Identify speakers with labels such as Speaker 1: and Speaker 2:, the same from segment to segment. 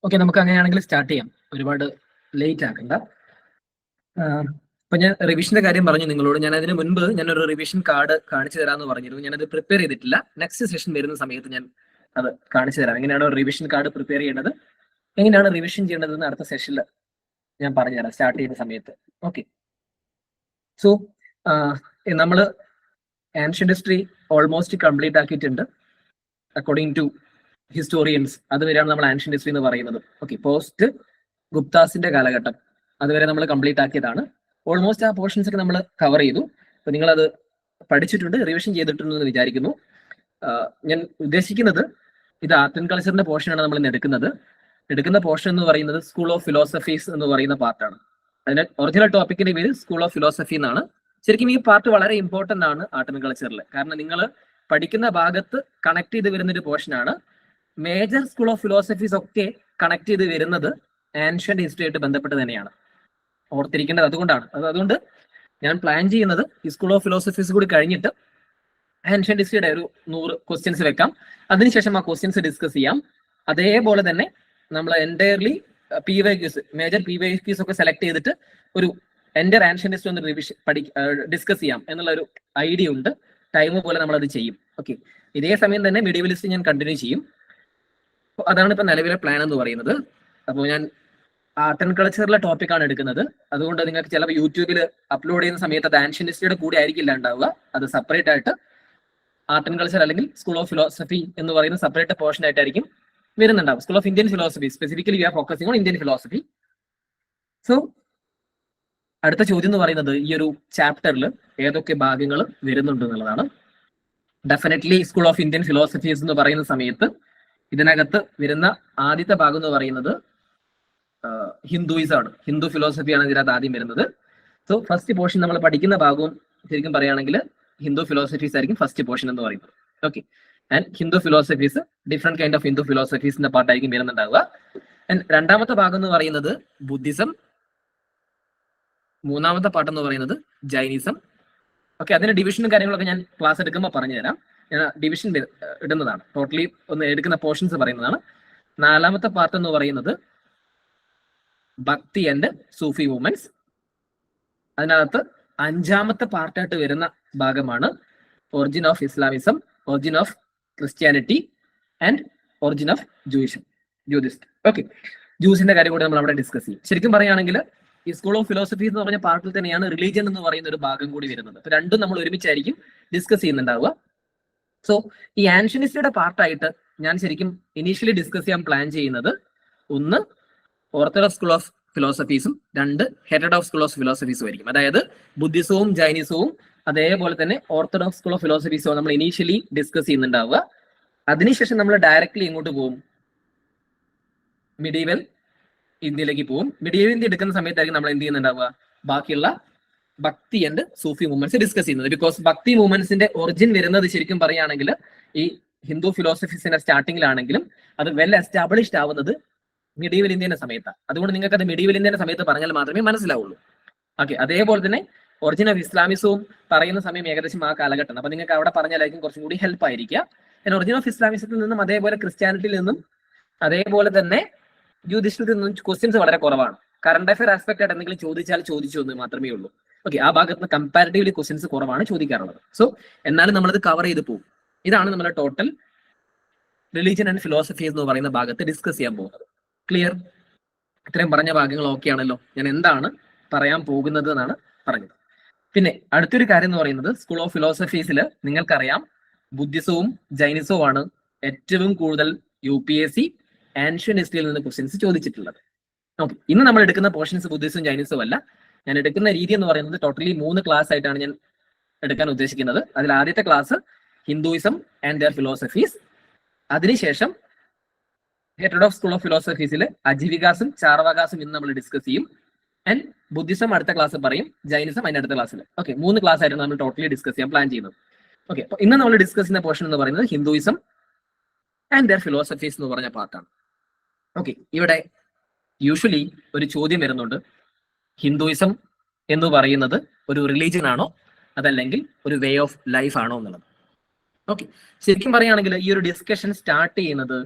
Speaker 1: Okay, നമുക്ക് അങ്ങനെയാണെങ്കിൽ start ചെയ്യാം. ഒരുപാട് ലേറ്റ് ആക്കണ്ട. അപ്പൊ ഞാൻ റിവിഷന്റെ കാര്യം പറഞ്ഞു നിങ്ങളോട്. ഞാൻ അതിന് മുൻപ് ഞാനൊരു റിവിഷൻ കാർഡ് കാണിച്ചു തരാമെന്ന് പറഞ്ഞിരുന്നു. ഞാനത് പ്രിപ്പയർ ചെയ്തിട്ടില്ല. നെക്സ്റ്റ് സെഷൻ വരുന്ന സമയത്ത് ഞാൻ അത് കാണിച്ചു തരാം. എങ്ങനെയാണ് റിവിഷൻ കാർഡ് പ്രിപ്പയർ ചെയ്യേണ്ടത്, എങ്ങനെയാണ് റിവിഷൻ ചെയ്യേണ്ടതെന്ന് അടുത്ത സെഷനിൽ ഞാൻ പറഞ്ഞുതരാം, സ്റ്റാർട്ട് ചെയ്യുന്ന സമയത്ത്. ഓക്കെ, സോ നമ്മൾ ആൻഷ്യന്റ് ഹിസ്റ്ററി ഓൾമോസ്റ്റ് കംപ്ലീറ്റ് ആക്കിയിട്ടുണ്ട്. അക്കോർഡിംഗ് ടു ഹിസ്റ്റോറിയൻസ് അതുവരെയാണ് നമ്മൾ ആൻഷ്യന്റ് ഹിസ്റ്ററി എന്ന് പറയുന്നത്. ഓക്കെ, പോസ്റ്റ് ഗുപ്താസിന്റെ കാലഘട്ടം അതുവരെ നമ്മൾ കംപ്ലീറ്റ് ആക്കിയതാണ്. ഓൾമോസ്റ്റ് ആ പോർഷൻസ് ഒക്കെ നമ്മൾ കവർ ചെയ്തു. അപ്പൊ നിങ്ങളത് പഠിച്ചിട്ടുണ്ട്, റിവിഷൻ ചെയ്തിട്ടുണ്ടെന്ന് വിചാരിക്കുന്നു. ഞാൻ ഉദ്ദേശിക്കുന്നത് ഇത് ആർട്ട് ആൻഡ് കൾച്ചറിന്റെ പോർഷനാണ് നമ്മൾ ഇന്ന് എടുക്കുന്ന പോർഷൻ എന്ന് പറയുന്നത് സ്കൂൾ ഓഫ് ഫിലോസഫീസ് എന്ന് പറയുന്ന പാർട്ടാണ്. അതിന്റെ ഒറിജിനൽ ടോപ്പിക്കിന്റെ പേര് സ്കൂൾ ഓഫ് ഫിലോസഫി എന്നാണ്. ശരിക്കും ഈ പാർട്ട് വളരെ ഇമ്പോർട്ടന്റ് ആണ് ആർട്ട് ആൻഡ് കൾച്ചറിൽ. കാരണം നിങ്ങൾ പഠിക്കുന്ന ഭാഗത്ത് കണക്ട് ചെയ്ത് വരുന്ന ഒരു പോർഷനാണ്. മേജർ സ്കൂൾ ഓഫ് ഫിലോസഫീസ് ഒക്കെ കണക്ട് ചെയ്ത് വരുന്നത് ആൻഷ്യന്റ് ഹിസ്റ്ററി ആയിട്ട് ബന്ധപ്പെട്ട് തന്നെയാണ്. ഓർത്തിരിക്കേണ്ടത് അതുകൊണ്ടാണ്. അതുകൊണ്ട് ഞാൻ പ്ലാൻ ചെയ്യുന്നത് ഈ സ്കൂൾ ഓഫ് ഫിലോസഫീസ് കൂടി കഴിഞ്ഞിട്ട് ആൻഷ്യന്റ് ഹിസ്റ്ററിയുടെ ഒരു 100 ക്വസ്റ്റ്യൻസ് വെക്കാം. അതിനുശേഷം ആ ക്വസ്റ്റ്യൻസ് ഡിസ്കസ് ചെയ്യാം. അതേപോലെ തന്നെ നമ്മൾ എൻറ്റയർലി PYQs, മേജർ PYQs ഒക്കെ സെലക്ട് ചെയ്തിട്ട് ഒരു എൻ്റെ ആൻഷ്യന്റ് ഹിസ്റ്ററി ഒന്ന് ഡിസ്കസ് ചെയ്യാം എന്നുള്ള ഒരു ഐഡിയ ഉണ്ട്. ടൈം പോലെ നമ്മൾ അത് ചെയ്യും. ഓക്കെ, ഇതേ സമയം തന്നെ മിഡീവൽ ഹിസ്റ്ററി ഞാൻ കണ്ടിന്യൂ ചെയ്യും. അതാണ് ഇപ്പൊ നിലവിലെ പ്ലാൻ എന്ന് പറയുന്നത്. അപ്പോൾ ഞാൻ ആർട്ട് ആൻഡ് കൾച്ചറിലെ ടോപ്പിക്കാണ് എടുക്കുന്നത്. അതുകൊണ്ട് നിങ്ങൾക്ക് ചിലപ്പോൾ യൂട്യൂബിൽ അപ്ലോഡ് ചെയ്യുന്ന സമയത്ത് അത് ആൻഷ്യന്റ് ഹിസ്റ്ററിയുടെ കൂടെ ആയിരിക്കില്ല ഉണ്ടാവുക. അത് സെപ്പറേറ്റ് ആയിട്ട് ആർട്ട് ആൻഡ് കൾച്ചർ അല്ലെങ്കിൽ സ്കൂൾ ഓഫ് ഫിലോസഫി എന്ന് പറയുന്ന സെപ്പറേറ്റ് പോർഷൻ ആയിട്ടായിരിക്കും വരുന്നുണ്ടാവും. School of Indian philosophy specifically we are focusing on Indian philosophy. So അടുത്ത ചോദ്യം എന്ന് പറയുന്നത് ഈ ഒരു ചാപ്റ്ററിൽ ഏതൊക്കെ ഭാഗങ്ങൾ വരുന്നുണ്ട് എന്നുള്ളതാണ്. Definitely school of Indian philosophies എന്ന് പറയുന്ന സമയത്ത് ഇതിനകത്ത് വരുന്ന ആദ്യത്തെ ഭാഗം എന്ന് പറയുന്നത് ഹിന്ദുയിസം ആണ്. ഹിന്ദു ഫിലോസഫിയാണ് ഇതിനകത്ത് ആദ്യം വരുന്നത്. സോ ഫസ്റ്റ് പോർഷൻ നമ്മൾ പഠിക്കുന്ന ഭാഗവും ശരിക്കും പറയുകയാണെങ്കിൽ ഹിന്ദു ഫിലോസഫീസ് ആയിരിക്കും ഫസ്റ്റ് പോർഷൻ എന്ന് പറയുന്നത്. Okay, and Hindu philosophies different kind of Hindu ഫിലോസഫീസിന്റെ പാർട്ടായിരിക്കും വരുന്നുണ്ടാവുക. ആൻഡ് രണ്ടാമത്തെ ഭാഗം എന്ന് പറയുന്നത് ബുദ്ധിസം, മൂന്നാമത്തെ പാർട്ട് എന്ന് പറയുന്നത് ജൈനിസം. ഓക്കെ, അതിന്റെ ഡിവിഷനും കാര്യങ്ങളൊക്കെ ഞാൻ ക്ലാസ് എടുക്കുമ്പോൾ പറഞ്ഞുതരാം. ഞാൻ ഡിവിഷൻ ഇടുന്നതാണ്, ടോട്ടലി ഒന്ന് എടുക്കുന്ന പോർഷൻസ് പറയുന്നതാണ്. നാലാമത്തെ പാർട്ട് എന്ന് പറയുന്നത് ഭക്തി ആൻഡ് സൂഫി മൂവ്മെന്റ്സ്. അതിനകത്ത് അഞ്ചാമത്തെ പാർട്ടായിട്ട് വരുന്ന ഭാഗമാണ് origin of Islamism, origin of Christianity and origin of Judaism. Okay, ജൂസിന്റെ കാര്യം കൂടി നമ്മൾ അവിടെ ഡിസ്കസ് ചെയ്യും. ശരിക്കും പറയുകയാണെങ്കിൽ ഈ സ്കൂൾ ഓഫ് ഫിലോസഫി എന്ന് പറഞ്ഞ പാർട്ടിൽ തന്നെയാണ് റിലീജിയൻ എന്ന് പറയുന്ന ഒരു ഭാഗം കൂടി വരുന്നത്. അപ്പൊ രണ്ടും നമ്മൾ ഒരുമിച്ചായിരിക്കും ഡിസ്കസ് ചെയ്യുന്നുണ്ടാവുക. സോ ഈ ആൻഷ്യന്റ് ഹിസ്റ്ററിയുടെ പാർട്ടായിട്ട് ഞാൻ ശരിക്കും ഇനീഷ്യലി ഡിസ്കസ് ചെയ്യാൻ പ്ലാൻ ചെയ്യുന്നത് ഒന്ന് ഓർത്തഡോക്സ് സ്കൂൾ ഓഫ് ഫിലോസഫീസും രണ്ട് ഹെറ്റഡോക്സ് സ്കൂൾ ഓഫ് ഫിലോസഫീസും ആയിരിക്കും. അതായത് ബുദ്ധിസവും ജൈനിസവും അതേപോലെ തന്നെ ഓർത്തഡോക്സ് സ്കൂൾ ഓഫ് ഫിലോസഫീസും നമ്മൾ ഇനീഷ്യലി ഡിസ്കസ് ചെയ്യുന്നുണ്ടാവുക. അതിനുശേഷം നമ്മൾ ഡയറക്ട്ലി എങ്ങോട്ട് പോകും? മിഡീവൽ ഇന്ത്യയിലേക്ക് പോകും. മിഡീവൽ ഇന്ത്യ എടുക്കുന്ന സമയത്തായിരിക്കും നമ്മൾ എന്ത് ചെയ്യുന്നുണ്ടാവുക? ബാക്കിയുള്ള ഭക്തി ആൻഡ് സൂഫി മൂവ്മെന്റ്സ് ഡിസ്കസ് ചെയ്യുന്നത്. ബിക്കോസ് ഭക്തി മൂവ്മെന്റ്സിന്റെ ഒറിജിൻ വരുന്നത് ശരിക്കും പറയുകയാണെങ്കിൽ ഈ ഹിന്ദു ഫിലോസഫീസിന്റെ സ്റ്റാർട്ടിങ്ങിലാണെങ്കിലും അത് വെൽ എസ്റ്റാബ്ലിഷ്ഡ് ആവുന്നത് മിഡീവൽ ഇന്ത്യയുടെ സമയത്താണ്. അതുകൊണ്ട് നിങ്ങൾക്ക് അത് മിഡീവൽ ഇന്ത്യയുടെ സമയത്ത് പറഞ്ഞാൽ മാത്രമേ മനസ്സിലാവുള്ളൂ. ഓക്കെ, അതേപോലെ തന്നെ ഒറിജിൻ ഓഫ് ഇസ്ലാമിസവും പറയുന്ന സമയം ഏകദേശം ആ കാലഘട്ടം. അപ്പൊ നിങ്ങൾക്ക് അവിടെ പറഞ്ഞാലായിരിക്കും കുറച്ചും കൂടി ഹെൽപ്പ് ആയിരിക്കുക. ഒറിജിൻ ഓഫ് ഇസ്ലാമിസത്തിൽ നിന്നും അതേപോലെ ക്രിസ്ത്യാനിറ്റിയിൽ നിന്നും അതേപോലെ തന്നെ ജൂതിഷത്തിൽ നിന്നും ക്വസ്റ്റ്യൻസ് വളരെ കുറവാണ്. കറണ്ട് അഫയർ ആസ്പെക്ട് ആയിട്ട് എന്തെങ്കിലും ചോദിച്ചു എന്ന് മാത്രമേ ഉള്ളൂ. ഓക്കെ, ആ ഭാഗത്ത് നിന്ന് കമ്പാരിറ്റീവ്ലി ക്വസ്റ്റ്യൻസ് കുറവാണ് ചോദിക്കാറുള്ളത്. സോ എന്നാലും നമ്മളത് കവർ ചെയ്ത് പോകും. ഇതാണ് നമ്മുടെ ടോട്ടൽ റിലീജിയൻ ആൻഡ് ഫിലോസഫി എന്ന് പറയുന്ന ഭാഗത്ത് ഡിസ്കസ് ചെയ്യാൻ പോകുന്നത്. ക്ലിയർ? ഇത്രയും പറഞ്ഞ ഭാഗങ്ങൾ ഓക്കെ ആണല്ലോ? ഞാൻ എന്താണ് പറയാൻ പോകുന്നത് എന്നാണ് പറഞ്ഞത്. പിന്നെ അടുത്തൊരു കാര്യം എന്ന് പറയുന്നത് സ്കൂൾ ഓഫ് ഫിലോസഫീസിൽ നിങ്ങൾക്കറിയാം ബുദ്ധിസവും ജൈനിസവും ആണ് ഏറ്റവും കൂടുതൽ UPSC ആൻഷ്യന്റ് ഹിസ്റ്ററിയിൽ നിന്ന് ക്വസ്റ്റ്യൻസ് ചോദിച്ചിട്ടുള്ളത്. ഓക്കെ, ഇന്ന് നമ്മൾ എടുക്കുന്ന പോർഷൻസ് ബുദ്ധിസവും ജൈനിസവും അല്ല. ഞാൻ എടുക്കുന്ന രീതി എന്ന് പറയുന്നത് ടോട്ടലി 3 ക്ലാസ് ആയിട്ടാണ് ഞാൻ എടുക്കാൻ ഉദ്ദേശിക്കുന്നത്. അതിൽ ആദ്യത്തെ class Hinduism and their philosophies. അതിനുശേഷം ഹെറ്റഡോക്സ് സ്കൂൾ ഓഫ് ഫിലോസഫീസിൽ അജീവികാസും ചാർവാകാസും ഇന്ന് നമ്മൾ ഡിസ്കസ് ചെയ്യും. ആൻഡ് ബുദ്ധിസം അടുത്ത ക്ലാസ് പറയും, ജൈനിസം അതിന്റെ അടുത്ത ക്ലാസ്സിൽ. ഓക്കെ, 3 ക്ലാസ് ആയിരുന്നു നമ്മൾ ടോട്ടലി ഡിസ്കസ് ചെയ്യാൻ പ്ലാൻ ചെയ്യുന്നത്. ഓക്കെ, അപ്പൊ ഇന്ന് നമ്മൾ ഡിസ്കസ് ചെയ്യുന്ന പോർഷൻ എന്ന് പറയുന്നത് ഹിന്ദുയിസം ആൻഡ് ദെയർ ഫിലോസഫീസ് എന്ന് പറഞ്ഞ പാർട്ടാണ്. ഓക്കെ, ഇവിടെ യൂഷ്വലി ഒരു ചോദ്യം വരുന്നുണ്ട്, ഹിന്ദുയിസം എന്ന് പറയുന്നത് ഒരു റിലീജിയൻ ആണോ അതല്ലെങ്കിൽ ഒരു വേ ഓഫ് ലൈഫ് ആണോ എന്നുള്ളത്. ഓക്കെ, ശരിക്കും പറയുകയാണെങ്കിൽ ഈ ഒരു ഡിസ്കഷൻ സ്റ്റാർട്ട് ചെയ്യുന്നത്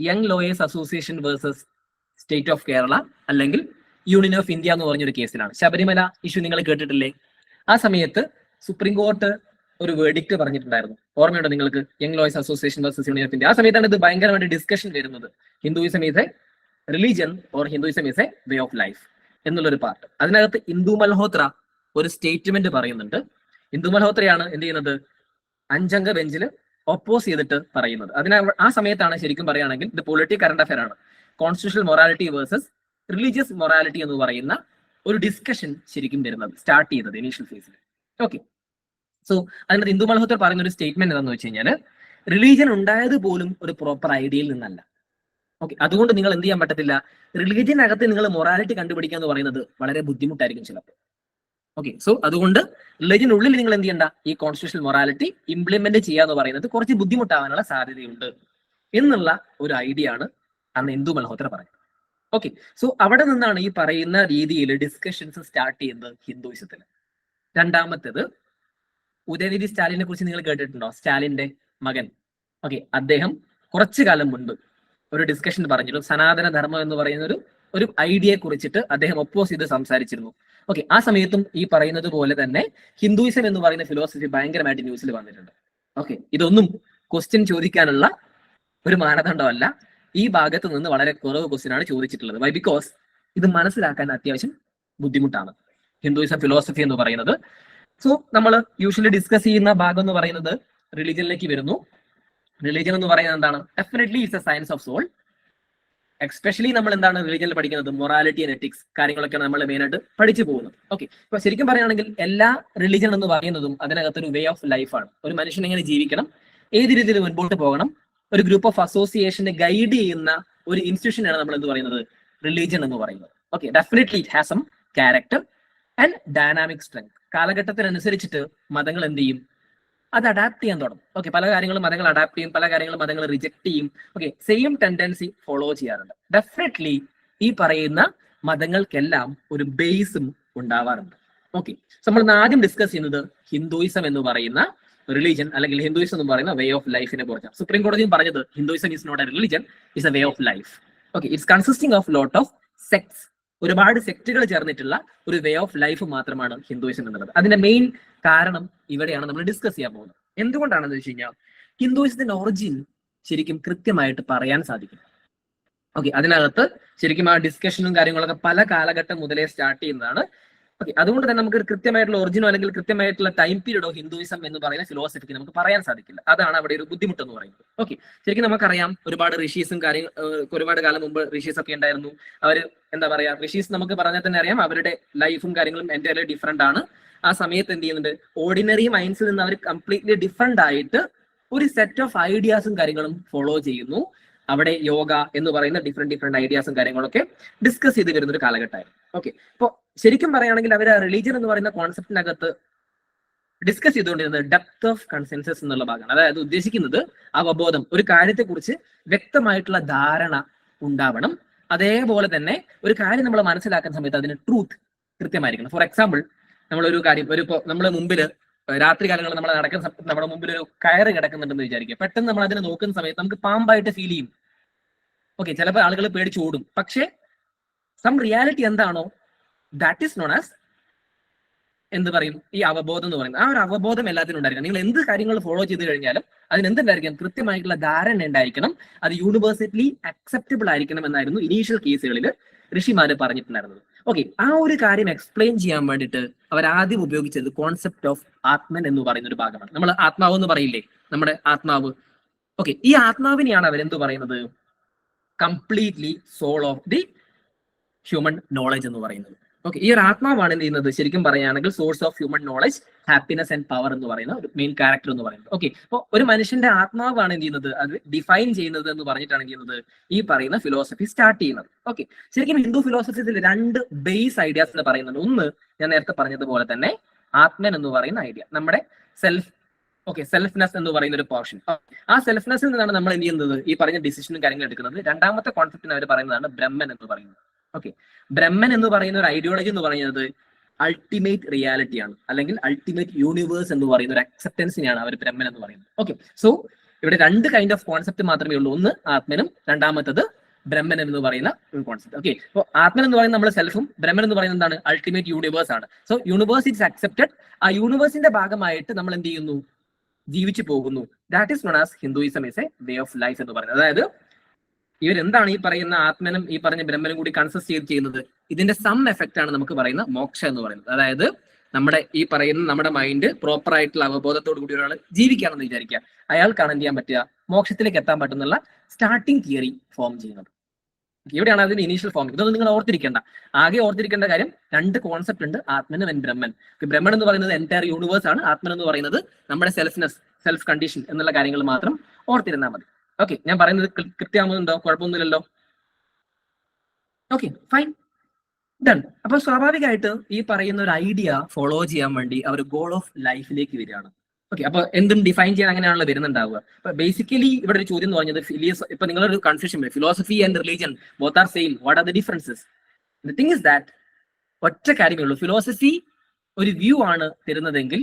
Speaker 1: young lawyers association versus state of Kerala അല്ലെങ്കിൽ യൂണിയൻ ഓഫ് ഇന്ത്യ എന്ന് പറഞ്ഞൊരു കേസിലാണ്. ശബരിമല ഇഷ്യൂ നിങ്ങൾ കേട്ടിട്ടില്ലേ? ആ സമയത്ത് സുപ്രീം കോർട്ട് ഒരു വേർഡിക്റ്റ് പറഞ്ഞിട്ടുണ്ടായിരുന്നു. ഓർമ്മയുണ്ടോ നിങ്ങൾക്ക്? Young lawyers association versus union of India. ആ സമയത്താണ് ഇത് ഭയങ്കരമായിട്ട് ഡിസ്കഷൻ വരുന്നത്. Hinduism is A religion or Hinduism is A way of life എന്നുള്ളൊരു പാർട്ട്. അതിനകത്ത് ഇന്ദു മൽഹോത്ര ഒരു സ്റ്റേറ്റ്മെന്റ് പറയുന്നുണ്ട്. ഇന്ദു മൽഹോത്രയാണ് എന്ത് ചെയ്യുന്നത്? 5 അംഗ ബെഞ്ചിൽ ഒപ്പോസ് ചെയ്തിട്ട് പറയുന്നത്. ആ സമയത്താണ് ശരിക്കും പറയുകയാണെങ്കിൽ ഇത് പൊളിറ്റിക്കൽ കറണ്ട് അഫയർ ആണ്. Constitutional morality versus religious morality എന്ന് പറയുന്ന ഒരു ഡിസ്കഷൻ ശരിക്കും വരുന്നത്, സ്റ്റാർട്ട് ചെയ്യുന്നത് ഇനീഷ്യൽ ഫേസിൽ. ഓക്കെ, സോ അതിനകത്ത് ഇന്ദു മൽഹോത്ര പറയുന്ന ഒരു സ്റ്റേറ്റ്മെന്റ് എന്താണെന്ന് വെച്ച് കഴിഞ്ഞാൽ, റിലീജിയൻ ഉണ്ടായത് പോലും ഒരു പ്രോപ്പർ ഐഡിയയിൽ നിന്നല്ല. ഓക്കെ, അതുകൊണ്ട് നിങ്ങൾ എന്ത് ചെയ്യാൻ പറ്റത്തില്ല, റിലീജിയനകത്ത് നിങ്ങൾ മൊറാലിറ്റി കണ്ടുപിടിക്കുക എന്ന് പറയുന്നത് വളരെ ബുദ്ധിമുട്ടായിരിക്കും ചിലപ്പോൾ. ഓക്കെ, സോ അതുകൊണ്ട് റിലീജിയനുള്ളിൽ നിങ്ങൾ എന്ത് ചെയ്യണ്ട, ഈ കോൺസ്റ്റിറ്റ്യൂഷണൽ മൊറാലിറ്റി ഇംപ്ലിമെന്റ് ചെയ്യുക എന്ന് പറയുന്നത് കുറച്ച് ബുദ്ധിമുട്ടാവാനുള്ള സാധ്യതയുണ്ട് എന്നുള്ള ഒരു ഐഡിയ ആണ് അന്ന് ഇന്ദു മൽഹോത്ര പറയുന്നത്. ഓക്കെ, സോ അവിടെ നിന്നാണ് ഈ പറയുന്ന രീതിയിൽ ഡിസ്കഷൻസ് സ്റ്റാർട്ട് ചെയ്യുന്നത് ഹിന്ദുയിസത്തിൽ. രണ്ടാമത്തേത്, ഉദയനിധി സ്റ്റാലിനെ കുറിച്ച് നിങ്ങൾ കേട്ടിട്ടുണ്ടോ? സ്റ്റാലിന്റെ മകൻ. ഓക്കെ, അദ്ദേഹം കുറച്ചു കാലം മുൻപ് ഒരു ഡിസ്കഷൻ പറഞ്ഞിരുന്നു. സനാതന ധർമ്മം എന്ന് പറയുന്ന ഒരു ഐഡിയയെ കുറിച്ചിട്ട് അദ്ദേഹം ഒപ്പോസ് ചെയ്ത് സംസാരിച്ചിരുന്നു. ഓക്കെ, ആ സമയത്തും ഈ പറയുന്നത് പോലെ തന്നെ ഹിന്ദുയിസം എന്ന് പറയുന്ന ഫിലോസഫി ഭയങ്കരമായിട്ട് ന്യൂസിൽ വന്നിട്ടുണ്ട്. ഓക്കെ, ഇതൊന്നും ക്വസ്റ്റ്യൻ ചോദിക്കാനുള്ള ഒരു മാനദണ്ഡമല്ല. ഈ ഭാഗത്ത് നിന്ന് വളരെ കുറവ് ക്വസ്റ്റ്യൻ ആണ് ചോദിച്ചിട്ടുള്ളത്. വൈ? ബിക്കോസ് ഇത് മനസ്സിലാക്കാൻ അത്യാവശ്യം ബുദ്ധിമുട്ടാണ് ഹിന്ദുയിസം ഫിലോസഫി എന്ന് പറയുന്നത്. സോ നമ്മൾ യൂഷ്വലി ഡിസ്കസ് ചെയ്യുന്ന ഭാഗം എന്ന് പറയുന്നത് റിലീജിയനിലേക്ക് വരുന്നു. റിലീജിയൻ എന്ന് പറയുന്നത് എന്താണ്? Definitely it's a science of soul. Especially നമ്മൾ എന്താണ് റിലീജിയനിൽ പഠിക്കുന്നത്? മൊറാലിറ്റി ആൻഡ് എത്തിക്സ് കാര്യങ്ങളൊക്കെയാണ് നമ്മൾ മെയിനായിട്ട് പഠിച്ചു പോകുന്നത്. ഓക്കെ, ഇപ്പൊ ശരിക്കും പറയുകയാണെങ്കിൽ എല്ലാ റിലീജിയൻ എന്ന് പറയുന്നതും അതിനകത്തൊരു വേ ഓഫ് ലൈഫാണ്. ഒരു മനുഷ്യൻ എങ്ങനെ ജീവിക്കണം, ഏത് രീതിയിൽ മുൻപോട്ട് പോകണം, ഒരു ഗ്രൂപ്പ് ഓഫ് അസോസിയേഷനെ ഗൈഡ് ചെയ്യുന്ന ഒരു ഇൻസ്റ്റിറ്റ്യൂഷനാണ് നമ്മൾ എന്ത് പറയുന്നത്? റിലീജിയൻ എന്ന് പറയുന്നത്. Okay, definitely it has some character and dynamic strength. കാലഘട്ടത്തിനനുസരിച്ചിട്ട് മതങ്ങൾ എന്ത് ചെയ്യും? അത് അഡാപ്റ്റ് ചെയ്യാൻ തുടങ്ങും. ഓക്കെ, പല കാര്യങ്ങളും മതങ്ങൾ അഡാപ്റ്റ് ചെയ്യും, പല കാര്യങ്ങളും മതങ്ങൾ റിജക്ട് ചെയ്യും. ഓക്കെ, സെയിം ടെൻഡൻസി ഫോളോ ചെയ്യാറുണ്ട്. ഡെഫിനറ്റ്ലി ഈ പറയുന്ന മതങ്ങൾക്കെല്ലാം ഒരു ബേസും ഉണ്ടാവാറുണ്ട്. ഓക്കെ, നമ്മൾ ആദ്യം ഡിസ്കസ് ചെയ്യുന്നത് ഹിന്ദുയിസം എന്ന് പറയുന്ന റിലീജിയൻ അല്ലെങ്കിൽ ഹിന്ദുയിസം എന്ന് പറയുന്ന വേ ഓഫ് ലൈഫിനെ കുറിച്ചാണ്. സുപ്രീം കോടതിയും പറഞ്ഞത് Hinduism is not a religion, is a way of life. Okay, it's consisting of lot of sects. ഒരുപാട് സെക്റ്റുകൾ ചേർന്നിട്ടുള്ള ഒരു വേ ഓഫ് ലൈഫ് മാത്രമാണ് ഹിന്ദുയിസം എന്നുള്ളത്. അതിന്റെ മെയിൻ കാരണം ഇവിടെയാണ് നമ്മൾ ഡിസ്കസ് ചെയ്യാൻ പോകുന്നത്. എന്തുകൊണ്ടാണെന്ന് വെച്ച് കഴിഞ്ഞാൽ ഹിന്ദുയിസത്തിന്റെ ഒറിജിൻ ശരിക്കും കൃത്യമായിട്ട് പറയാൻ സാധിക്കും. ഓക്കെ, അതിനകത്ത് ശരിക്കും ആ ഡിസ്കഷനും കാര്യങ്ങളൊക്കെ പല കാലഘട്ടം മുതലേ സ്റ്റാർട്ട് ചെയ്യുന്നതാണ്. ഓക്കെ, അതുകൊണ്ട് തന്നെ നമുക്ക് കൃത്യമായിട്ടുള്ള ഒറിജിനോ അല്ലെങ്കിൽ കൃത്യമായിട്ടുള്ള ടൈം പീരീഡോ ഹിന്ദുയിസം എന്ന് പറയുന്ന ഫിലോസഫിക്ക് നമുക്ക് പറയാൻ സാധിക്കില്ല. അതാണ് അവിടെ ഒരു ബുദ്ധിമുട്ട് എന്ന് പറയുന്നത്. ഓക്കെ, ശരിക്കും നമുക്കറിയാം ഒരുപാട് ഋഷീസും ഒരുപാട് കാലം മുമ്പ് ഋഷീസ് ഒക്കെ ഉണ്ടായിരുന്നു. അവര് എന്താ പറയാ, ഋഷീസ് നമുക്ക് പറഞ്ഞാൽ തന്നെ അറിയാം അവരുടെ ലൈഫും കാര്യങ്ങളും എൻ്റയർലി ഡിഫറെന്റ് ആണ്. ആ സമയത്ത് എന്ത് ചെയ്യുന്നുണ്ട്, ഓർഡിനറി മൈൻഡ്സിൽ നിന്ന് അവർ കംപ്ലീറ്റ്ലി ഡിഫറെന്റ് ആയിട്ട് ഒരു സെറ്റ് ഓഫ് ഐഡിയാസും കാര്യങ്ങളും ഫോളോ ചെയ്യുന്നു. അവിടെ യോഗ എന്ന് പറയുന്ന ഡിഫറെന്റ് ഐഡിയാസും കാര്യങ്ങളൊക്കെ ഡിസ്കസ് ചെയ്ത് വരുന്ന ഒരു കാലഘട്ടമായിരുന്നു. ഓക്കെ, അപ്പോൾ ശരിക്കും പറയുകയാണെങ്കിൽ അവർ റിലീജിയൻ എന്ന് പറയുന്ന കോൺസെപ്റ്റിനകത്ത് ഡിസ്കസ് ചെയ്തുകൊണ്ടിരുന്നത് ഡെപ്ത് ഓഫ് കൺസെൻസസ് എന്നുള്ള ഭാഗമാണ്. അതായത് ഉദ്ദേശിക്കുന്നത് അവബോധം, ഒരു കാര്യത്തെക്കുറിച്ച് വ്യക്തമായിട്ടുള്ള ധാരണ ഉണ്ടാവണം. അതേപോലെ തന്നെ ഒരു കാര്യം നമ്മൾ മനസ്സിലാക്കുന്ന സമയത്ത് അതിന് ട്രൂത്ത് കൃത്യമായിരിക്കണം. ഫോർ എക്സാമ്പിൾ, നമ്മളൊരു കാര്യം നമ്മുടെ മുമ്പിൽ രാത്രി കാലങ്ങളിൽ നമ്മൾ നടക്കുന്ന നമ്മുടെ മുമ്പിൽ ഒരു കയറ് കിടക്കുന്നുണ്ടെന്ന് വിചാരിക്കുക. പെട്ടെന്ന് നമ്മൾ അതിനെ നോക്കുന്ന സമയത്ത് നമുക്ക് പാമ്പായിട്ട് ഫീൽ ചെയ്യും. ഓക്കെ, ചിലപ്പോൾ ആളുകൾ പേടിച്ച് ഓടും. പക്ഷേ സം റിയാലിറ്റി എന്താണോ ദാറ്റ് ഈസ് നോൺ ആസ് എന്ത് പറയും, ഈ അവബോധം എന്ന് പറയുന്നത്. ആ ഒരു അവബോധം എല്ലാത്തിനും ഉണ്ടായിരിക്കണം. നിങ്ങൾ എന്ത് കാര്യങ്ങൾ ഫോളോ ചെയ്ത് കഴിഞ്ഞാലും അതിന് എന്തുണ്ടായിരിക്കണം, കൃത്യമായിട്ടുള്ള ധാരണ ഉണ്ടായിരിക്കണം. അത് യൂണിവേഴ്സലി അക്സെപ്റ്റബിൾ ആയിരിക്കണം എന്നായിരുന്നു ഇനീഷ്യൽ കേസുകളിൽ ഋഷിമാര് പറഞ്ഞിട്ടുണ്ടായിരുന്നത്. ഓക്കെ, ആ ഒരു കാര്യം എക്സ്പ്ലെയിൻ ചെയ്യാൻ വേണ്ടിയിട്ട് അവർ ആദ്യം ഉപയോഗിച്ചത് കോൺസെപ്റ്റ് ഓഫ് ആത്മൻ എന്ന് പറയുന്ന ഒരു ഭാഗമാണ്. നമ്മൾ ആത്മാവ് എന്ന് പറയില്ലേ, നമ്മുടെ ആത്മാവ്. ഓക്കെ, ഈ ആത്മാവിനെയാണ് അവരെന്ത് പറയുന്നത്, completely soul of the human knowledge എന്ന് പറയുന്നത്. ഓക്കെ, ഈ ഒരു ആത്മാവാണ് എന്ത് ചെയ്യുന്നത്, ശരിക്കും പറയുകയാണെങ്കിൽ source of human knowledge, happiness and power എന്ന് പറയുന്ന ഒരു മെയിൻ ക്യാരക്ടർ എന്ന് പറയുന്നത്. ഓക്കെ, അപ്പോൾ ഒരു മനുഷ്യന്റെ ആത്മാവാണ് എന്ത് ചെയ്യുന്നത്, അത് ഡിഫൈൻ ചെയ്യുന്നത് എന്ന് പറഞ്ഞിട്ടാണ് എന്ത് ചെയ്യുന്നത് ഈ പറയുന്ന ഫിലോസഫി സ്റ്റാർട്ട് ചെയ്യുന്നത്. ഓക്കെ, ശരിക്കും ഹിന്ദു ഫിലോസഫിയിൽ 2 ബേസ് ഐഡിയാസ് പറയുന്നുണ്ട്. ഒന്ന് ഞാൻ നേരത്തെ പറഞ്ഞതുപോലെ തന്നെ ആത്മൻ എന്ന് പറയുന്ന ഐഡിയ, നമ്മുടെ സെൽഫ്. ഓക്കെ, സെൽഫ്നെസ് എന്ന് പറയുന്ന ഒരു പോർഷൻ. ആ സെൽഫ്നെസ്സിൽ നിന്നാണ് നമ്മൾ എന്ത് ചെയ്യുന്നത്, ഈ പറഞ്ഞ ഡിസിഷനും കാര്യങ്ങളും എടുക്കുന്നത്. രണ്ടാമത്തെ കോൺസെപ്റ്റിന് അവർ പറയുന്നതാണ് ബ്രഹ്മൻ എന്ന് പറയുന്നത്. ഓക്കെ, ബ്രഹ്മൻ എന്ന് പറയുന്ന ഒരു ഐഡിയോളജി എന്ന് പറയുന്നത് അൾട്ടിമേറ്റ് റിയാലിറ്റി ആണ്, അല്ലെങ്കിൽ അൾട്ടിമേറ്റ് യൂണിവേഴ്സ് എന്ന് പറയുന്ന ഒരു അക്സെപ്റ്റൻസിനെയാണ് അവർ ബ്രഹ്മൻ എന്ന് പറയുന്നത്. ഓക്കെ, സോ ഇവിടെ രണ്ട് കൈൻഡ് ഓഫ് കോൺസെപ്റ്റ് മാത്രമേ ഉള്ളൂ. ഒന്ന് ആത്മനും, രണ്ടാമത്തത് ബ്രഹ്മനും എന്ന് പറയുന്ന ഒരു കോൺസെപ്റ്റ്. ഓക്കെ, അപ്പോൾ ആത്മൻ എന്ന് പറയുന്നത് നമ്മുടെ സെൽഫും, ബ്രഹ്മൻ എന്ന് പറയുന്നത് എന്താണ്? അൾട്ടിമേറ്റ് യൂണിവേഴ്സ് ആണ്. So universe it's accepted. ആ യൂണിവേഴ്സിന്റെ ഭാഗമായിട്ട് നമ്മൾ എന്ത് ചെയ്യുന്നു? ജീവിച്ചു പോകുന്നു. That is known as Hinduism is A way of life എന്ന് പറയുന്നത്. അതായത് ഇവരെന്താണ് ഈ പറയുന്ന ആത്മനും ഈ പറഞ്ഞ ബ്രഹ്മനും കൂടി കൺസിസ്റ്റ് ചെയ്ത് ചെയ്യുന്നത്? ഇതിന്റെ സം എഫക്റ്റ് ആണ് നമുക്ക് പറയുന്ന മോക്ഷ എന്ന് പറയുന്നത്. അതായത് നമ്മുടെ ഈ പറയുന്ന നമ്മുടെ മൈൻഡ് പ്രോപ്പർ ആയിട്ടുള്ള അവബോധത്തോടു കൂടി ഒരാൾ ജീവിക്കുകയാണെന്ന് വിചാരിക്കുക, അയാൾക്കാണ് എന്ത് ചെയ്യാൻ പറ്റുക? മോക്ഷത്തിലേക്ക് എത്താൻ പറ്റുന്നുള്ള സ്റ്റാർട്ടിംഗ് തിയറി ഫോം ചെയ്യുന്നത്. ഇവിടെയാണ് അതിന്റെ ഇനീഷ്യൽ ഫോം. ഇതൊന്നും നിങ്ങൾ ഓർത്തിരിക്കേണ്ട. ആകെ ഓർത്തിരിക്കേണ്ട കാര്യം രണ്ട് കോൺസെപ്റ്റ് ഉണ്ട്, ആത്മനും ആൻഡ് ബ്രഹ്മൻ. ബ്രഹ്മൻ എന്ന് പറയുന്നത് എൻറ്റയർ യൂണിവേഴ്സ് ആണ്, ആത്മൻ എന്ന് പറയുന്നത് നമ്മുടെ സെൽഫ്നെസ്, സെൽഫ് കണ്ടീഷൻ എന്നുള്ള കാര്യങ്ങൾ മാത്രം ഓർത്തിരുന്നാൽ മതി. ഓക്കെ, ഞാൻ പറയുന്നത് കൃത്യമാകുന്നുണ്ടോ? കുഴപ്പമൊന്നുമില്ലല്ലോ. Okay, fine, done. അപ്പൊ സ്വാഭാവികമായിട്ട് ഈ പറയുന്ന ഒരു ഐഡിയ ഫോളോ ചെയ്യാൻ വേണ്ടി അവർ ഗോൾ ഓഫ് ലൈഫിലേക്ക് വരികയാണ്. ഓക്കെ, അപ്പൊ എന്തും ഡിഫൈൻ ചെയ്യാൻ അങ്ങനെയാണല്ലോ വരുന്നുണ്ടാവുക. അപ്പൊ ബേസിക്കലി ഇവിടെ ഒരു ചോദ്യം എന്ന് പറഞ്ഞത് ഇപ്പൊ നിങ്ങളൊരു കൺഫ്യൂഷൻ വരും, philosophy and religion both are same, what are the differences? The thing is that ഒറ്റ കാര്യമേ ഉള്ളൂ, ഫിലോസഫി ഒരു വ്യൂ ആണ് തരുന്നതെങ്കിൽ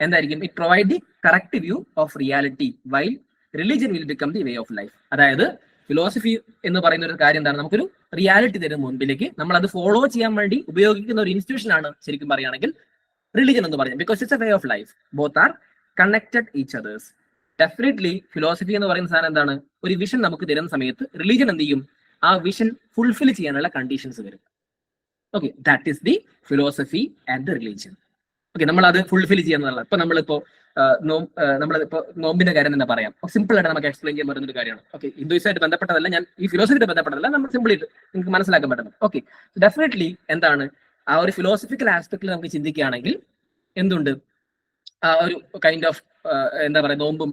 Speaker 1: എന്തായിരിക്കും? It provide the correct view of reality, while religion will become the way of life. അതായത് philosophy എന്ന് പറയുന്ന ഒരു കാര്യം എന്താണ്? നമുക്കൊരു റിയാലിറ്റി തരും മുൻപിലേക്ക്, നമ്മൾ അത് ഫോളോ ചെയ്യാൻ വേണ്ടി ഉപയോഗിക്കുന്ന ഒരു ഇൻസ്റ്റിറ്റ്യൂഷൻ ആണ് ശരിക്കും പറയുകയാണെങ്കിൽ റിലീജിയൻ എന്ന് പറയുന്നത്. Because it's A way of life, both are connected each others. Definitely philosophy എന്ന് പറയുന്ന സാധനം എന്താണ്? ഒരു വിഷൻ നമുക്ക് തരുന്ന സമയത്ത് റിലീജിയൻ എന്ത് ചെയ്യും? ആ വിഷൻ ഫുൾഫിൽ ചെയ്യാനുള്ള കണ്ടീഷൻസ് വരും. Okay, that is the philosophy and the religion. Okay, നമ്മൾ അത് ഫുൾഫിൽ ചെയ്യാന്നുള്ളത്. ഇപ്പൊ നമ്മളിപ്പോ നോമ്പിന്റെ കാര്യം തന്നെ പറയാം. സിമ്പിൾ ആയിട്ട് നമുക്ക് എക്സ്പ്ലെയിൻ ചെയ്യാൻ പറ്റുന്ന ഒരു കാര്യമാണ്. ഓക്കെ, ഹിന്ദുയിസായിട്ട് ബന്ധപ്പെട്ടതല്ല, ഞാൻ ഈ ഫിലോസഫിയായിട്ട് ബന്ധപ്പെട്ടതല്ല, നമ്മൾ സിമ്പിൾ ആയിട്ട് നിങ്ങൾക്ക് മനസ്സിലാക്കാൻ പറ്റുന്നത്. ഓക്കെ, ഡെഫിനറ്റ്ലി എന്താണ് ആ ഒരു ഫിലോസഫിക്കൽ ആസ്പെക്ടിൽ നമുക്ക് ചിന്തിക്കുകയാണെങ്കിൽ എന്തുണ്ട്? ആ ഒരു കൈൻഡ് ഓഫ് എന്താ പറയുക, നോമ്പും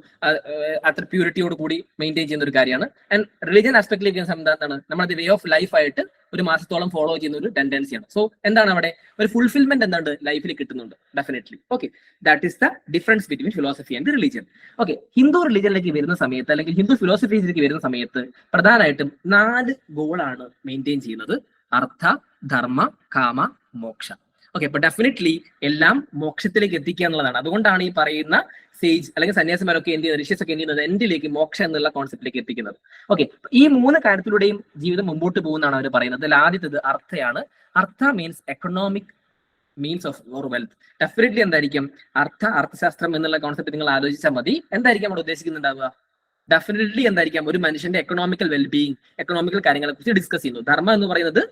Speaker 1: അത്ര പ്യൂരിറ്റിയോട് കൂടി മെയിൻറ്റെയിൻ ചെയ്യുന്ന ഒരു കാര്യമാണ്. ആൻഡ് റിലീജിയൻ ആസ്പെക്ടിലേക്ക് എന്താണ്? നമ്മളത് വേ ഓഫ് ലൈഫ് ആയിട്ട് ഒരു മാസത്തോളം ഫോളോ ചെയ്യുന്ന ഒരു ടെൻഡൻസിയാണ്. സോ എന്താണ് അവിടെ ഒരു ഫുൾഫിൽമെന്റ് എന്താണ് ലൈഫിൽ കിട്ടുന്നുണ്ട് definitely. Okay, that is the difference between philosophy and religion. Okay, Hindu റിലീജിയനിലേക്ക് വരുന്ന സമയത്ത് അല്ലെങ്കിൽ ഹിന്ദു ഫിലോസഫിയിലേക്ക് വരുന്ന സമയത്ത് പ്രധാനമായിട്ടും 4 ഗോളാണ് മെയിൻറ്റെയിൻ ചെയ്യുന്നത്: അർത്ഥ, ധർമ്മ, കാമ, മോക്ഷ. ഓക്കെ, അപ്പൊ ഡെഫിനറ്റ്ലി എല്ലാം മോക്ഷത്തിലേക്ക് എത്തിക്കുക എന്നുള്ളതാണ്. അതുകൊണ്ടാണ് ഈ പറയുന്ന സേജ് അല്ലെങ്കിൽ സന്യാസിമാരൊക്കെ എന്ത് ചെയ്യുന്നത്, ഋഷ്യസ് ഒക്കെ എന്ത് ചെയ്യുന്നത്, എൻഡിലേക്ക് മോക്ഷ എന്നുള്ള കോൺസെപ്റ്റിലേക്ക് എത്തിക്കുന്നത്. ഓക്കെ, ഈ 3 കാര്യത്തിലൂടെയും ജീവിതം മുമ്പോട്ട് പോകുന്നതാണ് അവർ പറയുന്നത്. അതിൽ ആദ്യത്തേത് അർത്ഥയാണ്. അർത്ഥ means economic means of your wealth. Definitely എന്തായിരിക്കും അർത്ഥശാസ്ത്രം എന്നുള്ള കോൺസെപ്റ്റ് നിങ്ങൾ ആലോചിച്ചാൽ മതി. എന്തായിരിക്കും അവിടെ ഉദ്ദേശിക്കുന്നുണ്ടാവുക? ഡെഫിനറ്റ്ലി എന്തായിരിക്കാം? ഒരു മനുഷ്യന്റെ എക്കണോമിക്കൽ വെൽബീയിങ്, എക്കണോമിക്കൽ കാര്യങ്ങളെ കുറിച്ച് ഡിസ്കസ് ചെയ്യുന്നു. ധർമ്മം എന്ന് പറയുന്നത്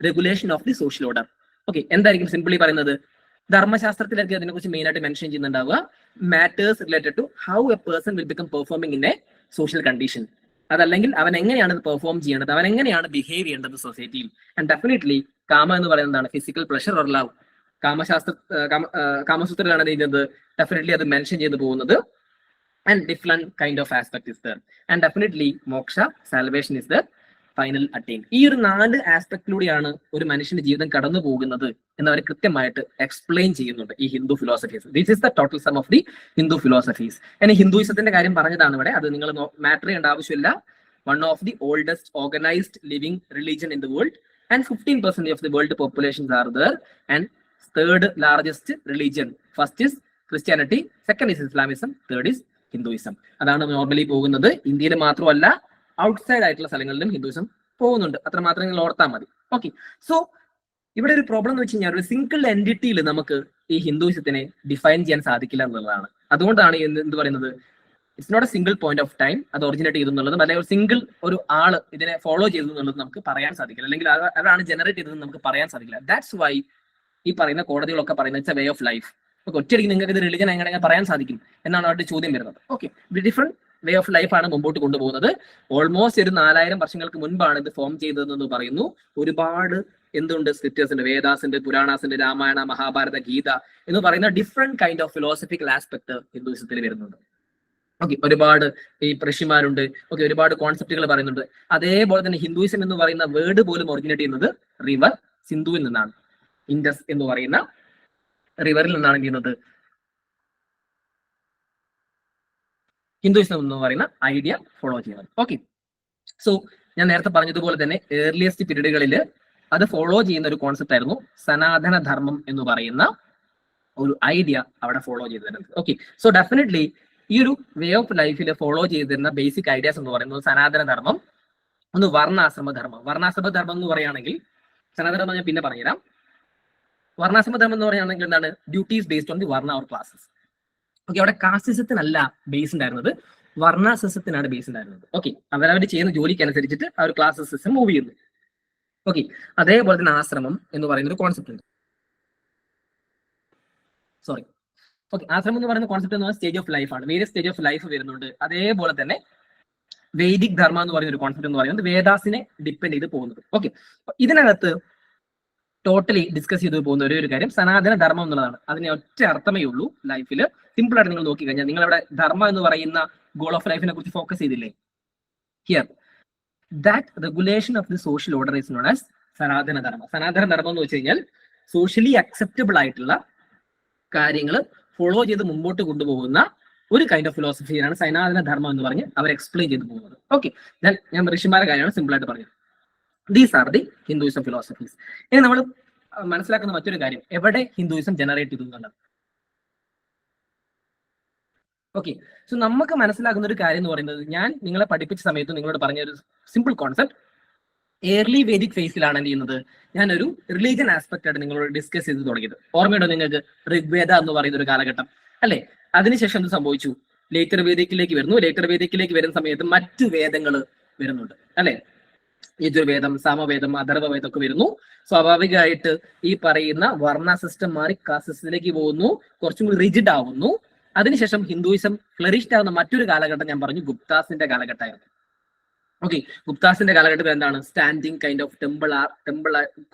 Speaker 1: regulation of the social order. Okay, എന്തായിരിക്കും സിംപിളി പറയുന്നത്? ധർമ്മശാസ്ത്രത്തിലൊക്കെ അതിനെക്കുറിച്ച് മെയിൻ ആയിട്ട് മെൻഷൻ ചെയ്യുന്നുണ്ടാവുക matters related to how a person will become performing in a social condition. അതല്ലെങ്കിൽ അവൻ എങ്ങനെയാണ് പെർഫോം ചെയ്യേണ്ടത്, അവൻ എങ്ങനെയാണ് ബിഹേവ് ചെയ്യേണ്ടത് സൊസൈറ്റിയിൽ. ആൻഡ് ഡെഫിനറ്റ്ലി കാമ എന്ന് പറയുന്നതാണ് ഫിസിക്കൽ പ്ലഷർ ഓർ ലവ്. കാമസൂത്രത്തിലാണ് ചെയ്യുന്നത്, ഡെഫിനറ്റ്ലി അത് മെൻഷൻ ചെയ്തു പോകുന്നത്. And different kind of aspect is there. And definitely moksha, salvation is there, final attain. ഈ ഒരു 4 ആസ്പെക്ടിലൂടെയാണ് ഒരു മനുഷ്യന്റെ ജീവിതം കടന്നു പോകുന്നത് എന്ന് അവർ കൃത്യമായിട്ട് എക്സ്പ്ലെയിൻ ചെയ്യുന്നുണ്ട് ഈ Hindu philosophies. This is the total sum of the Hindu philosophies. ഇനി ഹിന്ദുയിസത്തിന്റെ കാര്യം പറഞ്ഞതാണ് ഇവിടെ, അത് നിങ്ങൾ മാറ്റർ ചെയ്യേണ്ട ആവശ്യമില്ല. One of the oldest organised living religion in the world and 15% of the world populations are there. And 3rd largest religion. First is Christianity, second is Islamism, third is Hinduism. അതാണ് normally പോകുന്നത്. ഇന്ത്യയിൽ മാത്രമല്ല, outside ആയിട്ടുള്ള സ്ഥലങ്ങളിലും Hinduism പോകുന്നുണ്ട്. അത്ര മാത്രം നിങ്ങൾ ഓർത്താൽ മതി. ഓക്കെ, സോ ഇവിടെ ഒരു പ്രോബ്ലം എന്ന് വെച്ച് കഴിഞ്ഞാൽ ഒരു സിംഗിൾ എൻറ്റിറ്റിയിൽ നമുക്ക് ഈ ഹിന്ദുയിസത്തിനെ ഡിഫൈൻ ചെയ്യാൻ സാധിക്കില്ല എന്നുള്ളതാണ്. അതുകൊണ്ടാണ് എന്ത് പറയുന്നത്, it's not a single point of time അത് ഒറിജിനേറ്റ് ചെയ്തു എന്നുള്ളതും, അല്ലെങ്കിൽ ഒരു സിംഗിൾ ഒരു ആള് ഇതിനെ ഫോളോ ചെയ്തു എന്നുള്ളത് നമുക്ക് പറയാൻ സാധിക്കില്ല, അല്ലെങ്കിൽ അതാണ് ജനറേറ്റ് ചെയ്തതെന്ന് നമുക്ക് പറയാൻ സാധിക്കില്ല. ദാറ്റ്സ് വൈ ഈ പറയുന്ന കോടതികളൊക്കെ പറയുന്നത് it's A way of life. Okay, ഒറ്റയടിക്ക് നിങ്ങൾക്ക് ഇത് റിലിജൻ എങ്ങനെ പറയാൻ സാധിക്കും എന്നാണ് അവരുടെ ചോദ്യം വരുന്നത്. ഓക്കെ, ഡിഫറെന്റ് വേ ഓഫ് ലൈഫാണ് മുമ്പോട്ട് കൊണ്ടുപോകുന്നത്. ഓൾമോസ്റ്റ് ഒരു 4000 വർഷങ്ങൾക്ക് മുൻപാണ് ഇത് ഫോം ചെയ്തതെന്ന് പറയുന്നു. ഒരുപാട് എന്തുണ്ട് സ്ക്രിപ്റ്റേഴ്സിന്റെ, വേദാസിന്റെ, പുരാണാസിന്റെ, രാമായണ, മഹാഭാരത, ഗീത എന്ന് പറയുന്ന different kind of philosophical aspect ഹിന്ദുയിസത്തിൽ വരുന്നുണ്ട്. ഓക്കെ, ഒരുപാട് ഈ ഋഷിമാരുണ്ട്. ഓക്കെ, ഒരുപാട് കോൺസെപ്റ്റുകൾ പറയുന്നുണ്ട്. അതേപോലെ തന്നെ ഹിന്ദുയിസം എന്ന് പറയുന്ന വേർഡ് പോലും ഒറിജിനേറ്റ് ചെയ്യുന്നത് റിവർ സിന്ധുവിൽ നിന്നാണ്. ഇൻഡസ് എന്ന് പറയുന്ന റിവറിൽ നിന്നാണ് ചെയ്യുന്നത് ഹിന്ദുയിസം എന്ന് പറയുന്ന ഐഡിയ ഫോളോ ചെയ്യുന്നത്. ഓക്കെ, സോ ഞാൻ നേരത്തെ പറഞ്ഞതുപോലെ തന്നെ ഏർലിയസ്റ്റ് പീരീഡുകളിൽ അത് ഫോളോ ചെയ്യുന്ന ഒരു കോൺസെപ്റ്റ് ആയിരുന്നു സനാതന ധർമ്മം എന്ന് പറയുന്ന ഒരു ഐഡിയ അവിടെ ഫോളോ ചെയ്തിരുന്നത്. ഓക്കെ, സോ ഡെഫിനറ്റ്ലി ഈ ഒരു വേ ഓഫ് ലൈഫിൽ ഫോളോ ചെയ്തിരുന്ന ബേസിക് ഐഡിയാസ് എന്ന് പറയുന്നത് സനാതന ധർമ്മം, ഒന്ന് വർണ്ണാശ്രമ ധർമ്മം. വർണ്ണാശ്രമ ധർമ്മം എന്ന് പറയുകയാണെങ്കിൽ സനാതന ധർമ്മം ഞാൻ പിന്നെ പറഞ്ഞുതരാം. വർണ്ണാശ്രമ ധർമ്മം എന്ന് പറയുകയാണെങ്കിൽ എന്താണ്? ഡ്യൂട്ടീസ് ബേസ്ഡ് ഓൺ ദി വർണ്ണ ഓർ ക്ലാസസ്. ഓക്കെ, അവിടെ കാസ്റ്റിസത്തിനല്ല ബേസ് ഉണ്ടായിരുന്നത്, വർണ്ണാസിസത്തിനാണ് ബേസ് ഉണ്ടായിരുന്നത്. ഓക്കെ, അവരവർ ചെയ്യുന്ന ജോലിക്ക് അനുസരിച്ചിട്ട് ആ ഒരു ക്ലാസ് സിസ്റ്റം മൂവ് ചെയ്യുന്നു. ഓക്കെ, അതേപോലെ തന്നെ ആശ്രമം എന്ന് പറയുന്ന ഒരു കോൺസെപ്റ്റ് ഉണ്ട്. സോറി, ഓക്കെ, ആശ്രമം എന്ന് പറയുന്ന കോൺസെപ്റ്റ് എന്ന് പറയുന്നത് സ്റ്റേജ് ഓഫ് ലൈഫ് ആണ്. വേരിയസ് സ്റ്റേജ് ഓഫ് ലൈഫ് വരുന്നുണ്ട്. അതേപോലെ തന്നെ വേദിക് ധർമ്മ എന്ന് പറയുന്ന ഒരു കോൺസെപ്റ്റ് എന്ന് പറയുന്നത് വേദാസിനെ ഡിപ്പെൻഡ് ചെയ്ത് പോകുന്നത്. ഓക്കെ, ഇതിനകത്ത് ടോട്ടലി ഡിസ്കസ് ചെയ്ത് പോകുന്ന ഒരു കാര്യം സനാതന ധർമ്മം എന്നുള്ളതാണ്. അതിനെ ഒറ്റ അർത്ഥമേ ഉള്ളൂ ലൈഫിൽ. സിമ്പിൾ ആയിട്ട് നിങ്ങൾ നോക്കി കഴിഞ്ഞാൽ നിങ്ങൾ അവിടെ ധർമ്മ എന്ന് പറയുന്ന ഗോൾ ഓഫ് ലൈഫിനെ കുറിച്ച് ഫോക്കസ് ചെയ്തില്ലേ? Here that regulation of the social order is known as സനാതന ധർമ്മം. സനാതന ധർമ്മം എന്ന് വെച്ച് കഴിഞ്ഞാൽ സോഷ്യലി അക്സെപ്റ്റബിൾ ആയിട്ടുള്ള കാര്യങ്ങൾ ഫോളോ ചെയ്ത് മുമ്പോട്ട് കൊണ്ടുപോകുന്ന ഒരു കൈൻഡ് ഓഫ് ഫിലോസഫിയാണ് സനാതന ധർമ്മം എന്ന് പറഞ്ഞ് അവർ എക്സ്പ്ലെയിൻ ചെയ്ത് പോകുന്നത്. ഓക്കെ, ഞാൻ ഋഷിമാരുടെ കാര്യമാണ് സിമ്പിൾ ആയിട്ട് പറഞ്ഞത്. These are the Hinduism philosophies. ഇനി നമ്മൾ മനസ്സിലാക്കുന്ന മറ്റൊരു കാര്യം, എവിടെ ഹിന്ദുയിസം ജനറേറ്റ് ചെയ്തു എന്നുള്ളത്. ഓക്കെ, സോ നമുക്ക് മനസ്സിലാക്കുന്ന ഒരു കാര്യം എന്ന് പറയുന്നത്, ഞാൻ നിങ്ങളെ പഠിപ്പിച്ച സമയത്ത് നിങ്ങളോട് പറഞ്ഞ ഒരു സിമ്പിൾ കോൺസെപ്റ്റ്, ഏർലി വേദിക് ഫേസിലാണ് എന്ത് ചെയ്യുന്നത്, ഞാനൊരു റിലീജിയൻ ആസ്പെക്ട് ആയിട്ട് നിങ്ങളോട് ഡിസ്കസ് ചെയ്ത് തുടങ്ങിയത്. ഓർമ്മയുണ്ടോ നിങ്ങൾക്ക്? ഋഗ്വേദ എന്ന് പറയുന്ന ഒരു കാലഘട്ടം അല്ലെ? അതിനുശേഷം എന്ത് സംഭവിച്ചു? ലേറ്റർ വേദിക്കിലേക്ക് വരുന്നു. ലേറ്റർ വേദിക്കിലേക്ക് വരുന്ന സമയത്ത് മറ്റു വേദങ്ങൾ വരുന്നുണ്ട് അല്ലെ? യജുർവേദം, സാമവേദം, അഥർവവേദം ഒക്കെ വരുന്നു. സ്വാഭാവികമായിട്ട് ഈ പറയുന്ന വർണ്ണ സിസ്റ്റം മാറി കാസ്റ്റ് സിസ്റ്റത്തിലേക്ക് പോകുന്നു, കുറച്ചും കൂടി റിജിഡ് ആവുന്നു. അതിനുശേഷം ഹിന്ദുയിസം ഫ്ലറിഷ്ഡ് ആവുന്ന മറ്റൊരു കാലഘട്ടം ഞാൻ ഗുപ്താസിന്റെ കാലഘട്ടമായിരുന്നു. ഓക്കെ, ഗുപ്താസിന്റെ കാലഘട്ടത്തിൽ എന്താണ്? സ്റ്റാൻഡിങ് കൈൻഡ് ഓഫ് ടെമ്പിൾ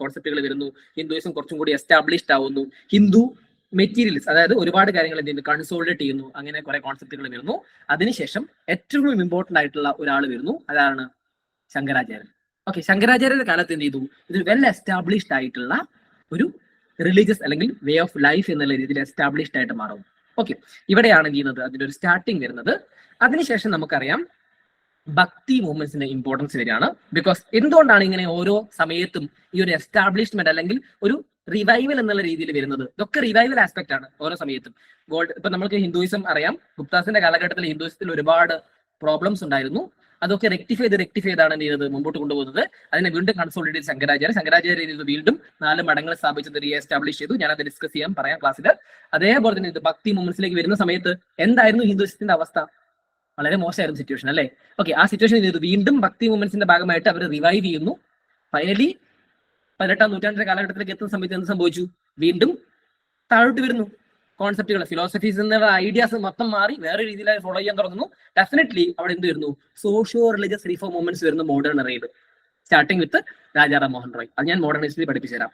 Speaker 1: കോൺസെപ്റ്റുകൾ വരുന്നു. ഹിന്ദുയിസം കുറച്ചും കൂടി എസ്റ്റാബ്ലിഷ്ഡ് ആവുന്നു. ഹിന്ദു മെറ്റീരിയൽസ്, അതായത് ഒരുപാട് കാര്യങ്ങൾ എന്ത് ചെയ്യുന്നു? കൺസോളിഡേറ്റ് ചെയ്യുന്നു. അങ്ങനെ കുറെ കോൺസെപ്റ്റുകൾ വരുന്നു. അതിനുശേഷം ഏറ്റവും ഇമ്പോർട്ടന്റ് ആയിട്ടുള്ള ഒരാൾ വരുന്നു, അതാണ് ശങ്കരാചാര്യൻ. ഓക്കെ, ശങ്കരാചാര്യരുടെ കാലത്ത് എന്ത് ചെയ്തു? ഇത് വെൽ എസ്റ്റാബ്ലിഷ്ഡ് ആയിട്ടുള്ള ഒരു റിലീജിയസ് അല്ലെങ്കിൽ വേ ഓഫ് ലൈഫ് എന്നുള്ള രീതിയിൽ എസ്റ്റാബ്ലിഷ്ഡ് ആയിട്ട് മാറും. ഓക്കെ, ഇവിടെയാണ് ചെയ്യുന്നത് അതിന്റെ ഒരു സ്റ്റാർട്ടിങ് വരുന്നത്. അതിനുശേഷം നമുക്കറിയാം ഭക്തി മൂവ്മെന്റ്സിന്റെ ഇമ്പോർട്ടൻസ് വരികയാണ്. ബിക്കോസ് എന്തുകൊണ്ടാണ് ഇങ്ങനെ ഓരോ സമയത്തും ഈ ഒരു എസ്റ്റാബ്ലിഷ്മെന്റ് അല്ലെങ്കിൽ ഒരു റിവൈവൽ എന്നുള്ള രീതിയിൽ വരുന്നത്? ഇതൊക്കെ റിവൈവൽ ആസ്പെക്ട് ആണ് ഓരോ സമയത്തും. ഇപ്പൊ നമുക്ക് ഹിന്ദുയിസം അറിയാം, ഗുപ്താസിന്റെ കാലഘട്ടത്തിൽ ഹിന്ദുയിസത്തിൽ ഒരുപാട് പ്രോബ്ലംസ് ഉണ്ടായിരുന്നു. അതൊക്കെ റെക്ടിഫൈ ചെയ്താണ് എന്ത് ചെയ്യുന്നത്? മുമ്പോട്ട് കൊണ്ടുപോകുന്നത്. അതിനെ വീണ്ടും കൺസോളിഡേറ്റ് ശങ്കരാചാര്യ ഇത് വീണ്ടും 4 മഠങ്ങൾ സ്ഥാപിച്ചത് റീ എസ്റ്റാബ്ലിഷ് ചെയ്തു. ഞാനത് ഡിസ്കസ് പറയാം ക്ലാസ്സിൽ. അതേപോലെ തന്നെ ഇത് ഭക്തി മൂവ്മെന്റ്സിലേക്ക് വരുന്ന സമയത്ത് എന്തായിരുന്നു ഹിന്ദുയിസത്തിന്റെ അവസ്ഥ? വളരെ മോശമായിരുന്നു സിറ്റുവേഷൻ അല്ലേ? ഓക്കെ, ആ സിറ്റുവേഷൻ വീണ്ടും ഭക്തി മൂവ്മെന്റ്സിന്റെ ഭാഗമായിട്ട് അവർ റിവൈവ് ചെയ്യുന്നു. ഫൈനലി 18ാം നൂറ്റാണ്ടിന്റെ കാലഘട്ടത്തിലേക്ക് എത്തുന്ന സമയത്ത് എന്ത് സംഭവിച്ചു? വീണ്ടും താഴോട്ട് വരുന്നു. കോൺസെപ്റ്റുകൾ, ഫിലോസഫീസ് എന്നുള്ള ഐഡിയാസ് മൊത്തം മാറി വേറെ രീതിയിലായി ഫോളോ ചെയ്യാൻ തുടങ്ങുന്നു. ഡെഫിനറ്റ്ലി അവിടെ എന്ത് വരുന്നു? സോഷ്യോ റിലീജിയസ് റീഫോം മൂവ്മെന്റ്സ് വരുന്നു modern era, starting with Rajaram Mohan Roy. അത് ഞാൻ മോഡേൺ ഹിസ്റ്ററി പഠിപ്പിച്ചു തരാം.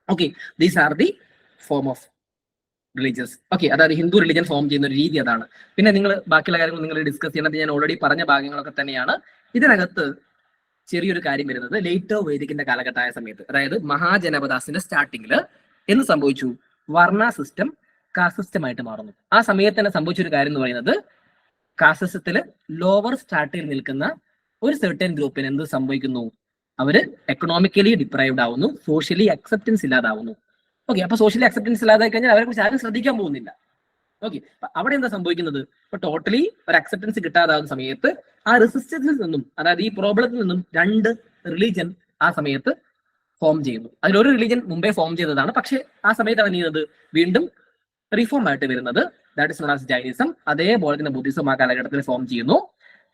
Speaker 1: Okay, these are the form of religious. Okay, അതായത് ഹിന്ദു റിലീജിയൻ ഫോം ചെയ്യുന്ന ഒരു രീതി അതാണ്. പിന്നെ നിങ്ങൾ ബാക്കിയുള്ള കാര്യങ്ങൾ നിങ്ങൾ ഡിസ്കസ് ചെയ്യുന്നത് ഞാൻ ഓൾറെഡി പറഞ്ഞ ഭാഗങ്ങളൊക്കെ തന്നെയാണ്. ഇതിനകത്ത് ചെറിയൊരു കാര്യം വരുന്നത് ലേറ്റർ വേദിക്കിന്റെ കാലഘട്ടമായ സമയത്ത്, അതായത് മഹാജനപദാസിന്റെ സ്റ്റാർട്ടിങ്ങിൽ എന്ത് സംഭവിച്ചു? വർണ്ണ സിസ്റ്റം കാസ്റ്റ് സിസ്റ്റമായിട്ട് മാറുന്നു. ആ സമയത്ത് തന്നെ സംഭവിച്ചൊരു കാര്യം എന്ന് പറയുന്നത്, കാസ്റ്റ് സിസ്റ്റത്തിൽ ലോവർ സ്റ്റാർട്ടിൽ നിൽക്കുന്ന ഒരു സെർട്ടൻ ഗ്രൂപ്പിന് എന്ത് സംഭവിക്കുന്നു? അവര് എക്കണോമിക്കലി ഡിപ്രൈവ്ഡ് ആവുന്നു, സോഷ്യലി അക്സെപ്റ്റൻസ് ഇല്ലാതാവുന്നു. ഓക്കെ, അപ്പൊ സോഷ്യലി അക്സെപ്റ്റൻസ് ഇല്ലാതായി കഴിഞ്ഞാൽ അവരെ കുറിച്ച് ആരും ശ്രദ്ധിക്കാൻ പോകുന്നില്ല. ഓക്കെ, അവിടെ എന്താ സംഭവിക്കുന്നത്? ഇപ്പൊ ടോട്ടലി ഒരു അക്സെപ്റ്റൻസ് കിട്ടാതാവുന്ന സമയത്ത് ആ റെസിസ്റ്റൻസിൽ നിന്നും, അതായത് ഈ പ്രോബ്ലത്തിൽ നിന്നും 2 റിലീജിയൻ ആ സമയത്ത് ഫോം ചെയ്യുന്നു. അതിലൊരു റിലീജിയൻ മുമ്പേ ഫോം ചെയ്തതാണ്, പക്ഷെ ആ സമയത്താണ് ചെയ്യുന്നത് വീണ്ടും റിഫോം ആയിട്ട് വരുന്നത്. That is known as Jainism. അതേപോലെ തന്നെ ബുദ്ധിസം ആ കാലഘട്ടത്തിൽ ഫോം ചെയ്യുന്നു.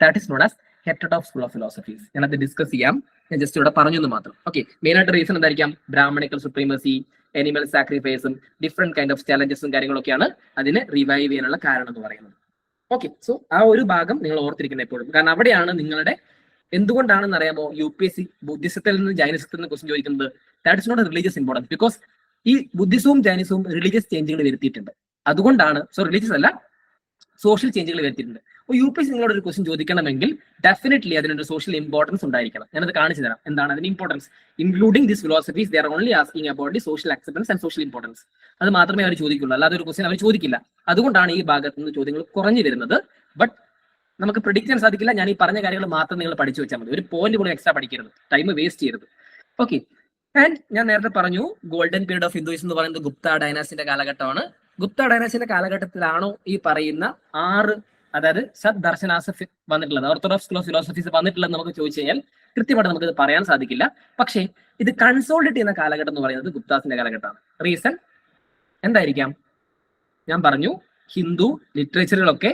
Speaker 1: That is known as heterodox school of philosophies. ഞാനത് ഡിസ്കസ് ചെയ്യാം, ഞാൻ ജസ്റ്റ് ഇവിടെ പറഞ്ഞു എന്ന് മാത്രം. ഓക്കെ, മെയിൻ ആയിട്ട് റീസൺ എന്തായിരിക്കാം? ബ്രാഹ്മണിക്കൽ സുപ്രീമസി, അനിമൽ സാക്രിഫൈസും ഡിഫറെന്റ് കൈൻഡ് ഓഫ് ചാലഞ്ചസും കാര്യങ്ങളൊക്കെയാണ് അതിനെ റിവൈവ് ചെയ്യാനുള്ള കാരണം എന്ന് പറയുന്നത്. ഓക്കെ, സോ ആ ഒരു ഭാഗം നിങ്ങൾ ഓർത്തിരിക്കണം എപ്പോഴും. കാരണം അവിടെയാണ് നിങ്ങളുടെ എന്തുകൊണ്ടാണെന്ന് അറിയാമോ UPSC ബുദ്ധിസത്തിൽ നിന്ന് ജൈനിസത്തിൽ നിന്ന് ക്വസ്റ്റ്യൻ ചോദിക്കുന്നത്? That is not religious importance. Because ഈ ബുദ്ധിസവും ജൈനിസവും റിലീജിയസ് ചേഞ്ചുകൾ വരുത്തിയിട്ടുണ്ട്. അതുകൊണ്ടാണ്, റിലീജിയസ് അല്ല, സോഷ്യൽ ചേഞ്ചുകൾ വരുത്തിയിട്ടുണ്ട്. അപ്പോൾ UPSC നിങ്ങളോട് ഒരു ക്വസ്റ്റ്യൻ ചോദിക്കണമെങ്കിൽ ഡെഫിനറ്റ്ലി അതിനൊരു സോഷ്യൽ ഇമ്പോർട്ടൻസ് ഉണ്ടായിരിക്കണം. ഞാനത് കാണിച്ചു തരാം എന്താണ് അതിന് importance. Including this philosophies they are only asking about the social acceptance and social importance. അത് മാത്രമേ അവർ ചോദിക്കുള്ളൂ, അല്ലാതെ ഒരു ക്വസ്റ്റ്യൻ അവർ ചോദിക്കില്ല. അതുകൊണ്ടാണ് ഈ ഭാഗത്ത് നിന്ന് ചോദ്യങ്ങൾ കുറഞ്ഞു വരുന്നത്. ബട്ട് നമുക്ക് പ്രിഡിക്റ്റ് ചെയ്യാൻ സാധിക്കില്ല. ഞാൻ ഈ പറഞ്ഞ കാര്യങ്ങൾ മാത്രം നിങ്ങൾ പഠിച്ചു വെച്ചാൽ മതി. ഒരു പോയിന്റ് പോലും എക്സ്ട്രാ പഠിക്കരുത്, ടൈം വേസ്റ്റ് ചെയ്യരുത്. ഓക്കെ, ആൻഡ് ഞാൻ നേരത്തെ പറഞ്ഞു ഗോൾഡൻ പീരീഡ് ഓഫ് ഹിന്ദുയിസം എന്ന് പറയുന്നത് ഗുപ്ത ഡൈനാസ്റ്റിന്റെ കാലഘട്ടമാണ്. ഗുപ്ത ഡൈനാസ്റ്റിയുടെ കാലഘട്ടത്തിലാണോ ഈ പറയുന്ന 6 അതായത് സദ് ദർശനാസ് വന്നിട്ടുള്ളത്, ഓർത്തഡോക്സ് സ്കൂൾ ഓഫ് ഫിലോസഫീസ് വന്നിട്ടുള്ളത് നമുക്ക് ചോദിച്ചു കഴിഞ്ഞാൽ കൃത്യമായിട്ട് നമുക്ക് ഇത് പറയാൻ സാധിക്കില്ല. പക്ഷേ ഇത് കൺസോൾട്ടേറ്റ് ചെയ്യുന്ന കാലഘട്ടം എന്ന് പറയുന്നത് ഗുപ്താസിന്റെ കാലഘട്ടമാണ്. റീസൺ എന്തായിരിക്കാം? ഞാൻ പറഞ്ഞു, ഹിന്ദു ലിറ്ററേച്ചറുകളൊക്കെ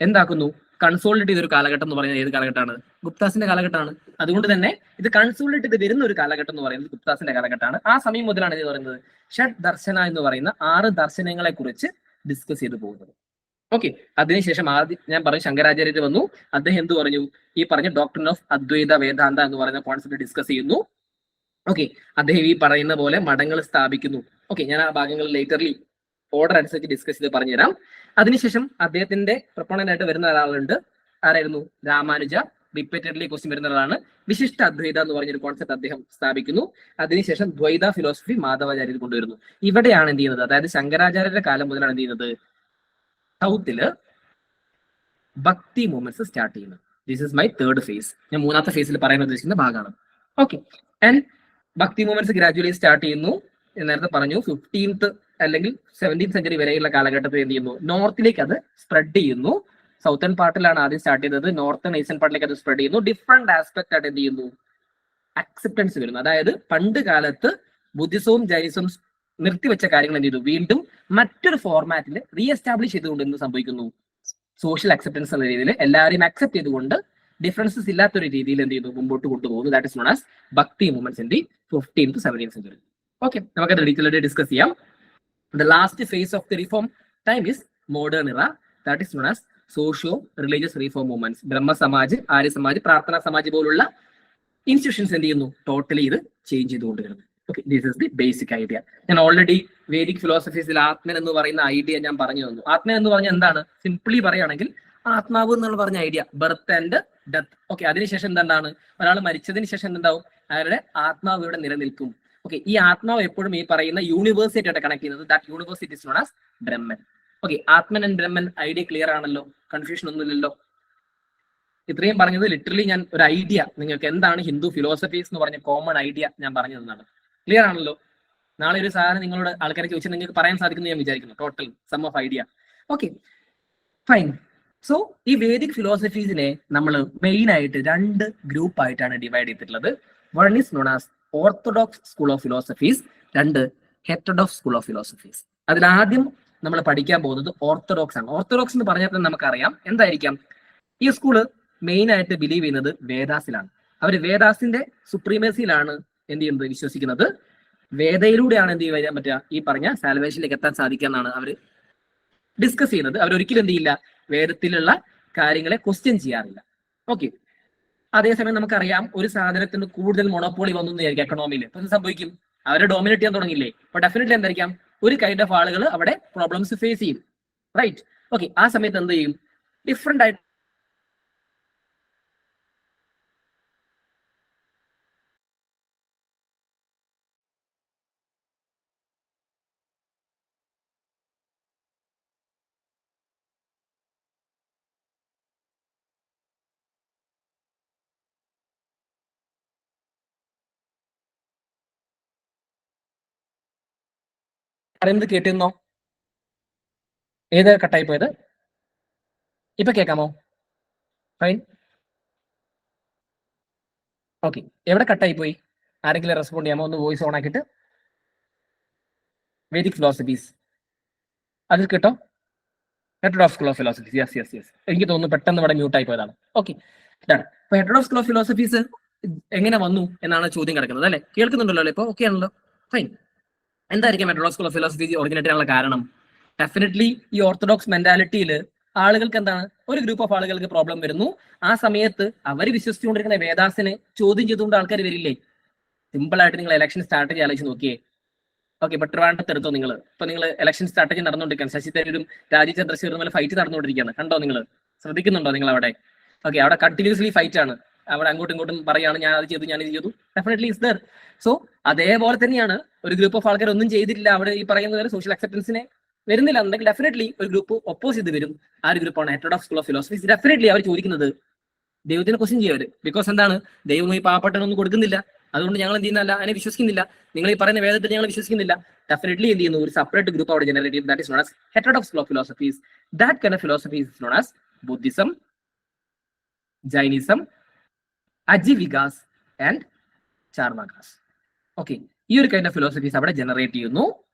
Speaker 1: എന്താക്കുന്നു, കൺസോൾട്ടേറ്റ് ചെയ്തൊരു കാലഘട്ടം എന്ന് പറയുന്നത് ഏത് കാലഘട്ടമാണ്? ഗുപ്താസിന്റെ കാലഘട്ടമാണ്. അതുകൊണ്ട് തന്നെ ഇത് കൺസോൾട്ടേറ്റ് ചെയ്ത് വരുന്ന ഒരു കാലഘട്ടം എന്ന് പറയുന്നത് ഗുപ്താസിന്റെ കാലഘട്ടമാണ്. ആ സമയം മുതലാണ് ഇത് പറയുന്നത് ഷഡ് ദർശന എന്ന് പറയുന്ന 6 ദർശനങ്ങളെ കുറിച്ച് ഡിസ്കസ് ചെയ്തു പോകുന്നത്. ഓക്കെ, അതിനുശേഷം ആദ്യം ഞാൻ പറഞ്ഞു ശങ്കരാചാര്യർ വന്നു. അദ്ദേഹം എന്ത് പറഞ്ഞു? ഈ പറഞ്ഞ ഡോക്ട്രിൻ ഓഫ് അദ്വൈത വേദാന്ത എന്ന് പറയുന്ന കോൺസെപ്റ്റ് ഡിസ്കസ് ചെയ്യുന്നു. ഓക്കെ, അദ്ദേഹം ഈ പറയുന്ന പോലെ മഠങ്ങൾ സ്ഥാപിക്കുന്നു. ഓക്കെ, ഞാൻ ആ ഭാഗങ്ങൾ ലേറ്റർലി ഓർഡർ അനുസരിച്ച് ഡിസ്കസ് ചെയ്ത് പറഞ്ഞുതരാം. അതിനുശേഷം അദ്ദേഹത്തിന്റെ പ്രൊപ്പണന്റ് ആയിട്ട് വരുന്ന ഒരാളുണ്ട്. ആരായിരുന്നു? രാമാനുജ. റിപ്പീറ്റഡ്ലി ക്വസ്റ്റ്യൻ വരുന്ന ഒരാളാണ്. വിശിഷ്ട അദ്വൈത എന്ന് പറഞ്ഞൊരു കോൺസെപ്റ്റ് അദ്ദേഹം സ്ഥാപിക്കുന്നു. അതിനുശേഷം ദ്വൈത ഫിലോസഫി മാധവാചാര്യർ കൊണ്ടുവരുന്നു. ഇവിടെയാണ് എന്ത് ചെയ്യുന്നത്? അതായത് ശങ്കരാചാര്യരുടെ കാലം മുതലാണ് എന്ത് ചെയ്യുന്നത്? സൗത്തില് ഭക്തി മൂവ്മെന്റ്സ് സ്റ്റാർട്ട് ചെയ്യുന്നത്. This is my third phase. ഞാൻ 3ാമത്തെ ഫേസിൽ പറയാൻ ഉദ്ദേശിക്കുന്ന ഭാഗമാണ്. ഓക്കെ, ആൻഡ് ഭക്തി മൂവ്മെന്റ്സ് ഗ്രാജുവലി സ്റ്റാർട്ട് ചെയ്യുന്നു. നേരത്തെ പറഞ്ഞു 15th അല്ലെങ്കിൽ 17th സെഞ്ചുറി വരെയുള്ള കാലഘട്ടത്തിൽ എന്ത് ചെയ്യുന്നു? നോർത്തിലേക്ക് അത് സ്പ്രെഡ് ചെയ്യുന്നു. സൗത്തേൺ പാർട്ടിലാണ് ആദ്യം സ്റ്റാർട്ട് ചെയ്തത്. നോർത്തേൺ ഈസ്റ്റേൺ പാർട്ടിലേക്ക് അത് സ്പ്രെഡ് ചെയ്യുന്നു. ഡിഫറെന്റ് ആസ്പെക്ട് ആയിട്ട് എന്ത് ചെയ്യുന്നു? അക്സെപ്റ്റൻസ് വരുന്നു. അതായത് പണ്ട് കാലത്ത് ബുദ്ധിസവും ജൈനിസവും നിർത്തിവെച്ച കാര്യങ്ങൾ എന്ത് ചെയ്തു? വീണ്ടും മറ്റൊരു ഫോർമാറ്റിൽ റീഎസ്റ്റാബ്ലിഷ് ചെയ്തുകൊണ്ട് എന്ത് സംഭവിക്കുന്നു? സോഷ്യൽ അക്സെപ്റ്റൻസ് എന്ന രീതിയിൽ എല്ലാവരെയും അക്സെപ്റ്റ് ചെയ്തുകൊണ്ട് ഡിഫറൻസസ് ഇല്ലാത്തൊരു രീതിയിൽ എന്ത് ചെയ്യുന്നു? മുമ്പോട്ട് കൊണ്ടുപോകുന്നു. ദാറ്റ് ഇസ് നോൺ ആസ് ഭക്തി movements in the 15th to 17th century. Okay, നമുക്കത് ഡീറ്റെയിൽ ആയിട്ട് ഡിസ്കസ് ചെയ്യാം. The last phase of the reform time is modern era, that is known as socio-religious reform movements. ബ്രഹ്മ സമാജ്, ആര്യ സമാജ്, പ്രാർത്ഥനാ സമാജ് പോലുള്ള institutions എന്ത് ചെയ്യുന്നു? Totally ഇത് change ചെയ്തുകൊണ്ടിരുന്നു. Okay, this is the basic idea. ഞാൻ ഓൾറെഡി വേദിക് ഫിലോസഫീസിൽ ആത്മൻ എന്ന് പറയുന്ന ഐഡിയ ഞാൻ പറഞ്ഞു തന്നു. ആത്മൻ എന്ന് പറഞ്ഞാൽ എന്താണ്? സിംപ്ലി പറയുകയാണെങ്കിൽ ആത്മാവ് എന്നുള്ള പറഞ്ഞ idea, birth and death. Okay, അതിനുശേഷം എന്താണ്? ഒരാൾ മരിച്ചതിന് ശേഷം എന്തുണ്ടാവും? അയാളുടെ ആത്മാവ് ഇവിടെ നിലനിൽക്കും. ഓക്കെ, ഈ ആത്മാവ് എപ്പോഴും ഈ പറയുന്ന യൂണിവേഴ്സിറ്റി ആയിട്ട് കണക്ട് ചെയ്യുന്നത്. That university is known as Brahman. Okay, Atman and Brahman idea clear ആണല്ലോ? കൺഫ്യൂഷൻ ഒന്നുമില്ലല്ലോ? ഇത്രയും പറഞ്ഞത് ലിറ്ററലി ഞാൻ ഒരു ഐഡിയ നിങ്ങൾക്ക് എന്താണ് ഹിന്ദു ഫിലോസഫീസ് എന്ന് പറഞ്ഞ കോമൺ ഐഡിയ ഞാൻ പറഞ്ഞു തന്നാണ്. ക്ലിയർ ആണല്ലോ? നാളെ ഒരു സാധനം നിങ്ങളോട് ആൾക്കാരെ ചോദിച്ചാൽ നിങ്ങൾക്ക് പറയാൻ സാധിക്കുന്നു ഞാൻ വിചാരിക്കുന്നു. Total sum of idea. Okay, fine. So ഈ വേദിക് ഫിലോസഫീസിനെ നമ്മൾ മെയിൻ ആയിട്ട് 2 ഗ്രൂപ്പ് ആയിട്ടാണ് ഡിവൈഡ് ചെയ്തിട്ടുള്ളത്. One is known as orthodox school of philosophies, 2 heterodox school of philosophies. അതിലാദ്യം നമ്മൾ പഠിക്കാൻ പോകുന്നത് ഓർത്തഡോക്സ് ആണ്. ഓർത്തഡോക്സ് എന്ന് പറഞ്ഞാൽ തന്നെ നമുക്കറിയാം എന്തായിരിക്കാം. ഈ സ്കൂള് മെയിൻ ആയിട്ട് ബിലീവ് ചെയ്യുന്നത് വേദാസിലാണ്. അവർ വേദാസിന്റെ സുപ്രീമസിയിലാണ് എന്ത് ചെയ്യുന്നത്? വിശ്വസിക്കുന്നത്. വേദയിലൂടെയാണ് എന്ത് ചെയ്യാൻ പറ്റുക? ഈ പറഞ്ഞ സാൽവേഷനിലേക്ക് എത്താൻ സാധിക്കുക എന്നാണ് അവർ ഡിസ്കസ് ചെയ്യുന്നത്. അവരൊരിക്കലും എന്ത് ചെയ്യില്ല? വേദത്തിലുള്ള കാര്യങ്ങളെ ക്വസ്റ്റ്യൻ ചെയ്യാറില്ല. ഓക്കെ, അതേസമയം നമുക്കറിയാം ഒരു സാധനത്തിന് കൂടുതൽ മൊണോപ്പോളി വന്നു വിചാരിക്കും എക്കണോമിയിൽ. അപ്പൊ എന്ത് സംഭവിക്കും? അവരെ ഡോമിനേറ്റ് ചെയ്യാൻ തുടങ്ങിയില്ലേ? അപ്പൊ ഡെഫിനറ്റ്ലി എന്തായിരിക്കാം? ഒരു കൈൻഡ് ഓഫ് ആളുകൾ അവിടെ പ്രോബ്ലംസ് ഫേസ് ചെയ്യും. റൈറ്റ്? ഓക്കെ, ആ സമയത്ത് എന്ത് ചെയ്യും? ഡിഫറെന്റ് ആയിട്ട് പറയുന്നത് കേട്ടിരുന്നോ? ഏത് കട്ടായി പോയത്? ഇപ്പൊ കേൾക്കാമോ? ഫൈൻ. ഓക്കെ, എവിടെ കട്ടായി പോയി? ആരെങ്കിലും റെസ്പോണ്ട് ചെയ്യാമോ? ഒന്ന് വോയിസ് ഓൺ ആക്കിയിട്ട്. വേദിക് ഫിലോസഫീസ് അതിൽ കേട്ടോ? Heterodox school of philosophies. Yes yes yes, എനിക്ക് തോന്നുന്നു പെട്ടെന്ന് ഇവിടെ മ്യൂട്ട് ആയി പോയതാണ്. ഓക്കെ, അപ്പൊ ഹെറ്ററോഡോക്സ് സ്കൂൾ ഓഫ് ഫിലോസഫീസ് എങ്ങനെ വന്നു എന്നാണ് ചോദ്യം കിടക്കുന്നത് അല്ലെ? കേൾക്കുന്നുണ്ടല്ലോ അല്ലെ? ഇപ്പൊ ഓക്കെ ആണല്ലോ? ഫൈൻ. എന്തായിരിക്കും heterodox school of philosophy originate ചെയ്യാനുള്ള കാരണം? ഡെഫിനറ്റ്ലി ഈ ഓർത്തഡോക്സ് മെന്റാലിറ്റിയിൽ ആളുകൾക്ക് എന്താണ്? ഒരു ഗ്രൂപ്പ് ഓഫ് ആളുകൾക്ക് പ്രോബ്ലം വരുന്നു. ആ സമയത്ത് അവർ വിശ്വസിച്ചുകൊണ്ടിരിക്കുന്ന വേദാസിനെ ചോദ്യം ചെയ്തുകൊണ്ട് ആൾക്കാർ വരില്ലേ? സിമ്പിൾ ആയിട്ട് നിങ്ങൾ ഇലക്ഷൻ സ്ട്രാറ്റജി ആലോചിച്ച് നോക്കിയേ. ഓക്കെ, ഇപ്പൊ ട്രിവാൻഡ്രത്ത് എടുത്തോ നിങ്ങൾ. ഇപ്പൊ നിങ്ങൾ ഇലക്ഷൻ സ്ട്രാറ്റജി നടന്നുകൊണ്ടിരിക്കുകയാണ്. ശശി തരൂരും രാജീവ് ചന്ദ്രശേഖരും തമ്മിൽ ഫൈറ്റ് നടന്നുകൊണ്ടിരിക്കുകയാണ്. കണ്ടോ നിങ്ങൾ? ശ്രദ്ധിക്കുന്നുണ്ടോ നിങ്ങൾ അവിടെ? ഓക്കെ, അവിടെ കണ്ടിന്യൂസ്ലി ഫൈറ്റ് ആണ്. അവിടെ അങ്ങോട്ടും ഇങ്ങോട്ടും പറയാണ് ഞാൻ അത് ചെയ്തു, ഞാൻ ഇത് ചെയ്തു. Definitely is there. സോ അതേപോലെ തന്നെയാണ് ഒരു ഗ്രൂപ്പ് ഓഫ് ആൾക്കാർ ഒന്നും ചെയ്തിട്ടില്ല, അവിടെ ഈ പറയുന്ന പോലെ സോഷ്യൽ അക്സെപ്റ്റൻസിനെ വരുന്നില്ല എന്നുണ്ടെങ്കിൽ ഡെഫിനറ്റ്ലി ഒരു ഗ്രൂപ്പ് ഒപ്പോസ് ചെയ്ത് വരും. ആ ഒരു ഗ്രൂപ്പാണ് heterodox school of philosophy. Definitely അവർ ചോദിക്കുന്നത് ദൈവത്തിന് ക്വസ്റ്റ്യൻ ചെയ്യവര്. ബിക്കോസ് എന്താണ്? ദൈവം ഈ പാവപ്പെട്ടനൊന്നും കൊടുക്കുന്നില്ല. അതുകൊണ്ട് ഞങ്ങൾ എന്ത് ചെയ്യുന്നില്ല, അതിനെ വിശ്വസിക്കുന്നില്ല. നിങ്ങൾ ഈ പറയുന്ന വേദത്തിൽ ഞങ്ങൾ വിശ്വസിക്കുന്നില്ല. ഡെഫിനറ്റ്ലി എന്ത് ചെയ്യുന്നു, ഒരു സെപ്പറേറ്റ് ഗ്രൂപ്പ് അവിടെ ജനറേറ്റ് ചെയ്യും. That is known as heterodox school of philosophies. That kind of philosophy is known as Buddhism, Jainism, Ajivikas and Charvakas. Okay, ഈ ഒരു കൈൻഡ് ഓഫ് ഫിലോസഫീസ് അവിടെ ജനറേറ്റ് ചെയ്യുന്നു.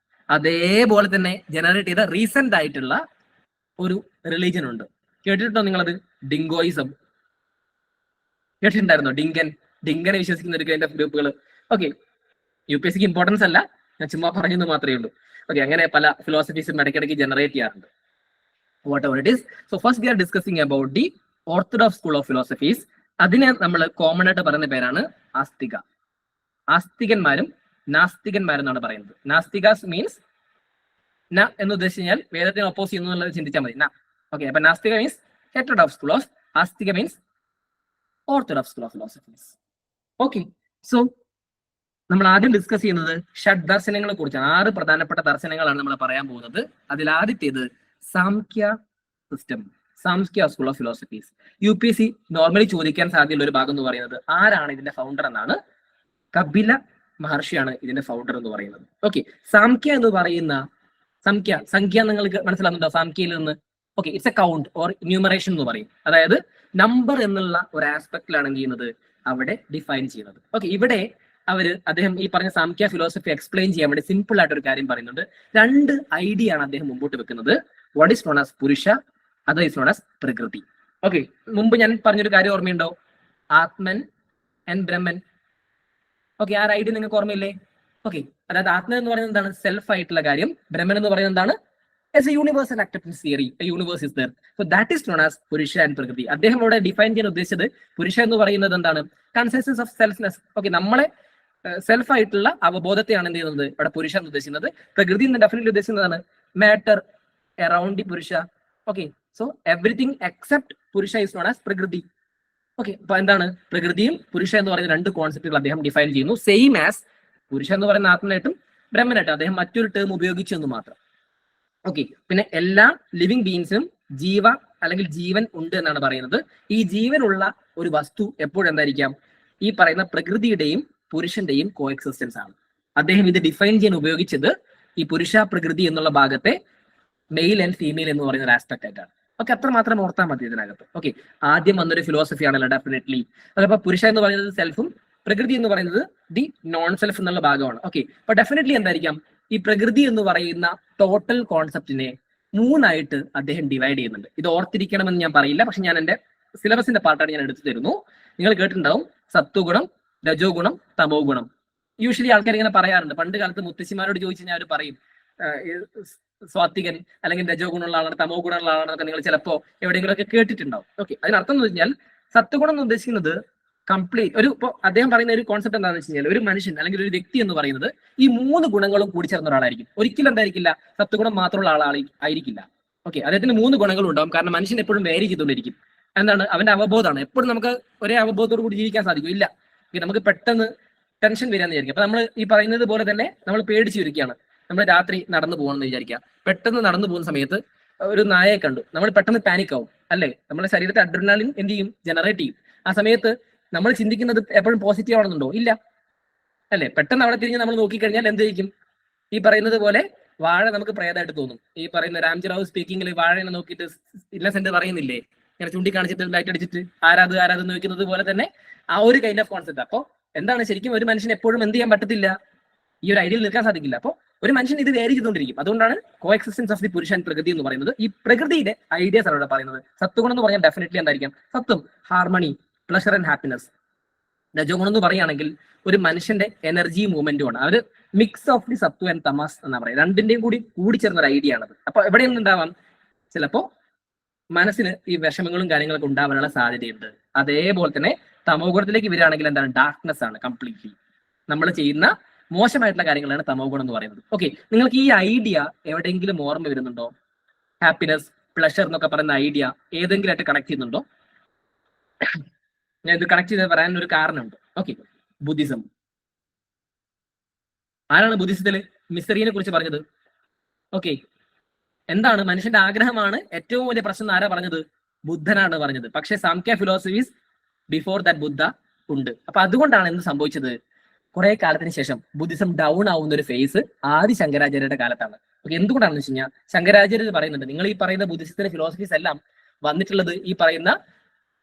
Speaker 1: അതേപോലെ തന്നെ ജനറേറ്റ് ചെയ്ത റീസെന്റ് ആയിട്ടുള്ള ഒരു റിലീജിയൻ ഉണ്ട്. കേട്ടിട്ടുണ്ടോ നിങ്ങളത്? ഡിങ്കോയിസം കേട്ടിട്ടുണ്ടായിരുന്നോ? ഡിങ്കനെ വിശ്വസിക്കുന്ന ഒരു കൈൻഡ് ഓഫ് ഗ്രൂപ്പുകൾ. ഓക്കെ, UPSCക്ക് ഇമ്പോർട്ടൻസ് അല്ല, ഞാൻ ചുമ്മാ പറയുന്നത് മാത്രമേ ഉള്ളൂ. ഓക്കെ, അങ്ങനെ പല ഫിലോസഫീസും ഇടയ്ക്കിടയ്ക്ക് ജനറേറ്റ് ചെയ്യാറുണ്ട്. What ever it is. So first we R discussing about the orthodox school of philosophies. അതിനെ നമ്മൾ കോമൺ ആയിട്ട് പറയുന്ന പേരാണ് ആസ്തിക. ആസ്തികന്മാരും നാസ്തികന്മാരും എന്നാണ് പറയുന്നത്. നാസ്തികാസ് മീൻസ് ന എന്ന് ഉദ്ദേശിച്ച് കഴിഞ്ഞാൽ വേദത്തിന് ഒപ്പോസ് ചെയ്യുന്നു എന്നുള്ളത് ചിന്തിച്ചാൽ മതി. ഓക്കെ, അപ്പൊ nastika means heterodox school of, astika means orthodox school of philosophies. Okay, so നമ്മൾ ആദ്യം ഡിസ്കസ് ചെയ്യുന്നത് ഷഡ് ദർശനങ്ങളെ കുറിച്ചാണ്. 6 പ്രധാനപ്പെട്ട ദർശനങ്ങളാണ് നമ്മൾ പറയാൻ പോകുന്നത്. അതിൽ ആദ്യത്തേത് Samkhya system, Samkhya school of philosophies. UPSC normally ചോദിക്കാൻ സാധ്യതയുള്ള ഒരു ഭാഗം എന്ന് പറയുന്നത് ആരാണ് ഇതിന്റെ ഫൗണ്ടർ എന്നാണ്. കപില മഹർഷിയാണ് ഇതിന്റെ ഫൗണ്ടർ എന്ന് പറയുന്നത്. ഓക്കെ, സാംഖ്യ എന്ന് പറയുന്ന സംഖ്യ നിങ്ങൾക്ക് മനസ്സിലാകുന്നുണ്ടോ? സാംഖ്യയിൽ നിന്ന് okay, it's A count or numeration എന്ന് പറയും. അതായത് നമ്പർ എന്നുള്ള ഒരു ആസ്പെക്റ്റിലാണ് എന്ത് ചെയ്യുന്നത്, അവിടെ ഡിഫൈൻ ചെയ്യുന്നത്. ഓക്കെ, ഇവിടെ അദ്ദേഹം ഈ പറഞ്ഞ സാംഖ്യ ഫിലോസഫി എക്സ്പ്ലെയിൻ ചെയ്യാൻ വേണ്ടി സിമ്പിൾ ആയിട്ട് ഒരു കാര്യം പറയുന്നുണ്ട്. 2 ഐഡിയ ആണ് അദ്ദേഹം മുമ്പോട്ട് വെക്കുന്നത്. വാട്ട് ഈസ് നോൺ ആസ് പുരുഷ, അതർ ഈസ് നോൺ ആസ് പ്രകൃതി. ഓക്കെ, മുമ്പ് ഞാൻ പറഞ്ഞൊരു കാര്യം ഓർമ്മയുണ്ടോ? ആത്മൻ ആൻഡ് ബ്രഹ്മൻ. ഓക്കെ, ആ ഐഡിയ നിങ്ങൾക്ക് ഓർമ്മയില്ലേ? ഓക്കെ, അതായത് ആത്മൻ എന്ന് പറയുന്നത് എന്താണ്? സെൽഫ് ആയിട്ടുള്ള കാര്യം. ബ്രഹ്മൻ എന്ന് പറയുന്നത് എന്താണ്? As a universal acceptance theory, a universe is there. So that is known as Purusha and Prakriti. അദ്ദേഹം ഇവിടെ ഡിഫൈൻ ചെയ്യാൻ ഉദ്ദേശിച്ചത് പുരുഷ എന്ന് പറയുന്നത് എന്താണ്? Consensus of selfness. ഓക്കെ, നമ്മളെ സെൽഫ് ആയിട്ടുള്ള അവബോധത്തെയാണ് എന്ത് ചെയ്യുന്നത് ഇവിടെ പുരുഷ എന്ന് ഉദ്ദേശിക്കുന്നത്. പ്രകൃതി എന്ന് ഡെഫിനറ്റ്ലി ഉദ്ദേശിക്കുന്നതാണ് മാറ്റർ അറൌണ്ട് ദി പുരുഷ. ഓക്കെ, സോ എവറിത്തിങ് എക്സെപ്റ്റ് പുരുഷ ഇസ് നോൺ ആസ് പ്രകൃതി. ഓക്കെ, അപ്പൊ എന്താണ് പ്രകൃതിയും പുരുഷ എന്ന് പറയുന്ന 2 കോൺസെപ്റ്റുകൾ അദ്ദേഹം ഡിഫൈൻ ചെയ്യുന്നു. സെയിം ആസ് പുരുഷ എന്ന് പറയുന്ന ആത്മനായിട്ടും ബ്രഹ്മനായിട്ടും അദ്ദേഹം മറ്റൊരു ടേം ഉപയോഗിച്ചു എന്ന് മാത്രം. ഓക്കെ, പിന്നെ എല്ലാ ലിവിങ് ബീയിങ്സിനും അല്ലെങ്കിൽ ജീവൻ ഉണ്ട് എന്നാണ് പറയുന്നത്. ഈ ജീവനുള്ള ഒരു വസ്തു എപ്പോഴും എന്തായിരിക്കാം? ഈ പറയുന്ന പ്രകൃതിയുടെയും പുരുഷന്റെയും കോ എക്സിസ്റ്റൻസ് ആണ്. അദ്ദേഹം ഇത് ഡിഫൈൻ ചെയ്യാൻ ഉപയോഗിച്ചത് ഈ പുരുഷ പ്രകൃതി എന്നുള്ള ഭാഗത്തെ മെയിൽ ആൻഡ് ഫീമെയിൽ എന്ന് പറയുന്ന ഒരു ആസ്പെക്ട് ആയിട്ടാണ്. ഓക്കെ, അത്രമാത്രം ഓർത്താൽ മതി ഇതിനകത്ത്. ഓക്കെ, ആദ്യം വന്നൊരു ഫിലോസഫി ആണല്ലോ ഡെഫിനറ്റ്ലി. അതപ്പോ പുരുഷ എന്ന് പറയുന്നത് സെൽഫും പ്രകൃതി എന്ന് പറയുന്നത് ദി നോൺ സെൽഫ് എന്നുള്ള ഭാഗമാണ്. ഓക്കെ, അപ്പൊ ഡെഫിനറ്റ്ലി എന്തായിരിക്കാം? ഈ പ്രകൃതി എന്ന് പറയുന്ന ടോട്ടൽ കോൺസെപ്റ്റിനെ 3 ആയിട്ട് അദ്ദേഹം ഡിവൈഡ് ചെയ്യുന്നുണ്ട്. ഇത് ഓർത്തിരിക്കണമെന്ന് ഞാൻ പറയില്ല, പക്ഷെ ഞാൻ എന്റെ സിലബസിന്റെ പാർട്ടാണ് ഞാൻ എടുത്തു തരുന്നു. നിങ്ങൾ കേട്ടിട്ടുണ്ടാവും സത്വഗുണം, രജോ ഗുണം, തമോ ഗുണം. യൂഷ്വലി ആൾക്കാർ ഇങ്ങനെ പറയാറുണ്ട്. പണ്ട് കാലത്ത് മുത്തശ്ശിമാരോട് ചോദിച്ചു കഴിഞ്ഞാൽ അവർ പറയും സ്വാത്വികൻ അല്ലെങ്കിൽ രജോ ഗുണമുള്ള ആളാണ്, തമോ ഗുണമുള്ള ആളാണെന്നൊക്കെ നിങ്ങൾ ചിലപ്പോ എവിടെയെങ്കിലുമൊക്കെ കേട്ടിട്ടുണ്ടാവും. ഓക്കെ, അതിനർത്ഥം എന്ന് വെച്ചാൽ സത്വഗുണം എന്ന് ഉദ്ദേശിക്കുന്നത് കംപ്ലീറ്റ് ഇപ്പോൾ അദ്ദേഹം പറയുന്ന ഒരു കോൺസെപ്റ്റ് എന്താണെന്ന് വെച്ച് കഴിഞ്ഞാൽ ഒരു മനുഷ്യൻ അല്ലെങ്കിൽ ഒരു വ്യക്തി എന്ന് പറയുന്നത് ഈ 3 ഗുണങ്ങളും കൂടി ചേർന്ന ഒരാളായിരിക്കും. ഒരിക്കലും എന്തായിരിക്കില്ല? സത്വഗുണം മാത്രമുള്ള ആയിരിക്കില്ല. ഓക്കെ, അദ്ദേഹത്തിന് 3 ഗുണങ്ങളും ഉണ്ടാവും. കാരണം മനുഷ്യൻ എപ്പോഴും വേരി ചെയ്തുകൊണ്ടിരിക്കും. എന്താണ്? അവന്റെ അവബോധമാണ്. എപ്പോഴും നമുക്ക് ഒരേ അവബോധത്തോടു കൂടി ജീവിക്കാൻ സാധിക്കും ഇല്ല. നമുക്ക് പെട്ടെന്ന് ടെൻഷൻ വരാന്ന് വിചാരിക്കും. അപ്പൊ നമ്മൾ ഈ പറയുന്നത് പോലെ തന്നെ നമ്മൾ പേടിച്ചിരിക്കുകയാണ്. നമ്മൾ രാത്രി നടന്നു പോകണമെന്ന് വിചാരിക്കുക. പെട്ടെന്ന് നടന്നു പോകുന്ന സമയത്ത് ഒരു നായയെ കണ്ടു, നമ്മൾ പെട്ടെന്ന് പാനിക് ആവും അല്ലേ? നമ്മുടെ ശരീരത്തെ അഡ്രിനാലിൻ എന്ത് ചെയ്യും? ജനറേറ്റ് ചെയ്യും. ആ സമയത്ത് നമ്മൾ ചിന്തിക്കുന്നത് എപ്പോഴും പോസിറ്റീവ് ആണെന്നുണ്ടോ? ഇല്ല അല്ലെ? പെട്ടെന്ന് അവിടെ തിരിഞ്ഞ് നമ്മൾ നോക്കിക്കഴിഞ്ഞാൽ എന്തായിരിക്കും? ഈ പറയുന്നത് പോലെ വാഴ നമുക്ക് പ്രേതമായിട്ട് തോന്നും. ഈ പറയുന്ന രാംജിറാവു സ്പീക്കിങ്ങിൽ വാഴനെ നോക്കിയിട്ട് ഇന്നസെന്റ് പറയുന്നില്ലേ, ഇങ്ങനെ ചൂണ്ടിക്കാണിച്ചിട്ട് ലൈറ്റ് അടിച്ചിട്ട് ആരാത് നോക്കുന്നത് പോലെ തന്നെ ആ ഒരു കൈൻഡ് ഓഫ് കോൺസെപ്റ്റ്. അപ്പൊ എന്താണ് ശരിക്കും ഒരു മനുഷ്യൻ എപ്പോഴും എന്ത് ചെയ്യാൻ പറ്റത്തില്ല? ഈ ഒരു ഐഡിയയിൽ നിൽക്കാൻ സാധിക്കില്ല. അപ്പോൾ ഒരു മനുഷ്യൻ ഇത് വേരി ചെയ്തുകൊണ്ടിരിക്കും. അതുകൊണ്ടാണ് കോ എക്സിസ്റ്റൻസ് ഓഫ് ദി പുരുഷ ആൻഡ് പ്രകൃതി എന്ന് പറയുന്നത്. ഈ പ്രകൃതിയുടെ ഐഡിയാസ് ആണ് ഇവിടെ പറയുന്നത്. സത്വഗുണം എന്ന് പറഞ്ഞാൽ ഡെഫിനറ്റ്ലി എന്തായിരിക്കാം? സത്വം, ഹാർമണി, പ്ലഷർ ആൻഡ് ഹാപ്പിനെസ്. രജോഗുണം എന്ന് പറയുകയാണെങ്കിൽ ഒരു മനുഷ്യന്റെ എനർജി മൂവ്മെന്റും ആണ്. അവര് mix of the sattva and tamas എന്നാ പറയുക. രണ്ടിന്റെയും കൂടി ചേർന്ന ഒരു ഐഡിയ ആണത്. അപ്പൊ എവിടെയൊന്നും ഉണ്ടാവാം? ചിലപ്പോ മനസ്സിന് ഈ വിഷമങ്ങളും കാര്യങ്ങളൊക്കെ ഉണ്ടാവാനുള്ള സാധ്യതയുണ്ട്. അതേപോലെ തന്നെ തമോ ഗുണത്തിലേക്ക് വരികയാണെങ്കിൽ എന്താണ്? ഡാർക്ക്നെസ് ആണ് കംപ്ലീറ്റ്ലി. നമ്മൾ ചെയ്യുന്ന മോശമായിട്ടുള്ള കാര്യങ്ങളാണ് തമോ ഗുണം എന്ന് പറയുന്നത്. ഓക്കെ, നിങ്ങൾക്ക് ഈ ഐഡിയ എവിടെയെങ്കിലും ഓർമ്മ വരുന്നുണ്ടോ? ഹാപ്പിനെസ്, പ്ലഷർ എന്നൊക്കെ പറയുന്ന ഐഡിയ ഏതെങ്കിലും ആയിട്ട് കണക്ട് ചെയ്യുന്നുണ്ടോ? ഞാൻ ഇത് കണക്ട് ചെയ്ത് പറയാൻ ഒരു കാരണമുണ്ട്. Okay, Buddhism. ആരാണ് ബുദ്ധിസത്തില് മിസ്റ്ററിയെ കുറിച്ച് പറഞ്ഞത്? ഓക്കെ, എന്താണ്? മനുഷ്യന്റെ ആഗ്രഹമാണ് ഏറ്റവും വലിയ പ്രശ്നം. ആരാ പറഞ്ഞത്? ബുദ്ധനാണ് പറഞ്ഞത്. പക്ഷേ സാംഖ്യ ഫിലോസഫീസ് ബിഫോർ ദാറ്റ് ബുദ്ധ ഉണ്ട്. അപ്പൊ അതുകൊണ്ടാണ് എന്ത് സംഭവിച്ചത്? കുറെ കാലത്തിന് ശേഷം ബുദ്ധിസം ഡൗൺ ആവുന്ന ഒരു ഫേസ് ആദി ശങ്കരാചാര്യരുടെ കാലത്താണ്. ഓക്കെ, എന്തുകൊണ്ടാണെന്ന് വെച്ച് കഴിഞ്ഞാൽ ശങ്കരാചാര്യർ പറയുന്നുണ്ട്, നിങ്ങൾ ഈ പറയുന്ന ബുദ്ധിസത്തിന്റെ ഫിലോസഫീസ് എല്ലാം വന്നിട്ടുള്ളത് ഈ പറയുന്ന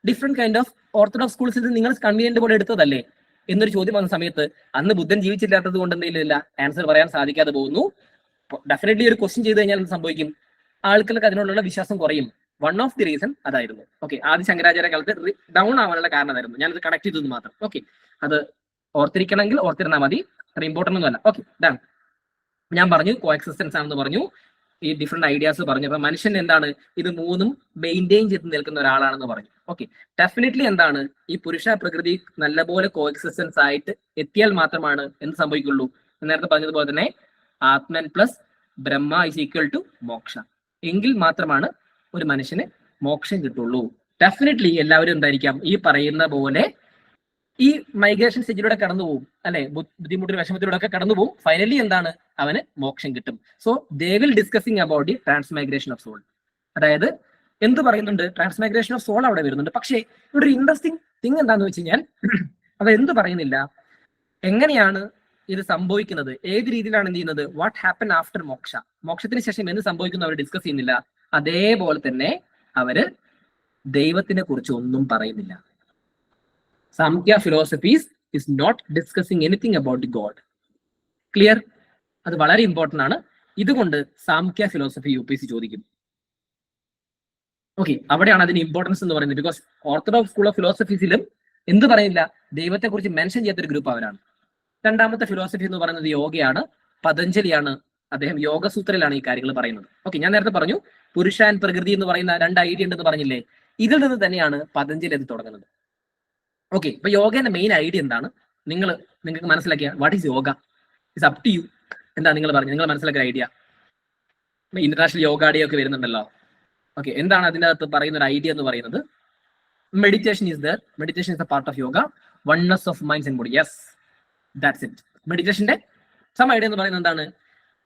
Speaker 1: ഡിഫറെന്റ് കൈൻഡ് ഓഫ് ഓർത്തഡോക്സ് സ്കൂൾസിൽ നിങ്ങൾ കൺവീനിയന്റ് പോലെ എടുത്തതല്ലേ എന്നൊരു ചോദ്യം വന്ന സമയത്ത് അന്ന് ബുദ്ധൻ ജീവിച്ചില്ലാത്തത് കൊണ്ട് എന്തെങ്കിലും ആൻസർ പറയാൻ സാധിക്കാതെ പോകുന്നു. ഡെഫിനറ്റ്ലി ഒരു ക്വസ്റ്റ്യൻ ചെയ്ത് കഴിഞ്ഞാൽ എന്ത് സംഭവിക്കും? ആൾക്കാർക്ക് അതിനോടുള്ള വിശ്വാസം കുറയും. വൺ ഓഫ് ദി റീസൺ അതായിരുന്നു. ഓക്കെ, ആദ്യ ശങ്കരാചാര്യ കാലത്ത് ഡൗൺ ആവാനുള്ള കാരണം അതായിരുന്നു. ഞാനത് കണക്ട് ചെയ്തത് മാത്രം. ഓക്കെ, അത് ഓർത്തിരിക്കണമെങ്കിൽ ഓർത്തിരുന്നാൽ മതി, അത്ര ഇമ്പോർട്ടൻ്റ് ഒന്നും അല്ല. Okay, done. ഞാൻ പറഞ്ഞു കോ എക്സിസ്റ്റൻസ് ആണെന്ന് പറഞ്ഞു, ഈ ഡിഫറെന്റ് ഐഡിയാസ് പറഞ്ഞു. അപ്പൊ മനുഷ്യൻ എന്താണ്, ഇത് മൂന്നും മെയിൻറ്റെയിൻ ചെയ്ത് നിൽക്കുന്ന ഒരാളാണെന്ന് പറഞ്ഞു. ഓക്കെ, ഡെഫിനറ്റ്ലി എന്താണ്, ഈ പുരുഷ പ്രകൃതി നല്ലപോലെ കോ എക്സിസ്റ്റൻസ് ആയിട്ട് എത്തിയാൽ മാത്രമാണ് എന്ത് സംഭവിക്കുള്ളൂ. നേരത്തെ പറഞ്ഞതുപോലെ തന്നെ Atman plus Brahma is equal to moksha. എങ്കിൽ മാത്രമാണ് ഒരു മനുഷ്യന് മോക്ഷം കിട്ടുള്ളൂ. ഡെഫിനറ്റ്ലി എല്ലാവരും എന്തായിരിക്കാം, ഈ പറയുന്ന പോലെ ഈ മൈഗ്രേഷൻ സ്റ്റേജിലൂടെ കടന്നു പോകും, അല്ലെ, ബുദ്ധിമുട്ട് വിഷമത്തിലൂടെ ഒക്കെ കടന്നു പോകും. ഫൈനലി എന്താണ്, അവന് മോക്ഷം കിട്ടും. So they will discussing about the transmigration of soul. അതായത് എന്ത് പറയുന്നുണ്ട്, ട്രാൻസ്മൈഗ്രേഷൻ ഓഫ് സോൾ അവിടെ വരുന്നുണ്ട്. പക്ഷേ ഇവിടെ ഒരു ഇൻട്രസ്റ്റിംഗ് തിങ് എന്താന്ന് വെച്ച് കഴിഞ്ഞാൽ അത് എന്ത് പറയുന്നില്ല, എങ്ങനെയാണ് ഇത് സംഭവിക്കുന്നത്, ഏത് രീതിയിലാണ് എന്ത് ചെയ്യുന്നത്, വാട്ട് ഹാപ്പൻ ആഫ്റ്റർ മോക്ഷ, മോക്ഷത്തിന് ശേഷം എന്ത് സംഭവിക്കുന്നു അവർ ഡിസ്കസ് ചെയ്യുന്നില്ല. അതേപോലെ തന്നെ അവര് ദൈവത്തിനെ കുറിച്ച് ഒന്നും പറയുന്നില്ല. Samkhya philosophies is not discussing anything about God. Clear? അത് വളരെ ഇമ്പോർട്ടന്റ് ആണ്. ഇതുകൊണ്ട് സാംഖ്യ ഫിലോസഫി UPSC ചോദിക്കും. ഓക്കെ, അവിടെയാണ് അതിന് ഇമ്പോർട്ടൻസ് എന്ന് പറയുന്നത്. ബിക്കോസ് ഓർത്തഡോക്സ് സ്കൂൾ ഓഫ് ഫിലോസഫീസിലും എന്ത് പറയുന്നില്ല, ദൈവത്തെ കുറിച്ച് മെൻഷൻ ചെയ്യാത്തൊരു ഗ്രൂപ്പ് അവരാണ്. രണ്ടാമത്തെ ഫിലോസഫി എന്ന് പറയുന്നത് യോഗയാണ്, പതഞ്ജലിയാണ്. അദ്ദേഹം യോഗസൂത്രയിലാണ് ഈ കാര്യങ്ങൾ പറയുന്നത്. ഓക്കെ, ഞാൻ നേരത്തെ പറഞ്ഞു പുരുഷ ആൻഡ് പ്രകൃതി എന്ന് പറയുന്ന രണ്ട് ഐഡിയ ഉണ്ടെന്ന് പറഞ്ഞില്ലേ, ഇതിൽ നിന്ന് തന്നെയാണ് പതഞ്ജലി അത് തുടങ്ങുന്നത്. ഓക്കെ, ഇപ്പൊ യോഗയുടെ മെയിൻ ഐഡിയ എന്താണ് നിങ്ങൾക്ക് മനസ്സിലാക്കിയ what is yoga is up to you. എന്താ നിങ്ങൾ പറഞ്ഞു, നിങ്ങൾ മനസ്സിലാക്കിയ ഐഡിയ? ഇന്റർനാഷണൽ യോഗ ഡേ ഒക്കെ വരുന്നുണ്ടല്ലോ. ഓക്കെ, എന്താണ് അതിൻ്റെ അകത്ത് പറയുന്ന ഒരു ഐഡിയ എന്ന് പറയുന്നത്? Meditation is there, meditation is a part of yoga, oneness of mind and body. Yes, that's it. മെഡിറ്റേഷന്റെ സം ഐഡിയ എന്ന് പറയുന്നത് എന്താണ്,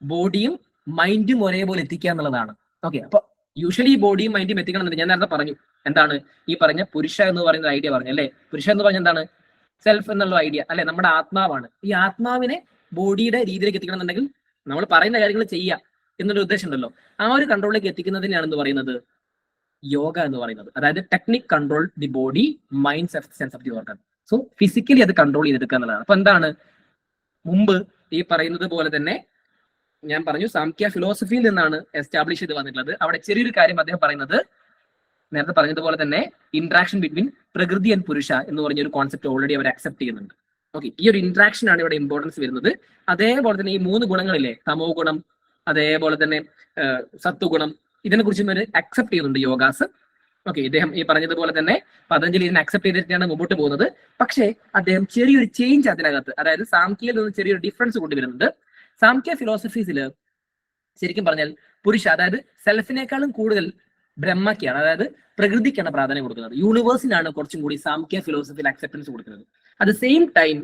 Speaker 1: ബോഡിയും മൈൻഡും ഒരേപോലെ എത്തിക്കുക എന്നുള്ളതാണ്. ഓക്കെ, അപ്പൊ യൂഷ്വലി ബോഡിയും മൈൻഡും എത്തിക്കണം എന്നുണ്ട്. ഞാൻ നേരത്തെ പറഞ്ഞു എന്താണ് ഈ പറഞ്ഞ പുരുഷ എന്ന് പറയുന്ന ഐഡിയ പറഞ്ഞു അല്ലെ. പുരുഷ എന്ന് പറഞ്ഞ എന്താണ്, സെൽഫ് എന്നുള്ള ഐഡിയ അല്ലെ, നമ്മുടെ ആത്മാവാണ്. ഈ ആത്മാവിനെ ബോഡിയുടെ രീതിയിലേക്ക് എത്തിക്കണം എന്നുണ്ടെങ്കിൽ നമ്മൾ പറയുന്ന കാര്യങ്ങൾ ചെയ്യുക എന്നൊരു ഉദ്ദേശം ഉണ്ടല്ലോ. ആ ഒരു കൺട്രോളിലേക്ക് എത്തിക്കുന്നതിനാണ് എന്ന് പറയുന്നത് യോഗ എന്ന് പറയുന്നത്. അതായത് technique control the body mind sense of the organ. So physically അത് കൺട്രോൾ ചെയ്തെടുക്കുക എന്നുള്ളതാണ്. അപ്പൊ എന്താണ്, മുമ്പ് ഈ പറയുന്നത് പോലെ തന്നെ ഞാൻ പറഞ്ഞു സാംഖ്യ ഫിലോസഫിയിൽ നിന്നാണ് എസ്റ്റാബ്ലിഷ് ചെയ്ത് വന്നിട്ടുള്ളത്. അവിടെ ചെറിയൊരു കാര്യം അദ്ദേഹം പറയുന്നത്, നേരത്തെ പറഞ്ഞതുപോലെ തന്നെ ഇന്ററാക്ഷൻ ബിറ്റ്വീൻ പ്രകൃതി ആൻഡ് പുരുഷ എന്ന് പറഞ്ഞ ഒരു കോൺസെപ്റ്റ് ഓൾറെഡി അവർ അക്സെപ്റ്റ് ചെയ്യുന്നുണ്ട്. ഓക്കെ, ഈ ഒരു ഇന്ററാക്ഷൻ ആണ് ഇവിടെ ഇമ്പോർട്ടൻസ് വരുന്നത്. അതേപോലെ തന്നെ ഈ മൂന്ന് ഗുണങ്ങളില്ലേ, തമോ ഗുണം, അതേപോലെ തന്നെ സത്വഗുണം, ഇതിനെ കുറിച്ചും അവർ അക്സെപ്റ്റ് ചെയ്യുന്നുണ്ട് യോഗാസ്. ഓക്കെ, ഇദ്ദേഹം ഈ പറഞ്ഞതുപോലെ തന്നെ പതഞ്ജലി ഇതിനെ അക്സെപ്റ്റ് ചെയ്തിട്ടാണ് മുമ്പോട്ട് പോകുന്നത്. പക്ഷേ അദ്ദേഹം ചെറിയൊരു ചേഞ്ച് അതിനകത്ത്, അതായത് സാംഖ്യയിൽ നിന്ന് ചെറിയൊരു ഡിഫറൻസ് കൊണ്ടുവരുന്നുണ്ട്. സാംഖ്യ ഫിലോസഫീസിൽ ശരിക്കും പറഞ്ഞാൽ പുരുഷ, അതായത് സെൽഫിനേക്കാളും കൂടുതൽ ബ്രഹ്മയ്ക്കാണ്, അതായത് പ്രകൃതിക്കാണ് പ്രാധാന്യം കൊടുക്കുന്നത്. യൂണിവേഴ്സിനാണ് കുറച്ചും കൂടി സാംഖ്യ ഫിലോസഫിയിൽ അക്സെപ്റ്റൻസ് കൊടുക്കുന്നത്. അറ്റ് ദ സെയിം ടൈം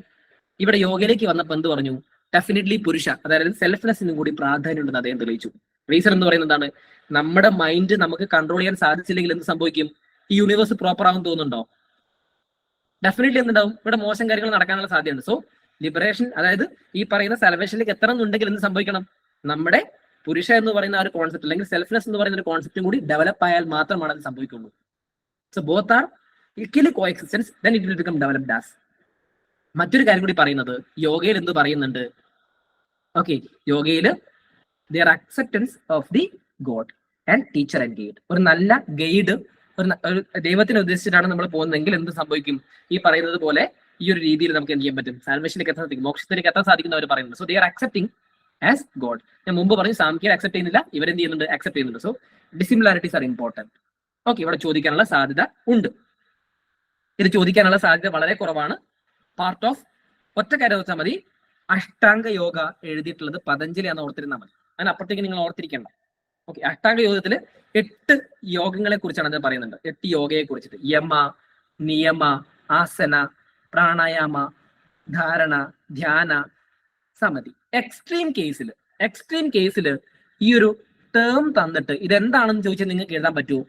Speaker 1: ഇവിടെ യോഗയിലേക്ക് വന്നപ്പോൾ എന്ത് പറഞ്ഞു, ഡെഫിനറ്റ്ലി പുരുഷ, അതായത് സെൽഫ്നെസ്സിനും കൂടി പ്രാധാന്യം ഉണ്ടെന്ന് അദ്ദേഹം തെളിയിച്ചു. റീസൺ എന്ന് പറയുന്നത് എന്താണ്, നമ്മുടെ മൈൻഡ് നമുക്ക് കൺട്രോൾ ചെയ്യാൻ സാധിച്ചില്ലെങ്കിൽ എന്ത് സംഭവിക്കും, ഈ യൂണിവേഴ്സ് പ്രോപ്പർ ആവും തോന്നുന്നുണ്ടോ? ഡെഫിനറ്റ്ലി എന്തുണ്ടാവും, ഇവിടെ മോശം കാര്യങ്ങൾ നടക്കാനുള്ള സാധ്യതയുണ്ട്. സോ ലിബറേഷൻ, അതായത് ഈ പറയുന്ന സെൽവേഷനിലേക്ക് എത്തണമെന്നുണ്ടെങ്കിൽ എന്ത് സംഭവിക്കണം, നമ്മുടെ പുരുഷ എന്ന് പറയുന്ന ആ ഒരു കോൺസെപ്റ്റ് അല്ലെങ്കിൽ സെൽഫ്നെസ് എന്ന് പറയുന്ന ഒരു കോൺസെപ്റ്റും കൂടി ഡെവലപ്പ് ആയാൽ മാത്രമാണ് അത് സംഭവിക്കുള്ളൂ. So both are equally co existence, then it will become developed as. മറ്റൊരു കാര്യം കൂടി പറയുന്നത്, യോഗയിൽ എന്ത് പറയുന്നുണ്ട്, ഓക്കെ, യോഗയിൽ there acceptance of the God and teacher and guide. ഒരു നല്ല ഗൈഡ്, ഒരു ദൈവത്തിനെ ഉദ്ദേശിച്ചിട്ടാണ് നമ്മൾ പോകുന്നതെങ്കിൽ എന്ത് സംഭവിക്കും, ഈ പറയുന്നത് പോലെ ഈ ഒരു രീതിയിൽ നമുക്ക് എന്ത് ചെയ്യാൻ പറ്റും, സാൽവേഷനിലേക്ക് എത്താൻ സാധിക്കും, മോക്ഷത്തിലേക്ക് എത്താൻ സാധിക്കുന്നവർ പറയുന്നത്. So they are accepting as God. ഞാൻ മുമ്പ് പറഞ്ഞു സാംഖ്യർ അക്സെപ്റ്റ് ചെയ്യുന്നില്ല, ഇവരെന്ത് ചെയ്യുന്നുണ്ട്, അക്സെപ്റ്റ് ചെയ്യുന്നുണ്ട്. So dissimilarities R important. Okay, ഇവിടെ ചോദിക്കാനുള്ള സാധ്യത ഉണ്ട്. ഇത് ചോദിക്കാനുള്ള സാധ്യത വളരെ കുറവാണ്. പാർട്ട് ഓഫ് ഒറ്റ കാര്യം വെച്ചാൽ മതി, അഷ്ടാംഗ യോഗ എഴുതിയിട്ടുള്ളത് പതഞ്ജലിയാണെന്ന് ഓർത്തിരുന്നാൽ മതി. അതിനപ്പുറത്തേക്ക് നിങ്ങൾ ഓർത്തിരിക്കേണ്ട. ഓക്കെ, അഷ്ടാംഗ യോഗത്തിൽ 8 യോഗങ്ങളെ കുറിച്ചാണ് അത് പറയുന്നുണ്ട്. 8 യോഗയെ കുറിച്ചിട്ട്, യമ, നിയമ, ആസന, പ്രാണായാമ, ധാരണ, ധ്യാന, സമതി. എക്സ്ട്രീം കേസിൽ ഈ ഒരു ടേം തന്നിട്ട് ഇതെന്താണെന്ന് ചോദിച്ചാൽ നിങ്ങൾക്ക് എഴുതാൻ പറ്റുമോ?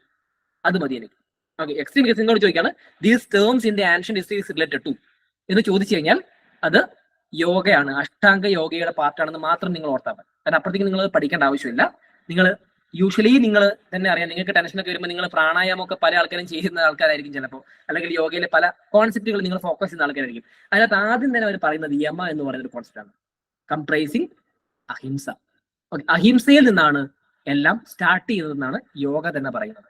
Speaker 1: അത് മതി എനിക്ക്. ഓക്കെ, എക്സ്ട്രീം കേസ് നിങ്ങളോട് ചോദിക്കാണ്, these terms in the ancient history is related to എന്ന് ചോദിച്ചു കഴിഞ്ഞാൽ അത് യോഗയാണ്, അഷ്ടാംഗ യോഗയുടെ പാർട്ടാണെന്ന് മാത്രം നിങ്ങൾ ഓർത്താൽ മതി. കാരണം അപ്പുറത്തേക്ക് നിങ്ങൾ പഠിക്കേണ്ട ആവശ്യമില്ല. നിങ്ങൾ യൂഷ്വലി നിങ്ങൾ തന്നെ അറിയാം, നിങ്ങൾക്ക് ടെൻഷനൊക്കെ വരുമ്പോൾ നിങ്ങൾ പ്രാണായാമമൊക്കെ പല ആൾക്കാരും ചെയ്യുന്ന ആൾക്കാരായിരിക്കും ചിലപ്പോൾ, അല്ലെങ്കിൽ യോഗയിലെ പല കോൺസെപ്റ്റുകൾ നിങ്ങൾ ഫോക്കസ് ചെയ്യുന്ന ആൾക്കാരായിരിക്കും. അതിനകത്ത് ആദ്യം തന്നെ അവർ പറയുന്നത് യമ എന്ന് പറയുന്ന ഒരു കോൺസെപ്റ്റ് ആണ്, കംപ്രൈസിങ് അഹിംസ. ഓക്കെ, അഹിംസയിൽ നിന്നാണ് എല്ലാം സ്റ്റാർട്ട് ചെയ്യുന്നതെന്നാണ് യോഗ തന്നെ പറയുന്നത്.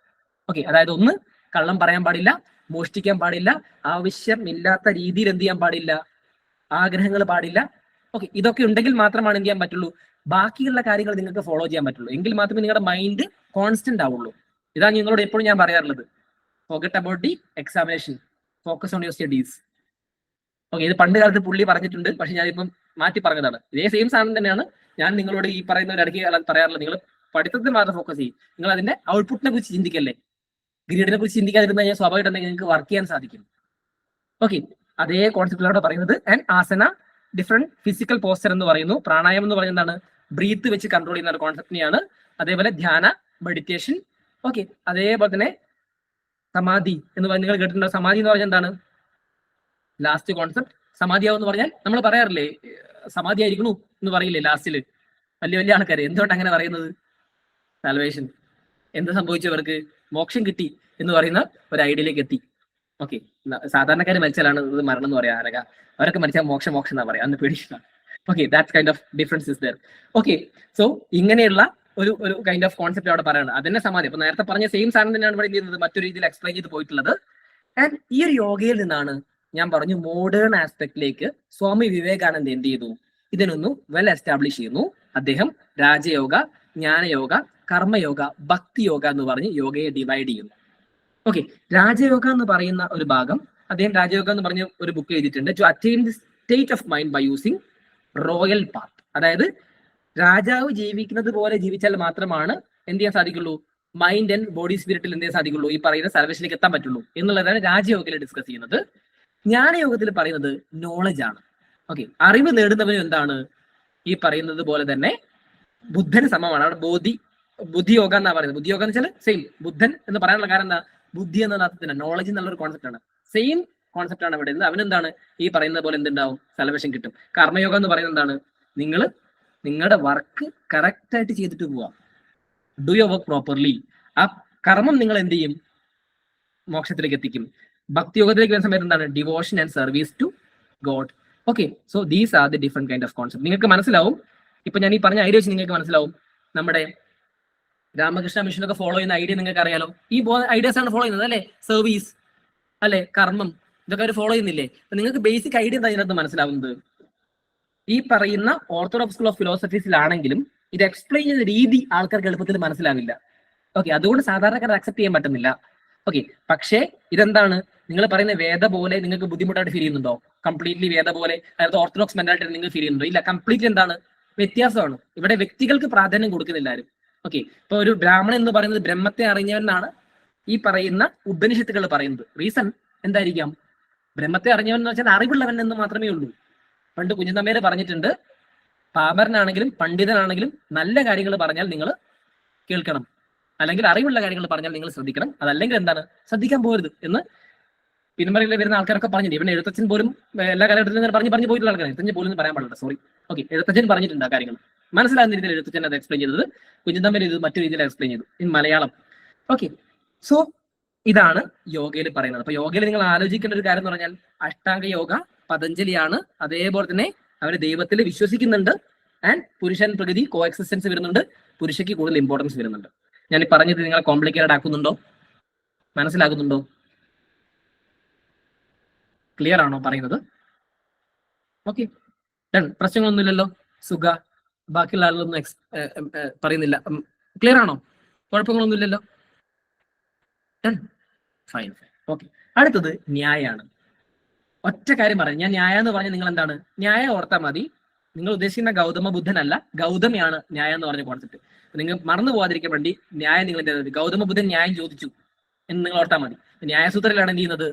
Speaker 1: ഓക്കെ, അതായത് ഒന്ന്, കള്ളം പറയാൻ പാടില്ല, മോഷ്ടിക്കാൻ പാടില്ല, ആവശ്യമില്ലാത്ത രീതിയിൽ എന്ത് ചെയ്യാൻ പാടില്ല, ആഗ്രഹങ്ങൾ പാടില്ല. ഓക്കെ, ഇതൊക്കെ ഉണ്ടെങ്കിൽ മാത്രമാണ് എന്ത് ചെയ്യാൻ പറ്റുള്ളൂ, ബാക്കിയുള്ള കാര്യങ്ങൾ നിങ്ങൾക്ക് ഫോളോ ചെയ്യാൻ പറ്റുള്ളൂ. എങ്കിൽ മാത്രമേ നിങ്ങളുടെ മൈൻഡ് കോൺസ്റ്റന്റ് ആവുള്ളൂ. ഇതാണ് നിങ്ങളോട് എപ്പോഴും ഞാൻ പറയാറുള്ളത്, forget about the examination, focus on your studies. Okay, ഇത് പണ്ട് കാലത്ത് പുള്ളി പറഞ്ഞിട്ടുണ്ട്, പക്ഷെ ഞാനിപ്പം മാറ്റി പറഞ്ഞതാണ്. ഇതേ സെയിം സാധനം തന്നെയാണ് ഞാൻ നിങ്ങളോട് ഈ പറയുന്ന ഒരു ഇടയ്ക്ക് പറയാറുള്ളത്. നിങ്ങൾ പഠിത്തത്തിൽ മാത്രം ഫോക്കസ് ചെയ്യും, നിങ്ങൾ അതിന്റെ ഔട്ട്പുട്ടിനെ കുറിച്ച് ചിന്തിക്കല്ലേ. ഗ്രീഡിനെ കുറിച്ച് ചിന്തിക്കാതിരുന്ന കഴിഞ്ഞാൽ സ്വാഭാവികമായിട്ട് നിങ്ങൾക്ക് വർക്ക് ചെയ്യാൻ സാധിക്കും. ഓക്കെ, അതേ കോൺസെപ്റ്റിലാണ് പറയുന്നത്. ആൻഡ് ആസന, ഡിഫറെന്റ് ഫിസിക്കൽ പോസ്റ്റർ എന്ന് പറയുന്നു. പ്രാണായാമം എന്ന് പറയുന്നത് എന്താണ്, ബ്രീത്ത് വെച്ച് കൺട്രോൾ ചെയ്യുന്ന ഒരു കോൺസെപ്റ്റിനെയാണ്. അതേപോലെ ധ്യാന, മെഡിറ്റേഷൻ. ഓക്കെ, അതേപോലെ തന്നെ സമാധി എന്ന് പറഞ്ഞാൽ നിങ്ങൾ കേട്ടിട്ടുണ്ടോ? സമാധി എന്ന് പറഞ്ഞാൽ എന്താണ്, ലാസ്റ്റ് കോൺസെപ്റ്റ്. സമാധിയാവും എന്ന് പറഞ്ഞാൽ നമ്മൾ പറയാറില്ലേ, സമാധി ആയിരിക്കണു എന്ന് പറയില്ലേ ലാസ്റ്റില് വലിയ വലിയ ആൾക്കാർ. എന്തുകൊണ്ട് അങ്ങനെ പറയുന്നത്? സാൽവേഷൻ. എന്ത് സംഭവിച്ചവർക്ക്? മോക്ഷം കിട്ടി എന്ന് പറയുന്ന ഒരു ഐഡിയയിലേക്ക് എത്തി. ഓക്കെ, സാധാരണക്കാർ മരിച്ചാലാണ് ഇത് മരണം എന്ന് പറയാം. അവരൊക്കെ മരിച്ചാൽ മോക്ഷം എന്നാ പറയാം, അന്ന് പേടിച്ചിട്ടാണ്. Okay, that's kind of difference is there. Okay, so ഇങ്ങനെയുള്ള ഒരു കൈൻഡ് ഓഫ് കോൺസെപ്റ്റ് അവിടെ പറയുന്നത്. അതിന്റെ സമാധി. അപ്പൊ നേരത്തെ പറഞ്ഞ സെയിം സാധനം തന്നെയാണ് ഇവിടെ ചെയ്യുന്നത്, മറ്റൊരു രീതിയിൽ എക്സ്പ്ലെയിൻ ചെയ്ത് പോയിട്ടുള്ളത്. ആൻഡ് ഈ ഒരു യോഗയിൽ നിന്നാണ് ഞാൻ പറഞ്ഞു മോഡേൺ ആസ്പെക്ടിലേക്ക് സ്വാമി വിവേകാനന്ദ എന്ത് ചെയ്തു, ഇതിനൊന്ന് വെൽ എസ്റ്റാബ്ലിഷ് ചെയ്യുന്നു. അദ്ദേഹം രാജയോഗ, ജ്ഞാനയോഗ, കർമ്മയോഗ, ഭക്തി യോഗ എന്ന് പറഞ്ഞ് യോഗയെ ഡിവൈഡ് ചെയ്യുന്നു. ഓക്കെ, രാജയോഗ എന്ന് പറയുന്ന ഒരു ഭാഗം, അദ്ദേഹം രാജയോഗ എന്ന് പറഞ്ഞ ഒരു ബുക്ക് എഴുതിയിട്ടുണ്ട്. To attain the state of mind by using royal path. അതായത് രാജാവ് ജീവിക്കുന്നത് പോലെ ജീവിച്ചാൽ മാത്രമാണ് എന്ത് ചെയ്യാൻ സാധിക്കുള്ളൂ, മൈൻഡ് ആൻഡ് ബോഡി സ്പിരിറ്റിൽ എന്ത് ചെയ്യാൻ സാധിക്കുള്ളൂ, ഈ പറയുന്ന സർവേഷനിലേക്ക് എത്താൻ പറ്റുള്ളൂ എന്നുള്ളതാണ് രാജയോഗയിൽ ഡിസ്കസ് ചെയ്യുന്നത്. ജ്ഞാനയോഗത്തിൽ പറയുന്നത് നോളജ് ആണ്. ഓക്കെ, അറിവ് നേടുന്നവനും എന്താണ്, ഈ പറയുന്നത് പോലെ തന്നെ ബുദ്ധന് സമമാണ്. അവിടെ ബുദ്ധിയോഗ എന്നാ പറയുന്നത്. ബുദ്ധിയോഗ എന്ന് വെച്ചാൽ സെയിം ബുദ്ധൻ എന്ന് പറയാനുള്ള കാരണം എന്താ, ബുദ്ധി എന്ന അർത്ഥത്തിന് നോളജ് എന്നുള്ളൊരു കോൺസെപ്റ്റ് ആണ്. സെയിം കോൺസെപ്റ്റ് ആണ് ഇവിടെ. അവനെന്താണ് ഈ പറയുന്നത് പോലെ എന്തുണ്ടാവും, സലവേഷൻ കിട്ടും. കർമ്മയോഗം എന്ന് പറയുന്നത് എന്താണ്, നിങ്ങൾ നിങ്ങളുടെ വർക്ക് കറക്റ്റ് ആയിട്ട് ചെയ്തിട്ട് പോവാ, ഡു യുവർ വർക്ക് പ്രോപ്പർലി. ആ കർമ്മം നിങ്ങൾ എന്ത് ചെയ്യും, മോക്ഷത്തിലേക്ക് എത്തിക്കും. ഭക്തിയോഗത്തിലേക്ക് വരുന്ന സമയത്ത് എന്താണ്, devotion and service to God. Okay, so these are the different kind of concept. നിങ്ങൾക്ക് മനസ്സിലാവും. ഇപ്പൊ ഞാൻ ഈ പറഞ്ഞ ഐഡിയ വെച്ച് നിങ്ങൾക്ക് മനസ്സിലാവും. നമ്മുടെ രാമകൃഷ്ണ മിഷനൊക്കെ ഫോളോ ചെയ്യുന്ന ഐഡിയ നിങ്ങൾക്ക് അറിയാലോ. ഈ ഐഡിയാസ് ആണ് ഫോളോ ചെയ്യുന്നത് അല്ലെ, സർവീസ് അല്ലെ, കർമ്മം, ഇതൊക്കെ അവർ ഫോളോ ചെയ്യുന്നില്ലേ. നിങ്ങൾക്ക് ബേസിക് ഐഡിയ എന്താ ഇതിനകത്ത് മനസ്സിലാവുന്നത്, ഈ പറയുന്ന ഓർത്തഡോക്സ് സ്കൂൾ ഓഫ് ഫിലോസഫീസിലാണെങ്കിലും ഇത് എക്സ്പ്ലെയിൻ ചെയ്യുന്ന രീതി ആൾക്കാർക്ക് എളുപ്പത്തിൽ മനസ്സിലാവില്ല. ഓക്കെ, അതുകൊണ്ട് സാധാരണക്കാർ അക്സെപ്റ്റ് ചെയ്യാൻ പറ്റുന്നില്ല. ഓക്കെ, പക്ഷേ ഇതെന്താണ്, നിങ്ങൾ പറയുന്ന വേദ പോലെ നിങ്ങൾക്ക് ബുദ്ധിമുട്ടായിട്ട് ഫീൽ ചെയ്യുന്നുണ്ടോ? കംപ്ലീറ്റ്ലി വേദ പോലെ, അതായത് ഓർത്തഡോക്സ് മെന്റാലിറ്റി നിങ്ങൾക്ക് ഫീൽ ചെയ്യുന്നുണ്ടോ? ഇല്ല, കംപ്ലീറ്റ്ലി എന്താണ് വ്യത്യാസമാണ്. ഇവിടെ വ്യക്തികൾക്ക് പ്രാധാന്യം കൊടുക്കുന്നില്ല ആരും. ഓക്കെ, ഇപ്പൊ ഒരു ബ്രാഹ്മണൻ എന്ന് പറയുന്നത് ബ്രഹ്മത്തെ അറിഞ്ഞവനാണ് ഈ പറയുന്ന ഉപനിഷത്തുകൾ പറയുന്നത്. റീസൺ എന്തായിരിക്കാം, ബ്രഹ്മത്തെ അറിഞ്ഞവൻ എന്ന് വെച്ചാൽ അറിവുള്ളവൻ എന്ന് മാത്രമേ ഉള്ളൂ. പണ്ട് കുഞ്ഞിത്തമ്മേര് പറഞ്ഞിട്ടുണ്ട്, പാമരനാണെങ്കിലും പണ്ഡിതനാണെങ്കിലും നല്ല കാര്യങ്ങൾ പറഞ്ഞാൽ നിങ്ങൾ കേൾക്കണം, അല്ലെങ്കിൽ അറിവുള്ള കാര്യങ്ങൾ പറഞ്ഞാൽ നിങ്ങൾ ശ്രദ്ധിക്കണം, അതല്ലെങ്കിൽ എന്താണ് ശ്രദ്ധിക്കാൻ പോകരുത് എന്ന് പിന്മറയിൽ വരുന്ന ആൾക്കാരൊക്കെ പറഞ്ഞിട്ടുണ്ട്. ഇവൻ എഴുത്തച്ഛൻ പോലും എല്ലാ കാലഘട്ടത്തിലും പറഞ്ഞു പോയിട്ടുള്ള ആൾക്കാർ, എഴുത്തച്ഛൻ പോലും പറയാൻ പാടില്ല, സോറി. ഓക്കെ, എഴുത്തച്ഛൻ പറഞ്ഞിട്ടുണ്ട് ആ കാര്യങ്ങൾ. മനസ്സിലാകുന്ന രീതിയിൽ എഴുത്തച്ഛൻ അത് എക്സ്പ്ലെയിൻ ചെയ്തത്, കുഞ്ഞിത്തമ്മേര് ഇത് മറ്റു രീതിയിൽ എക്സ്പ്ലെയിൻ ചെയ്തു ഇൻ മലയാളം. ഓക്കെ, സോ ഇതാണ് യോഗയിൽ പറയുന്നത്. അപ്പൊ യോഗയിൽ നിങ്ങൾ ആലോചിക്കേണ്ട ഒരു കാര്യം എന്ന് പറഞ്ഞാൽ അഷ്ടാംഗ യോഗ പതഞ്ജലിയാണ്. അതേപോലെ തന്നെ അവർ ദൈവത്തിൽ വിശ്വസിക്കുന്നുണ്ട്. ആൻഡ് പുരുഷൻ പ്രകൃതി കോ എക്സിസ്റ്റൻസ് വരുന്നുണ്ട്, പുരുഷയ്ക്ക് കൂടുതൽ ഇമ്പോർട്ടൻസ് വരുന്നുണ്ട്. ഞാൻ ഈ പറഞ്ഞത് നിങ്ങളെ കോംപ്ലിക്കേറ്റഡ് ആക്കുന്നുണ്ടോ, മനസ്സിലാകുന്നുണ്ടോ, ക്ലിയർ ആണോ പറയുന്നത്? ഓക്കെ, പ്രശ്നങ്ങളൊന്നുമില്ലല്ലോ, സുഖ, ബാക്കിയുള്ള ആളുകളൊന്നും പറയുന്നില്ല, ക്ലിയർ ആണോ, കുഴപ്പങ്ങളൊന്നുമില്ലല്ലോ. ഫൈൻ. ഓക്കെ, അടുത്തത് ന്യായാണ്. ഒറ്റ കാര്യം പറയാം, ഞാൻ ന്യായ എന്ന് പറഞ്ഞാൽ നിങ്ങൾ എന്താണ്, ന്യായ ഓർത്താൽ മതി. നിങ്ങൾ ഉദ്ദേശിക്കുന്ന ഗൗതമ ബുദ്ധനല്ല, ഗൗതമയാണ് ന്യായ എന്ന് പറഞ്ഞ കോൺസെപ്റ്റ്. നിങ്ങൾ മറന്നു പോകാതിരിക്കാൻ വേണ്ടി ന്യായം നിങ്ങൾ എന്ത്, ഗൗതമ ബുദ്ധൻ ന്യായം ചോദിച്ചു എന്ന് നിങ്ങൾ ഓർത്താൽ മതി. ന്യായസൂത്രയിലാണ് എന്ത് ചെയ്യുന്നത്,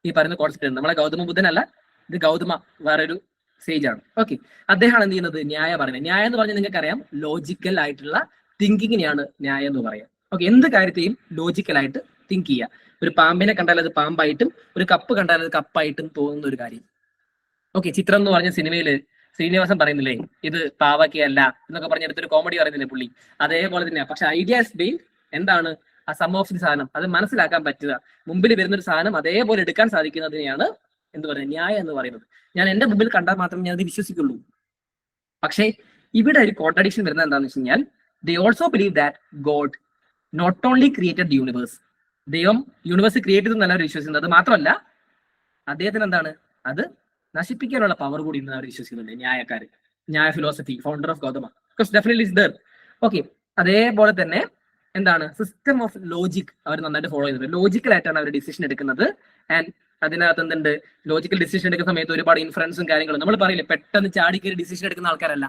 Speaker 1: ഈ പറയുന്ന കോൺസെപ്റ്റ്. നമ്മളെ ഗൗതമ ബുദ്ധനല്ല, ഇത് ഗൗതമ വേറൊരു സേജ് ആണ്. ഓക്കെ, അദ്ദേഹമാണ് എന്ത് ചെയ്യുന്നത്, ന്യായ പറയുന്നത്. ന്യായം എന്ന് പറഞ്ഞാൽ നിങ്ങൾക്കറിയാം, ലോജിക്കൽ ആയിട്ടുള്ള തിങ്കിങ്ങിനെയാണ് ന്യായം എന്ന് പറയാം. ഓക്കെ, എന്ത് കാര്യത്തെയും ലോജിക്കലായിട്ട് തിങ്ക് ചെയ്യുക. ഒരു പാമ്പിനെ കണ്ടാൽ അത് പാമ്പായിട്ടും, ഒരു കപ്പ് കണ്ടാൽ അത് കപ്പായിട്ടും തോന്നുന്ന ഒരു കാര്യം. ഓക്കെ, ചിത്രം എന്ന് പറഞ്ഞ സിനിമയില് ശ്രീനിവാസൻ പറയുന്നില്ലേ ഇത് പാവയ്ക്കല്ല എന്നൊക്കെ പറഞ്ഞെടുത്തൊരു കോമഡി പറയുന്നില്ലേ പുള്ളി, അതേപോലെ തന്നെയാ. പക്ഷെ ഐഡിയാസ് ബെയിൻ എന്താണ് ആ സം ഓഫ് ദി സാധനം അത് മനസ്സിലാക്കാൻ പറ്റുക, മുമ്പിൽ വരുന്നൊരു സാധനം അതേപോലെ എടുക്കാൻ സാധിക്കുന്നതിനെയാണ് എന്ത് പറയുന്നത്, ന്യായം എന്ന് പറയുന്നത്. ഞാൻ എന്റെ മുമ്പിൽ കണ്ടാൽ മാത്രമേ ഞാൻ അത് വിശ്വസിക്കുള്ളൂ. പക്ഷേ ഇവിടെ ഒരു കോൺട്രഡിക്ഷൻ വരുന്നത് എന്താണെന്ന് വെച്ച് കഴിഞ്ഞാൽ, they also believe that God not only created universe, ദൈവം യൂണിവേഴ്സ് ക്രിയേറ്റ് ചെയ്തെന്നല്ല അവർ വിശ്വസിക്കുന്നത്. അത് മാത്രമല്ല അദ്ദേഹത്തിന് എന്താണ് അത് നശിപ്പിക്കാനുള്ള പവർ കൂടി ഇന്ന് അവർ വിശ്വസിക്കുന്നുണ്ട് ന്യായക്കാര്. ന്യായ philosophy founder of Gautama definitely is there. Okay, അതേപോലെ തന്നെ എന്താണ് സിസ്റ്റം ഓഫ് ലോജിക് അവർ നന്നായിട്ട് ഫോളോ ചെയ്യുന്നത്. ലോജിക്കലായിട്ടാണ് അവർ ഡിസിഷൻ എടുക്കുന്നത്. ആൻഡ് അതിനകത്ത് എന്തുണ്ട്, ലോജിക്കൽ ഡിസിഷൻ എടുക്കുന്ന സമയത്ത് ഒരുപാട് ഇൻഫ്ലുവൻസും കാര്യങ്ങളും നമ്മൾ പറയില്ലേ, പെട്ടെന്ന് ചാടിക്കറി ഡിസിഷൻ എടുക്കുന്ന ആൾക്കാരല്ല.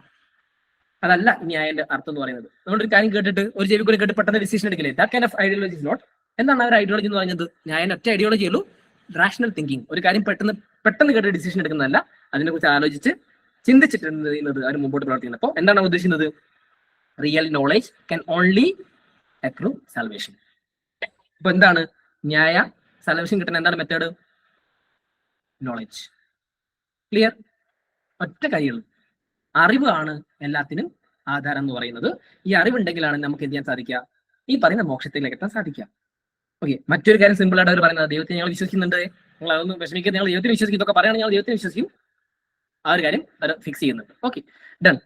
Speaker 1: അതല്ല ന്യായന്റെ അർത്ഥം എന്ന് പറയുന്നത്. നമ്മളൊരു കാര്യം കേട്ടിട്ട് ഒരു ചെവി കൂടി കേട്ട് പെട്ടെന്ന് ഡിസിഷൻ എടുക്കില്ലേ, that kind of ideology is not. എന്താണ് അവർ ഐഡിയോളജി എന്ന് പറയുന്നത്? ന്യായന്റെ ഒറ്റ ഐഡിയോളജി ഉള്ളൂ, റാഷണൽ തിങ്കിങ്. ഒരു കാര്യം പെട്ടെന്ന് കേട്ട് ഡിസിഷൻ എടുക്കുന്നതല്ല, അതിനെക്കുറിച്ച് ആലോചിച്ച് ചിന്തിച്ചിട്ട് എന്ത് ചെയ്യുന്നത് അവർ മുമ്പോട്ട് പ്രവർത്തിക്കുന്നത്. അപ്പോൾ എന്താണ് ഉദ്ദേശിക്കുന്നത്? Real knowledge can only accrue salvation. അപ്പൊ എന്താണ് ന്യായ സാൽവേഷൻ കിട്ടുന്ന എന്താണ് മെത്തേഡ്? നോളേജ്. ക്ലിയർ? ഒറ്റ കാര്യമുള്ളൂ, അറിവാണ് എല്ലാത്തിനും ആധാരം എന്ന് പറയുന്നത്. ഈ അറിവുണ്ടെങ്കിലാണ് നമുക്ക് എന്ത് ചെയ്യാൻ സാധിക്കുക, ഈ പറയുന്ന മോക്ഷത്തിലേക്ക് എത്താൻ സാധിക്കുക. ഓക്കെ, മറ്റൊരു കാര്യം സിമ്പിൾ ആയിട്ട് അവർ പറയുന്നത്, ദൈവത്തെ ഞങ്ങൾ വിശ്വസിക്കുന്നുണ്ട്, നിങ്ങൾ അതൊന്നും വിഷമിക്കുക, ഞങ്ങൾ ദൈവത്തിന് വിശ്വസിക്കും, ഇതൊക്കെ പറയുകയാണെങ്കിൽ ഞങ്ങൾ ദൈവത്തിന് വിശ്വസിക്കും. ആ ഒരു കാര്യം അവർ ഫിക്സ് ചെയ്യുന്നുണ്ട്. Okay, done.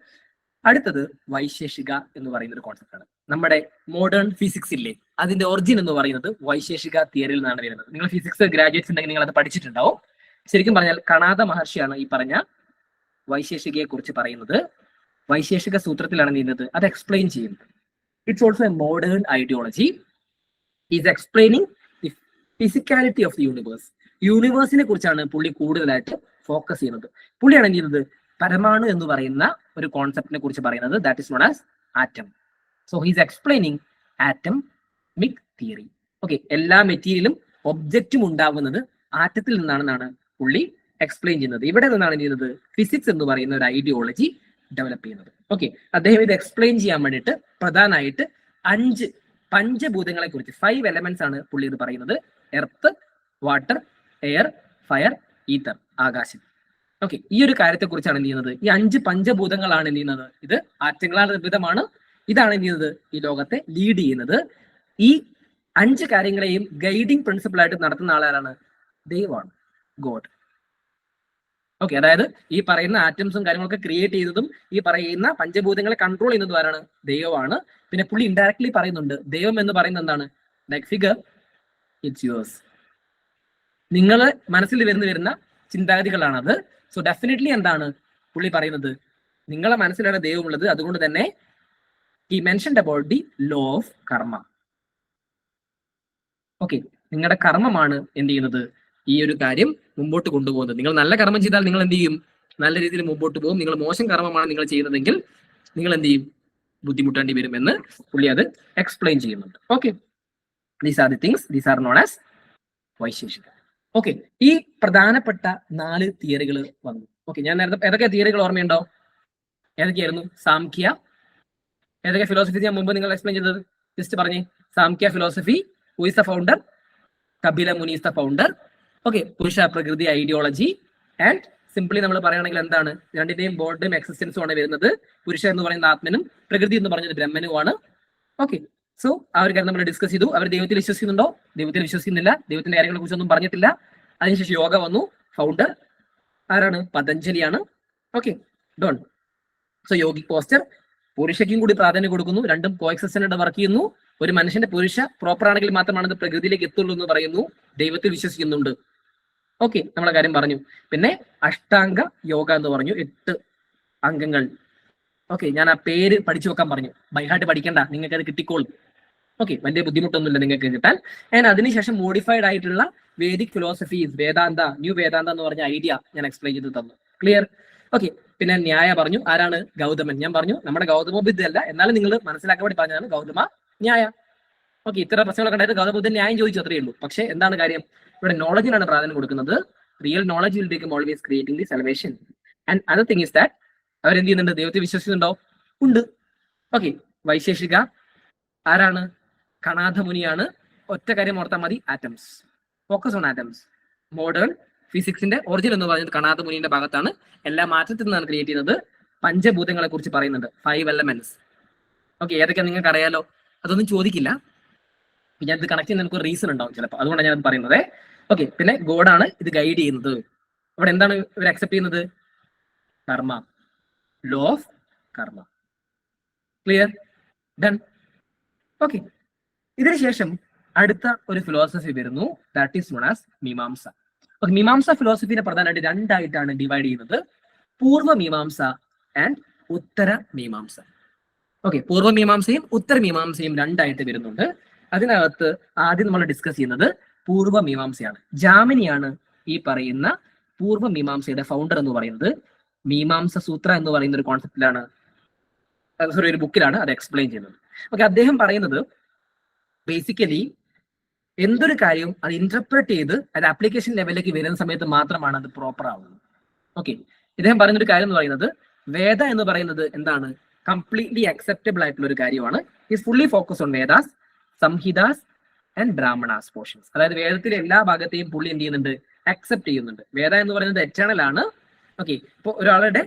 Speaker 1: അടുത്തത് വൈശേഷിക എന്ന് പറയുന്ന ഒരു കോൺസെപ്റ്റ് ആണ്. നമ്മുടെ മോഡേൺ ഫിസിക്സ് ഇല്ലേ, അതിന്റെ ഒറിജിൻ എന്ന് പറയുന്നത് വൈശേഷിക തിയറിയിൽ നിന്നാണ് വരുന്നത്. നിങ്ങൾ ഫിസിക്സ് ഗ്രാജുവേറ്റ്സ് ഉണ്ടെങ്കിൽ നിങ്ങൾ അത് പഠിച്ചിട്ടുണ്ടാവും. ശരിക്കും പറഞ്ഞാൽ കണാദ മഹർഷിയാണ് ഈ പറഞ്ഞ വൈശേഷികയെ കുറിച്ച് പറയുന്നത്. വൈശേഷിക സൂത്രത്തിലാണ് നീങ്ങുന്നത്, അത് എക്സ്പ്ലെയിൻ ചെയ്യുന്നത്. It's also a modern ideology, is explaining the physicality of the universe. യൂണിവേഴ്സിനെ കുറിച്ചാണ് പുള്ളി കൂടുതലായിട്ട് ഫോക്കസ് ചെയ്യുന്നത്. പുള്ളിയാണ് എന്ത് ചെയ്യുന്നത്, പരമാണു എന്ന് പറയുന്ന ഒരു കോൺസെപ്റ്റിനെ കുറിച്ച് പറയുന്നത്, that is known as atom. So he's explaining atomic theory. Okay, എല്ലാ മെറ്റീരിയലും ഒബ്ജക്റ്റും ഉണ്ടാകുന്നത് ആറ്റത്തിൽ നിന്നാണെന്നാണ് പുള്ളി എക്സ്പ്ലെയിൻ ചെയ്യുന്നത്. ഇവിടെ നിന്നാണ് ചെയ്യുന്നത് ഫിസിക്സ് എന്ന് പറയുന്ന ഒരു ഐഡിയോളജി ഡെവലപ്പ് ചെയ്യുന്നത്. ഓക്കെ, അദ്ദേഹം ഇത് എക്സ്പ്ലെയിൻ ചെയ്യാൻ വേണ്ടിയിട്ട് പ്രധാനമായിട്ട് 5 പഞ്ചഭൂതങ്ങളെ കുറിച്ച് 5 എലമെന്റ്സ് ആണ് പുള്ളി ഇത് പറയുന്നത്. Earth, water, air, fire, ether, ആകാശം. ഓക്കെ, ഈ ഒരു കാര്യത്തെ കുറിച്ചാണ് എന്ത് ചെയ്യുന്നത്, ഈ 5 പഞ്ചഭൂതങ്ങളാണ് എന്ത് ചെയ്യുന്നത്, ഇത് ആറ്റങ്ങളാൽ നിർമ്മിതമാണ്. ഇതാണ് എന്ത് ചെയ്യുന്നത്, ഈ ലോകത്തെ ലീഡ് ചെയ്യുന്നത്. ഈ 5 കാര്യങ്ങളെയും ഗൈഡിങ് പ്രിൻസിപ്പിൾ ആയിട്ട് നടത്തുന്ന ആളാരാണ്? ദൈവമാണ്, ഗോഡ്. ഓക്കെ, അതായത് ഈ പറയുന്ന ആറ്റംസും കാര്യങ്ങളൊക്കെ ക്രിയേറ്റ് ചെയ്തതും ഈ പറയുന്ന പഞ്ചഭൂതങ്ങളെ കൺട്രോൾ ചെയ്യുന്നതും ആരാണ്? ദൈവമാണ്. പിന്നെ പുള്ളി ഇൻഡയറക്ട്ലി പറയുന്നുണ്ട്, ദൈവം എന്ന് പറയുന്നത് എന്താണ്, ലൈക്ക് ഫിഗർ ഇറ്റ്സ് യുവേഴ്സ്. നിങ്ങൾ മനസ്സിൽ വരുന്ന ചിന്താഗതികളാണത്. സോ ഡെഫിനറ്റ്ലി എന്താണ് പുള്ളി പറയുന്നത്, നിങ്ങളെ മനസ്സിലാണ് ദൈവമുള്ളത്. അതുകൊണ്ട് തന്നെ he mentioned about the law of karma. Okay, നിങ്ങളുടെ കർമ്മമാണ് എന്ത് ചെയ്യുന്നത്, ഈ ഒരു കാര്യം മുമ്പോട്ട് കൊണ്ടുപോകുന്നത്. നിങ്ങൾ നല്ല കർമ്മം ചെയ്താൽ നിങ്ങൾ എന്ത് ചെയ്യും, നല്ല രീതിയിൽ മുമ്പോട്ട് പോകും. നിങ്ങൾ മോശം കർമ്മമാണ് നിങ്ങൾ ചെയ്യുന്നതെങ്കിൽ നിങ്ങൾ എന്ത് ചെയ്യും, ബുദ്ധിമുട്ടേണ്ടി വരും എന്ന് പുള്ളി അത് എക്സ്പ്ലെയിൻ ചെയ്യുന്നുണ്ട്. Okay, these are the things, these are known as Vaisheshika. Okay, ഈ പ്രധാനപ്പെട്ട 4 തിയറികൾ വന്നു. ഓക്കെ, ഞാൻ നേരത്തെ ഏതൊക്കെ തിയറികൾ ഓർമ്മയുണ്ടോ? ഏതൊക്കെയായിരുന്നു? സാംഖ്യ. ഏതൊക്കെ ഫിലോസഫി ഞാൻ മുമ്പ് നിങ്ങൾ എക്സ്പ്ലെയിൻ ചെയ്തത് ജസ്റ്റ് പറഞ്ഞേ. Samkhya philosophy, who is the founder? Kapila Muni is the founder. Okay, പുരുഷ പ്രകൃതി ഐഡിയോളജി. ആൻഡ് സിംപ്ലി നമ്മൾ പറയുകയാണെങ്കിൽ എന്താണ്, രണ്ടിന്റെയും ബോർഡും എക്സിസ്റ്റൻസും ആണ് വരുന്നത്. പുരുഷ എന്ന് പറയുന്ന ആത്മനും പ്രകൃതി എന്ന് പറയുന്നത് ബ്രഹ്മനുമാണ്. ഓക്കെ, സോ ആ ഒരു കാര്യം നമ്മൾ ഡിസ്കസ് ചെയ്തു. അവർ ദൈവത്തിൽ വിശ്വസിക്കുന്നുണ്ടോ? ദൈവത്തിൽ വിശ്വസിക്കുന്നില്ല, ദൈവത്തിന്റെ കാര്യങ്ങളെ കുറിച്ചൊന്നും പറഞ്ഞിട്ടില്ല. അതിനുശേഷം യോഗ വന്നു. ഫൗണ്ടർ ആരാണ്? പതഞ്ജലിയാണ്. Okay, done. So yogic posture പുരുഷയ്ക്കും കൂടി പ്രാധാന്യം കൊടുക്കുന്നു. രണ്ടും കോഎക്സിസ്റ്റന്റ് വർക്ക് ചെയ്യുന്നു. ഒരു മനുഷ്യന്റെ പുരുഷ പ്രോപ്പർ ആണെങ്കിൽ മാത്രമാണ് അത് പ്രകൃതിയിലേക്ക് എത്തുള്ളൂ എന്ന് പറയുന്നു. ദൈവത്തിൽ വിശ്വസിക്കുന്നുണ്ട്. ഓക്കെ, നമ്മളെ കാര്യം പറഞ്ഞു. പിന്നെ അഷ്ടാംഗ യോഗ എന്ന് പറഞ്ഞു, 8 അംഗങ്ങൾ. ഓക്കെ, ഞാൻ ആ പേര് പഠിച്ചു വെക്കാൻ പറഞ്ഞു. ബൈഹാർട്ട് പഠിക്കണ്ട, നിങ്ങൾക്ക് അത് കിട്ടിക്കോളും. ഓക്കെ, വലിയ ബുദ്ധിമുട്ടൊന്നുമില്ല നിങ്ങൾക്ക് കിട്ടാൻ. ആൻഡ് അതിനുശേഷം മോഡിഫൈഡ് ആയിട്ടുള്ള വേദിക് ഫിലോസഫീസ്, വേദാന്ത, ന്യൂ വേദാന്ത എന്ന് പറഞ്ഞ ഐഡിയ ഞാൻ എക്സ്പ്ലെയിൻ ചെയ്ത് തന്നു. ക്ലിയർ? ഓക്കെ, പിന്നെ ന്യായ പറഞ്ഞു. ആരാണ്? ഗൗതമൻ. ഞാൻ പറഞ്ഞു നമ്മുടെ ഗൗതമ ബുദ്ധ അല്ല, എന്നാലും നിങ്ങൾ മനസ്സിലാക്കാൻ വേണ്ടി പറഞ്ഞതാണ് ഗൗതമ ന്യായ. ഓക്കെ, ഇത്ര പ്രശ്നങ്ങളൊക്കെ ഉണ്ടായിട്ട് ഗൗതമ ബുദ്ധൻ ന്യായം ചോദിച്ചു, അത്രയേ ഉള്ളൂ. പക്ഷേ എന്താണ് കാര്യം, ഇവിടെ നോളജിനാണ് പ്രാധാന്യം കൊടുക്കുന്നത്. Real knowledge will become always creating the salvation. And other thing is that അവരെന്ത് ചെയ്യുന്നുണ്ട്, ദൈവത്തെ വിശ്വസിക്കുന്നുണ്ടോ? ഉണ്ട്. ഓക്കെ, വൈശേഷിക ആരാണ്? കണാദ മുനിയാണ്. ഒറ്റ കാര്യം ഓർത്താൽ മതി, atoms. Focus on atoms. Modern ഫിസിക്സിന്റെ ഒറിജിൻ എന്ന് പറയുന്നത് കണാദ് മുനിയുടെ ഭാഗത്താണ്. എല്ലാ മാറ്റത്തിൽ നിന്നാണ് ക്രിയേറ്റ് ചെയ്യുന്നത്. പഞ്ചഭൂതങ്ങളെ കുറിച്ച് പറയുന്നുണ്ട്, 5 എലമെന്റ്സ്. ഓക്കെ, ഏതൊക്കെയാ നിങ്ങൾക്ക് അറിയാലോ, അതൊന്നും ചോദിക്കില്ല. ഞാൻ ഇത് കണക്ട് ചെയ്യുന്ന എനിക്ക് ഒരു റീസൺ ഉണ്ടാവും ചിലപ്പോൾ, അതുകൊണ്ടാണ് ഞാൻ പറയുന്നത്. ഓക്കെ, പിന്നെ ഗോഡാണ് ഇത് ഗൈഡ് ചെയ്യുന്നത്. ഇവിടെ എന്താണ് ഇവർ അക്സെപ്റ്റ് ചെയ്യുന്നത്? Karma, law of karma. Clear? Done. Okay, ഇതിനുശേഷം അടുത്ത ഒരു ഫിലോസഫി വരുന്നു, that is known as Mimamsa. Okay, Mimamsa ഫിലോസഫിനെ പ്രധാനമായിട്ട് രണ്ടായിട്ടാണ് ഡിവൈഡ് ചെയ്യുന്നത്, പൂർവ്വ Mimamsa and Uttara Mimamsa. Okay, പൂർവ്വ മീമാംസയും ഉത്തര മീമാംസയും രണ്ടായിട്ട് വരുന്നുണ്ട്. അതിനകത്ത് ആദ്യം നമ്മൾ ഡിസ്കസ് ചെയ്യുന്നത് പൂർവ്വ മീമാംസയാണ്. ജാമിനിയാണ് ഈ പറയുന്ന പൂർവ്വ മീമാംസയുടെ ഫൗണ്ടർ എന്ന് പറയുന്നത്. മീമാംസ സൂത്ര എന്ന് പറയുന്ന ഒരു കോൺസെപ്റ്റിലാണ്, സോറി, ഒരു ബുക്കിലാണ് അത് എക്സ്പ്ലെയിൻ ചെയ്യുന്നത്. ഓക്കെ, അദ്ദേഹം പറയുന്നത് ബേസിക്കലി എന്തൊരു കാര്യവും അത് ഇന്റർപ്രറ്റ് ചെയ്ത് അത് ആപ്ലിക്കേഷൻ ലെവലിലേക്ക് വരുന്ന സമയത്ത് മാത്രമാണ് അത് പ്രോപ്പർ ആവുന്നത്. ഓക്കെ, ഇദ്ദേഹം പറയുന്ന ഒരു കാര്യം എന്ന് പറയുന്നത്, വേദ എന്ന് പറയുന്നത് എന്താണ്, കംപ്ലീറ്റ്ലി അക്സെപ്റ്റബിൾ ആയിട്ടുള്ള ഒരു കാര്യമാണ്. Is fully focus on Vedas, Samhitas and Brahmanas portions. അതായത് വേദത്തിലെ എല്ലാ ഭാഗത്തെയും പുള്ളി എന്ത് ചെയ്യുന്നുണ്ട്, അക്സെപ്റ്റ് ചെയ്യുന്നുണ്ട്. വേദ എന്ന് പറയുന്നത് എറ്റേണൽ ആണ്. ഓക്കെ, ഇപ്പോൾ ഒരാളുടെ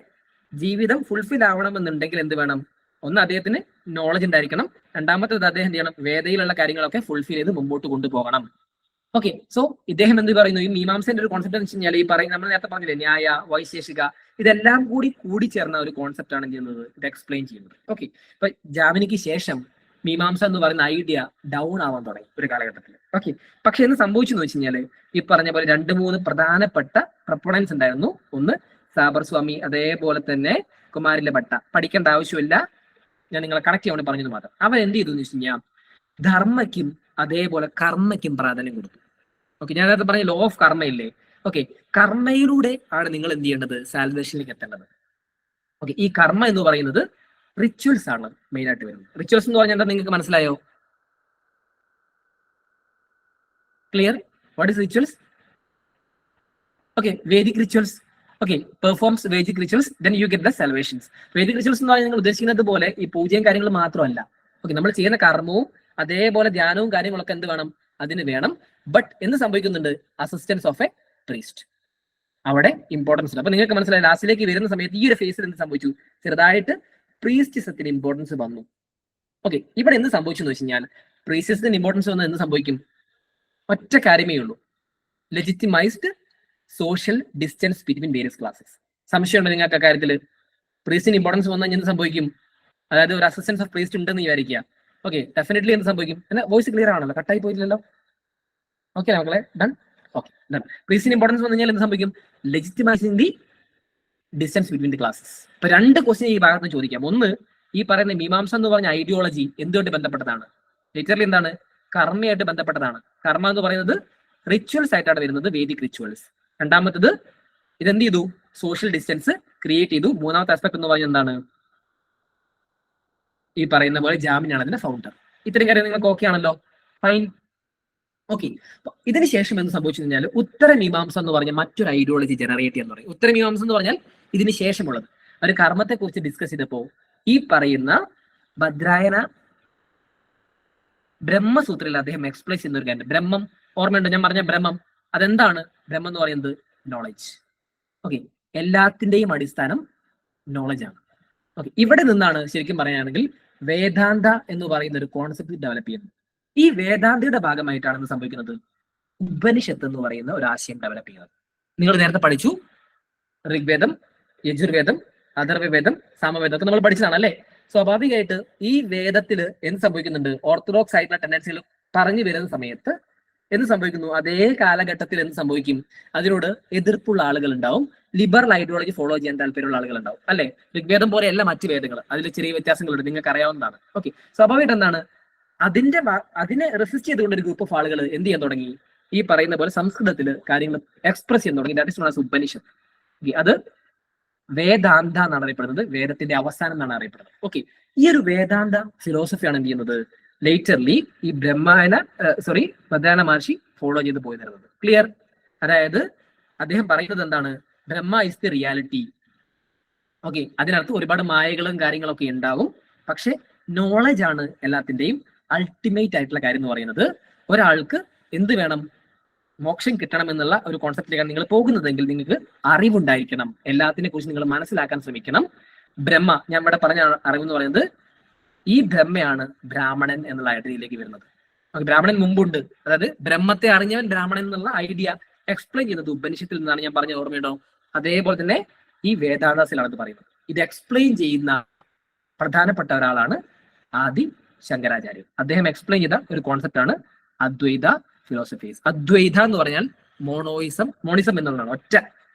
Speaker 1: ജീവിതം ഫുൾഫിൽ ആവണമെന്നുണ്ടെങ്കിൽ എന്ത് വേണം? ഒന്ന്, അദ്ദേഹത്തിന് നോളജ് ഉണ്ടായിരിക്കണം. രണ്ടാമത്തേത്, അദ്ദേഹം എന്ത് ചെയ്യണം, വേദയിലുള്ള കാര്യങ്ങളൊക്കെ ഫുൾഫിൽ ചെയ്ത് മുമ്പോട്ട് കൊണ്ടുപോകണം. ഓക്കെ, സോ ഇദ്ദേഹം എന്ത് പറയുന്നു, ഈ മീമാംസന്റെ ഒരു കോൺസെപ്റ്റ് എന്ന് വെച്ച് കഴിഞ്ഞാൽ ഈ പറയുന്ന നമ്മൾ നേരത്തെ പറഞ്ഞില്ലേ, ന്യായ, വൈശേഷിക, ഇതെല്ലാം കൂടി ചേർന്ന ഒരു കോൺസെപ്റ്റ് ആണ് ചെയ്യുന്നത്, ഇത് എക്സ്പ്ലെയിൻ ചെയ്യുന്നത്. ഓക്കെ, ഇപ്പൊ ജാമിനിക്ക് ശേഷം മീമാംസ എന്ന് പറയുന്ന ഐഡിയ ഡൗൺ ആവാൻ തുടങ്ങി ഒരു കാലഘട്ടത്തിൽ. ഓക്കെ, പക്ഷെ എന്ത് സംഭവിച്ചു എന്ന് വെച്ച് കഴിഞ്ഞാല് ഈ പറഞ്ഞ പോലെ 2-3 പ്രധാനപ്പെട്ട പ്രൊപ്പണൻസ് ഉണ്ടായിരുന്നു. ഒന്ന് സാബർ സ്വാമി, അതേപോലെ തന്നെ കുമാരിലെ ഭട്ട. പഠിക്കേണ്ട ആവശ്യമില്ല, ഞാൻ നിങ്ങളെ കണക്ട് ചെയ്യാൻ വേണ്ടി പറഞ്ഞത് മാത്രം. അവൻ എന്ത് ചെയ്തു എന്ന് വെച്ച് കഴിഞ്ഞാൽ ധർമ്മയ്ക്കും അതേപോലെ കർമ്മയ്ക്കും പ്രാധാന്യം കൊടുത്തു. ഓക്കെ, ഞാൻ നേരത്തെ പറഞ്ഞ ലോ ഓഫ് കർമ്മ ഇല്ലേ? ഓക്കെ, കർമ്മയിലൂടെ ആണ് നിങ്ങൾ എന്ത് ചെയ്യേണ്ടത്, സാൽവേഷനിലേക്ക് എത്തേണ്ടത്. ഓക്കെ, ഈ കർമ്മ എന്ന് പറയുന്നത് റിച്വൽസ് ആണ് മെയിൻ ആയിട്ട് വരുന്നത്. റിച്വൽസ് എന്ന് പറഞ്ഞാൽ എന്താ, നിങ്ങൾക്ക് മനസ്സിലായോ? Clear? What is rituals? Okay, Vedic rituals. Okay, performs Vedic rituals, then you get the salvations. Vedic rituals എന്ന് പറഞ്ഞാൽ നിങ്ങൾ ഉദ്ദേശിക്കുന്നത് പോലെ ഈ പൂജയും കാര്യങ്ങളും മാത്രമല്ല. ഓക്കെ, നമ്മൾ ചെയ്യുന്ന കർമ്മവും അതേപോലെ ധ്യാനവും കാര്യങ്ങളൊക്കെ എന്ത് വേണം, അതിന് വേണം. ബട്ട് എന്ത് സംഭവിക്കുന്നുണ്ട്, അസിസ്റ്റൻസ് ഓഫ് എ പ്രീസ്റ്റ്, അവിടെ ഇമ്പോർട്ടൻസ് ഉണ്ട്. അപ്പൊ നിങ്ങൾക്ക് മനസ്സിലായി, ലാസ്റ്റിലേക്ക് വരുന്ന സമയത്ത് ഈ ഒരു ഫേസിൽ എന്ത് സംഭവിച്ചു, ചെറുതായിട്ട് പ്രീസ്റ്റിസത്തിന് ഇമ്പോർട്ടൻസ് വന്നു. ഓക്കെ, ഇവിടെ എന്ത് സംഭവിച്ചു എന്ന് വെച്ച് കഴിഞ്ഞാൽ, പ്രീസ്റ്റിസത്തിന് ഇമ്പോർട്ടൻസ് വന്നാൽ എന്ത് സംഭവിക്കും? ഒറ്റ കാര്യമേ ഉള്ളൂ, legitimized social distance between various classes. സംശയമുണ്ട് നിങ്ങൾക്ക് അക്കാര്യത്തിൽ? പ്രീസ്റ്റിന് ഇമ്പോർട്ടൻസ് വന്നാൽ എന്ത് സംഭവിക്കും? അതായത് ഒരു അസിസ്റ്റൻസ് ഓഫ് പ്രീസ്റ്റ് ഉണ്ടെന്ന് വിചാരിക്കുക. ഓക്കെ, ഡെഫിനറ്റ്ലി എന്ത് സംഭവിക്കും? എന്നാൽ വോയിസ് ക്ലിയർ ആണല്ലോ, കട്ടായി പോയില്ലല്ലോ. ഓക്കെ മക്കളെ, ഡൺ. Okay, done. പ്രീസ്റ്റിന് ഇമ്പോർട്ടൻസ് വന്നു കഴിഞ്ഞാൽ എന്ത് സംഭവിക്കും? Legitimizing the distance between the classes. ഇപ്പൊ 2 ക്വസ്റ്റ്യൻ ഈ ഭാഗത്ത് ചോദിക്കാം. ഒന്ന്, ഈ പറയുന്ന മീമാംസ എന്ന് പറഞ്ഞ ഐഡിയോളജി എന്തുകൊണ്ട് ബന്ധപ്പെട്ടതാണ്? ലിറ്ററലി എന്താണ്? കർമ്മയായിട്ട് ബന്ധപ്പെട്ടതാണ്. കർമ്മ എന്ന് പറയുന്നത് റിച്വൽസ് ആയിട്ടാണ് വരുന്നത്, വേദിക് റിച്വൽസ്. രണ്ടാമത്തത്, ഇതെന്ത് ചെയ്തു, സോഷ്യൽ ഡിസ്റ്റൻസ് ക്രിയേറ്റ് ചെയ്തു. മൂന്നാമത്തെ ആസ്പെക്ട് എന്ന് പറയുന്നത് എന്താണ്, ഈ പറയുന്ന പോലെ ജാമിനാണ് അതിന്റെ ഫൗണ്ടർ. ഇത്രയും കാര്യം നിങ്ങൾക്ക് ഓക്കെ ആണല്ലോ? ഫൈൻ. ഓക്കെ, ഇതിന് ശേഷം എന്ത് സംഭവിച്ചു കഴിഞ്ഞാൽ ഉത്തര മീമാംസ എന്ന് പറഞ്ഞ മറ്റൊരു ഐഡിയോളജി ജനറേറ്റ് ചെയ്യാന്ന് പറയും. ഉത്തര മീമാംസ എന്ന് പറഞ്ഞാൽ ഇതിന് ശേഷമുള്ളത്. ഒരു കർമ്മത്തെ കുറിച്ച് ഡിസ്കസ് ചെയ്തപ്പോ ഈ പറയുന്ന ഭദ്രായന ബ്രഹ്മസൂത്രയിൽ അദ്ദേഹം എക്സ്പ്ലെയിൻ ചെയ്യുന്ന ഒരു കാര്യം, ബ്രഹ്മം ഓർമ്മയുണ്ടോ? ഞാൻ പറഞ്ഞ ബ്രഹ്മം, അതെന്താണ്? ബ്രഹ്മം എന്ന് പറയുന്നത് നോളജ്. ഓക്കെ, എല്ലാത്തിന്റെയും അടിസ്ഥാനം നോളജ് ആണ്. ഓക്കെ, ഇവിടെ നിന്നാണ് ശരിക്കും പറയുകയാണെങ്കിൽ വേദാന്ത എന്ന് പറയുന്ന ഒരു കോൺസെപ്റ്റ് ഡെവലപ്പ് ചെയ്യുന്നത്. ഈ വേദാന്തയുടെ ഭാഗമായിട്ടാണ് സംഭവിക്കുന്നത്, ഉപനിഷത്ത് എന്ന് പറയുന്ന ഒരു ആശയം ഡെവലപ്പ് ചെയ്യുന്നത്. നിങ്ങൾ നേരത്തെ പഠിച്ചു, ഋഗ്വേദം, യജുർവേദം, അഥർവവേദം, സാമവേദം ഒക്കെ നമ്മൾ പഠിച്ചതാണ് അല്ലേ? സ്വാഭാവികമായിട്ട് ഈ വേദത്തിൽ എന്ത് സംഭവിക്കുന്നുണ്ട്, ഓർത്തഡോക്സ് ആയിട്ടുള്ള ടെൻഡൻസികൾ പറഞ്ഞു വരുന്ന സമയത്ത് എന്ത് സംഭവിക്കുന്നു, അതേ കാലഘട്ടത്തിൽ എന്ത് സംഭവിക്കും, അതിനോട് എതിർപ്പുള്ള ആളുകൾ ഉണ്ടാവും, ലിബറൽ ഐഡിയോളജി ഫോളോ ചെയ്യാൻ താല്പര്യമുള്ള ആളുകൾ ഉണ്ടാവും അല്ലെ? ഋഗ്വേദം പോലെയല്ല മറ്റു വേദങ്ങൾ, അതിൽ ചെറിയ വ്യത്യാസങ്ങളുണ്ട്, നിങ്ങൾക്ക് അറിയാവുന്നതാണ്. ഓക്കെ, സ്വാഭാവികമായിട്ട് എന്താണ്, അതിനെ റെസിസ്റ്റ് ചെയ്തുകൊണ്ട് ഒരു ഗ്രൂപ്പ് ഓഫ് ആളുകൾ എന്ത് ചെയ്യാൻ തുടങ്ങി, ഈ പറയുന്ന പോലെ സംസ്കൃതത്തിൽ കാര്യങ്ങൾ എക്സ്പ്രസ് ചെയ്യാൻ തുടങ്ങി. ദാറ്റ് ഇസ് നോൺ ആസ് ഉപനിഷത്ത്. അത് വേദാന്ത എന്നാണ് അറിയപ്പെടുന്നത്, വേദത്തിന്റെ അവസാനം എന്നാണ് അറിയപ്പെടുന്നത്. ഓക്കെ, ഈ ഒരു വേദാന്ത ഫിലോസഫിയാണ് എന്ത് ചെയ്യുന്നത്, ലേറ്റർലി ഈ ഭദ്രായന മഹർഷി ഫോളോ ചെയ്ത് പോയി തരുന്നത്. ക്ലിയർ? അതായത് അദ്ദേഹം പറയുന്നത് എന്താണ്, ബ്രഹ്മ ഇസ് ദി റിയാലിറ്റി. ഓക്കെ, അതിനകത്ത് ഒരുപാട് മായകളും കാര്യങ്ങളൊക്കെ ഉണ്ടാവും, പക്ഷെ നോളജ് ആണ് എല്ലാത്തിന്റെയും അൾട്ടിമേറ്റ് ആയിട്ടുള്ള കാര്യം എന്ന് പറയുന്നത്. ഒരാൾക്ക് എന്ത് വേണം, മോക്ഷം കിട്ടണം എന്നുള്ള ഒരു കോൺസെപ്റ്റിലേക്കാണ് നിങ്ങൾ പോകുന്നതെങ്കിൽ നിങ്ങൾക്ക് അറിവുണ്ടായിരിക്കണം, എല്ലാത്തിനെ കുറിച്ച് നിങ്ങൾ മനസ്സിലാക്കാൻ ശ്രമിക്കണം. ബ്രഹ്മ, ഞാൻ ഇവിടെ പറഞ്ഞ അറിവെന്ന് പറയുന്നത് ഈ ബ്രഹ്മയാണ് ബ്രാഹ്മണൻ എന്നുള്ള ഐഡിയയിലേക്ക് വരുന്നത്. ബ്രാഹ്മണൻ മുമ്പുണ്ട്, അതായത് ബ്രഹ്മത്തെ അറിഞ്ഞവൻ ബ്രാഹ്മണൻ എന്നുള്ള ഐഡിയ എക്സ്പ്ലെയിൻ ചെയ്യുന്നത് ഉപനിഷത്തിൽ നിന്നാണ്. ഞാൻ പറഞ്ഞ ഓർമ്മയുണ്ടോ? അതേപോലെ തന്നെ ഈ വേദാന്തസിലാണ് ഇത് പറയുന്നത്. ഇത് എക്സ്പ്ലെയിൻ ചെയ്യുന്ന പ്രധാനപ്പെട്ട ഒരാളാണ് ആദി ശങ്കരാചാര്യൻ. അദ്ദേഹം എക്സ്പ്ലെയിൻ ചെയ്ത ഒരു കോൺസെപ്റ്റ് ആണ് അദ്വൈത ഫിലോസഫീസ്. അദ്വൈത എന്ന് പറഞ്ഞാൽ മോണിസം എന്നുള്ളതാണ് ഒറ്റ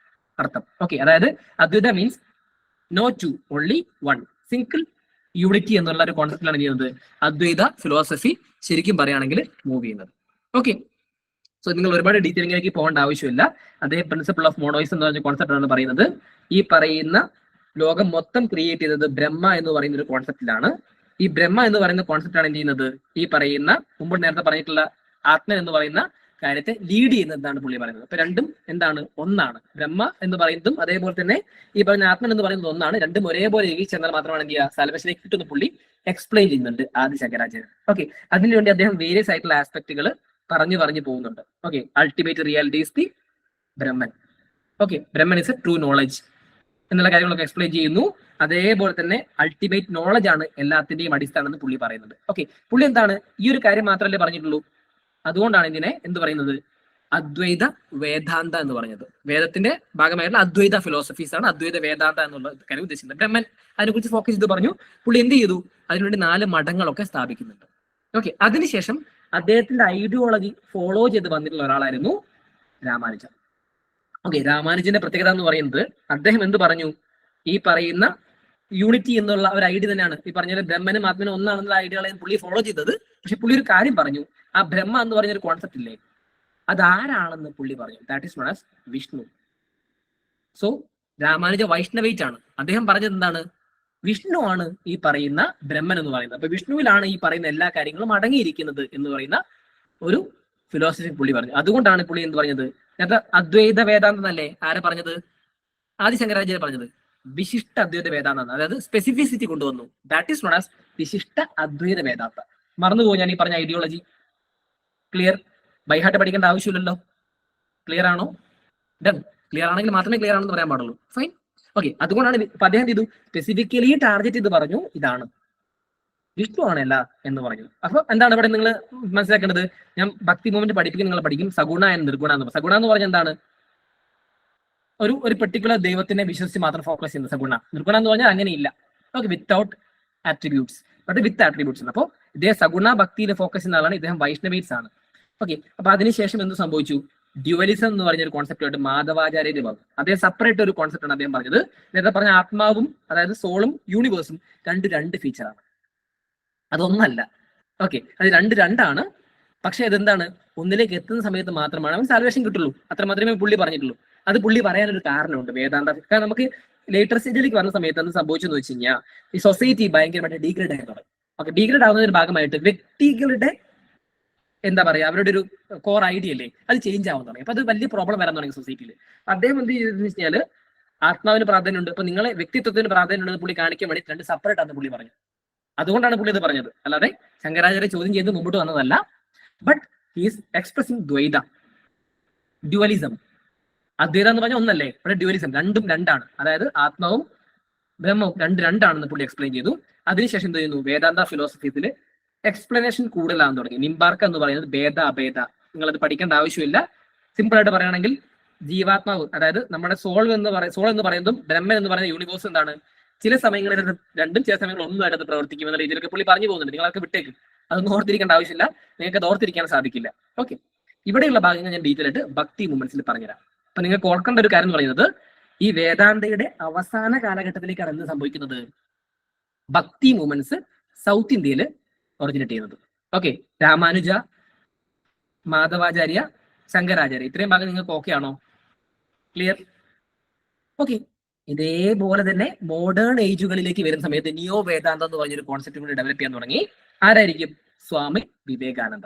Speaker 1: അർത്ഥം. ഓക്കെ, അതായത് Advaita means no two, only one, single unity എന്നുള്ള ഒരു കോൺസെപ്റ്റിലാണ് ചെയ്യുന്നത് അദ്വൈത ഫിലോസഫി ശരിക്കും പറയുകയാണെങ്കിൽ മൂവ് ചെയ്യുന്നത്. ഓക്കെ, സോ നിങ്ങൾ ഒരുപാട് ഡീറ്റെയിലിംഗിലേക്ക് പോകേണ്ട ആവശ്യമില്ല. അതേ പ്രിൻസിപ്പിൾ ഓഫ് മോണോയിസം എന്ന് പറഞ്ഞ കോൺസെപ്റ്റ് ആണ് പറയുന്നത്. ഈ പറയുന്ന ലോകം മൊത്തം ക്രിയേറ്റ് ചെയ്തത് ബ്രഹ്മ എന്ന് പറയുന്ന ഒരു കോൺസെപ്റ്റിലാണ്. ഈ ബ്രഹ്മ എന്ന് പറയുന്ന കോൺസെപ്റ്റ് ആണ് എന്ത് ചെയ്യുന്നത്, ഈ പറയുന്ന മുമ്പ് നേരത്തെ പറഞ്ഞിട്ടുള്ള ആത്മൻ എന്ന് പറയുന്ന കാര്യത്തെ ലീഡ് ചെയ്യുന്നതാണ് പുള്ളി പറയുന്നത്. അപ്പൊ രണ്ടും എന്താണ്, ഒന്നാണ്. ബ്രഹ്മ എന്ന് പറയുന്നതും അതേപോലെ തന്നെ ഈ പറഞ്ഞ ആത്മൻ എന്ന് പറയുന്നത് ഒന്നാണ്. രണ്ടും ഒരേപോലെ ചെന്നാൽ മാത്രമാണ് എന്ത് ചെയ്യുക, സാൽവേഷനിലേക്ക് കിട്ടുന്ന പുള്ളി എക്സ്പ്ലെയിൻ ചെയ്യുന്നുണ്ട് ആദി ശങ്കരാചാര്യൻ. ഓക്കെ, അതിനുവേണ്ടി അദ്ദേഹം വേരിയസ് ആയിട്ടുള്ള ആസ്പെക്ടുകൾ പറഞ്ഞു പോകുന്നുണ്ട്. Okay, ultimate reality is the Brahman. Okay, Brahman is A true knowledge എന്നുള്ള കാര്യങ്ങളൊക്കെ എക്സ്പ്ലെയിൻ ചെയ്യുന്നു. അതേപോലെ തന്നെ അൾട്ടിമേറ്റ് നോളജ് ആണ് എല്ലാത്തിന്റെയും അടിസ്ഥാനം എന്ന് പുള്ളി പറയുന്നുണ്ട്. ഓക്കെ, പുള്ളി എന്താണ് ഈ ഒരു കാര്യം മാത്രമല്ലേ പറഞ്ഞിട്ടുള്ളൂ. അതുകൊണ്ടാണ് ഇതിനെ എന്ത് പറയുന്നത്, അദ്വൈത വേദാന്ത എന്ന് പറഞ്ഞത്. വേദത്തിന്റെ ഭാഗമായിട്ടുള്ള അദ്വൈത ഫിലോസഫീസ് ആണ് അദ്വൈത വേദാന്ത എന്നുള്ള കാര്യം ഉദ്ദേശിക്കുന്നത്. ബ്രഹ്മൻ അതിനെക്കുറിച്ച് ഫോക്കസ് ചെയ്ത് പറഞ്ഞു. പുള്ളി എന്ത് ചെയ്തു, അതിനുവേണ്ടി 4 മഠങ്ങളൊക്കെ സ്ഥാപിക്കുന്നുണ്ട്. ഓക്കെ, അതിനുശേഷം അദ്ദേഹത്തിന്റെ ഐഡിയോളജി ഫോളോ ചെയ്ത് വന്നിട്ടുള്ള ഒരാളായിരുന്നു രാമാനുജൻ. ഓക്കെ, രാമാനുജന്റെ പ്രത്യേകത എന്ന് പറയുന്നത് അദ്ദേഹം എന്ത് പറഞ്ഞു, ഈ പറയുന്ന യൂണിറ്റി എന്നുള്ള ഒരു ഐഡിയ തന്നെയാണ് ഈ പറഞ്ഞ ബ്രഹ്മനും ആത്മനും ഒന്നാണെന്നുള്ള ഐഡിയകളെ പുള്ളി ഫോളോ ചെയ്തത്. പക്ഷെ പുള്ളി ഒരു കാര്യം പറഞ്ഞു, ആ ബ്രഹ്മ എന്ന് പറഞ്ഞൊരു കോൺസെപ്റ്റ് ഇല്ലേ, അതാരാണെന്ന് പുള്ളി പറഞ്ഞു. That is known as Vishnu. So Ramanuja Vaishnavite ആണ്. അദ്ദേഹം പറഞ്ഞത് എന്താണ്, വിഷ്ണു ആണ് ഈ പറയുന്ന ബ്രഹ്മൻ എന്ന് പറയുന്നത്. അപ്പൊ വിഷ്ണുവിലാണ് ഈ പറയുന്ന എല്ലാ കാര്യങ്ങളും അടങ്ങിയിരിക്കുന്നത് എന്ന് പറയുന്ന ഒരു ഫിലോസഫി പുള്ളി പറഞ്ഞു. അതുകൊണ്ടാണ് പുള്ളി എന്ത് പറഞ്ഞത്, നേരത്തെ അദ്വൈത വേദാന്തം അല്ലേ ആരെ പറഞ്ഞത്, ആദി ശങ്കരാചാര്യ പറഞ്ഞത് വിശിഷ്ട അദ്വൈത വേദാന്തം, അതായത് സ്പെസിഫിസിറ്റി കൊണ്ടുവന്നു. ദാറ്റ് ഈസ് നോൺ ആസ് വിശിഷ്ട അദ്വൈത വേദാന്ത. മറന്നുപോയി ഞാൻ ഈ പറഞ്ഞ ഐഡിയോളജി. ക്ലിയർ? ബൈഹാർട്ട് പഠിക്കേണ്ട ആവശ്യമില്ലല്ലോ. ക്ലിയർ ആണോ? ഡൺ. ക്ലിയർ ആണെങ്കിൽ മാത്രമേ ക്ലിയർ ആണെന്ന് പറയാൻ പാടുള്ളൂ. ഫൈൻ. ഓക്കെ, അതുകൊണ്ടാണ് അദ്ദേഹം ചെയ്തു സ്പെസിഫിക്കലി ടാർഗറ്റ് ചെയ്ത് പറഞ്ഞു ഇതാണ് വിഷ്ണു ആണല്ല എന്ന് പറഞ്ഞു. അപ്പൊ എന്താണ് ഇവിടെ നിങ്ങൾ മനസ്സിലാക്കേണ്ടത്, ഞാൻ ഭക്തി മൂവ്മെന്റ് പഠിപ്പിക്കും, നിങ്ങൾ പഠിക്കും സഗുണ ആൻഡ് നിർഗുണ എന്ന്. സഗുണ എന്ന് പറഞ്ഞാൽ എന്താണ്, ഒരു പെർട്ടിക്കുലർ ദൈവത്തിനെ വിശ്വസിച്ച് മാത്രം ഫോക്കസ് ചെയ്യുന്നത് സഗുണ. നിർഗുണ എന്ന് പറഞ്ഞാൽ അങ്ങനെയില്ല. Okay, without attributes, but with attributes. അപ്പോൾ ഇദ്ദേഹം സഗുണ ഭക്തിയിൽ ഫോക്കസ് ചെയ്യുന്ന ആളാണ്. ഇദ്ദേഹം വൈഷ്ണവീറ്റ്സ് ആണ്. ഓക്കെ, അപ്പൊ അതിനുശേഷം എന്ത് സംഭവിച്ചു, ഡ്യുവലിസം എന്ന് പറഞ്ഞ ഒരു കോൺസെപ്റ്റായിട്ട് മാധവാചാര്യര് വന്നു. അദ്ദേഹം സെപ്പറേറ്റ് ഒരു കോൺസെപ്റ്റ് ആണ് അദ്ദേഹം പറഞ്ഞത്. നേരത്തെ പറഞ്ഞ ആത്മാവും അതായത് സോളും യൂണിവേഴ്സും രണ്ട് ഫീച്ചറാണ്, അതൊന്നല്ല. ഓക്കെ, അത് രണ്ടാണ്. പക്ഷെ അതെന്താണ്, ഒന്നിലേക്ക് എത്തുന്ന സമയത്ത് മാത്രമാണ് അവൻ സാൽവേഷൻ കിട്ടുള്ളൂ. അത്ര മാത്രമേ പുള്ളി പറഞ്ഞിട്ടുള്ളൂ. അത് പുള്ളി പറയാനൊരു കാരണമുണ്ട് വേദാന്ത. കാരണം നമുക്ക് ലേറ്റർ സ്റ്റേജിലേക്ക് വന്ന സമയത്ത് എന്ത് സംഭവിച്ചെന്ന് വെച്ച് കഴിഞ്ഞാൽ ഈ സൊസൈറ്റി ഭയങ്കരമായിട്ട് ഡീഗ്രേഡ് ആയി തുടങ്ങി. ഓക്കെ, ഡീഗ്രേഡ് ആവുന്നതിന്റെ ഭാഗമായിട്ട് വ്യക്തികളുടെ എന്താ പറയാ, അവരുടെ ഒരു കോർ ഐഡിയ അല്ലേ, അത് ചേഞ്ച് ആവാൻ തുടങ്ങി. അപ്പൊ അത് വലിയ പ്രോബ്ലം വരാൻ തുടങ്ങി സൊസൈറ്റിയിൽ. അദ്ദേഹം എന്ത് ചെയ്തെന്ന് വെച്ച് കഴിഞ്ഞാൽ ആത്മാവിന് പ്രാധാന്യമുണ്ട്, അപ്പൊ നിങ്ങളെ വ്യക്തിത്വത്തിന് പ്രാധാന്യമുണ്ടെന്ന് പുള്ളി കാണിക്കാൻ വേണ്ടി 2 സെപ്പറേറ്റ് ആണെന്ന് പുള്ളി പറഞ്ഞു. അതുകൊണ്ടാണ് പുള്ളി ഇത് പറഞ്ഞത്, അല്ലാതെ ശങ്കരാചാര്യ ചോദ്യം ചെയ്ത് മുമ്പോട്ട് വന്നതല്ല. But he's expressing Dvaita, dualism. Advaita എന്ന് പറഞ്ഞാൽ ഒന്നല്ലേ, ഇവിടെ ഡ്യുവലിസം, രണ്ടാണ്. അതായത് ആത്മാവും ബ്രഹ്മവും രണ്ടാണെന്ന് പുള്ളി എക്സ്പ്ലെയിൻ ചെയ്തു. അതിനുശേഷം എന്ത് ചെയ്യുന്നു, വേദാന്ത ഫിലോസഫിയിൽ എക്സ്പ്ലനേഷൻ കൂടുതലാകാൻ തുടങ്ങി. നിംബാർക്ക എന്ന് പറയുന്നത് ഭേദ അഭേദ, നിങ്ങളത് പഠിക്കേണ്ട ആവശ്യമില്ല. സിമ്പിൾ ആയിട്ട് പറയുകയാണെങ്കിൽ ജീവാത്മാവ്, അതായത് നമ്മുടെ സോൾ എന്ന് പറയുന്നതും ബ്രഹ്മൻ എന്ന് പറയുന്ന യൂണിവേഴ്സ് എന്താണ്, ചില സമയങ്ങളിൽ രണ്ടും ചില സമയങ്ങളിൽ ഒന്നുമായിട്ട് അത് പ്രവർത്തിക്കും എന്ന രീതിയിലൊക്കെ പുള്ളി പറഞ്ഞു പോകുന്നുണ്ട്. നിങ്ങളൊക്കെ വിട്ടേക്ക്, അതൊന്നും ഓർത്തിരിക്കേണ്ട ആവശ്യമില്ല, നിങ്ങൾക്ക് അത് ഓർത്തിരിക്കാൻ സാധിക്കില്ല. ഓക്കെ, ഇവിടെയുള്ള ഭാഗങ്ങൾ ഞാൻ ഡീറ്റെയിൽ ആയിട്ട് ഭക്തി മൂവ്മെന്റ്സിൽ പറഞ്ഞുതരാം. അപ്പൊ നിങ്ങൾക്ക് ഓർക്കേണ്ട ഒരു കാര്യം എന്ന് പറയുന്നത്, ഈ വേദാന്തയുടെ അവസാന കാലഘട്ടത്തിലേക്കാണ് എന്ത് സംഭവിക്കുന്നത്, ഭക്തി മൂവ്മെന്റ്സ് സൗത്ത് ഇന്ത്യയിൽ ഒറിജിനേറ്റ് ചെയ്യുന്നത്. ഓക്കെ, രാമാനുജ, മാധവാചാര്യ, ശങ്കരാചാര്യ, ഇത്രയും ഭാഗം നിങ്ങൾക്ക് ഓക്കെ ആണോ? ക്ലിയർ? ഓക്കെ, ഇതേപോലെ തന്നെ മോഡേൺ ഏജുകളിലേക്ക് വരുന്ന സമയത്ത് നിയോ വേദാന്തം എന്ന് പറഞ്ഞൊരു കോൺസെപ്റ്റ് കൂടി ഡെവലപ്പ് ചെയ്യാൻ തുടങ്ങി. ആരായിരിക്കും? സ്വാമി വിവേകാനന്ദ.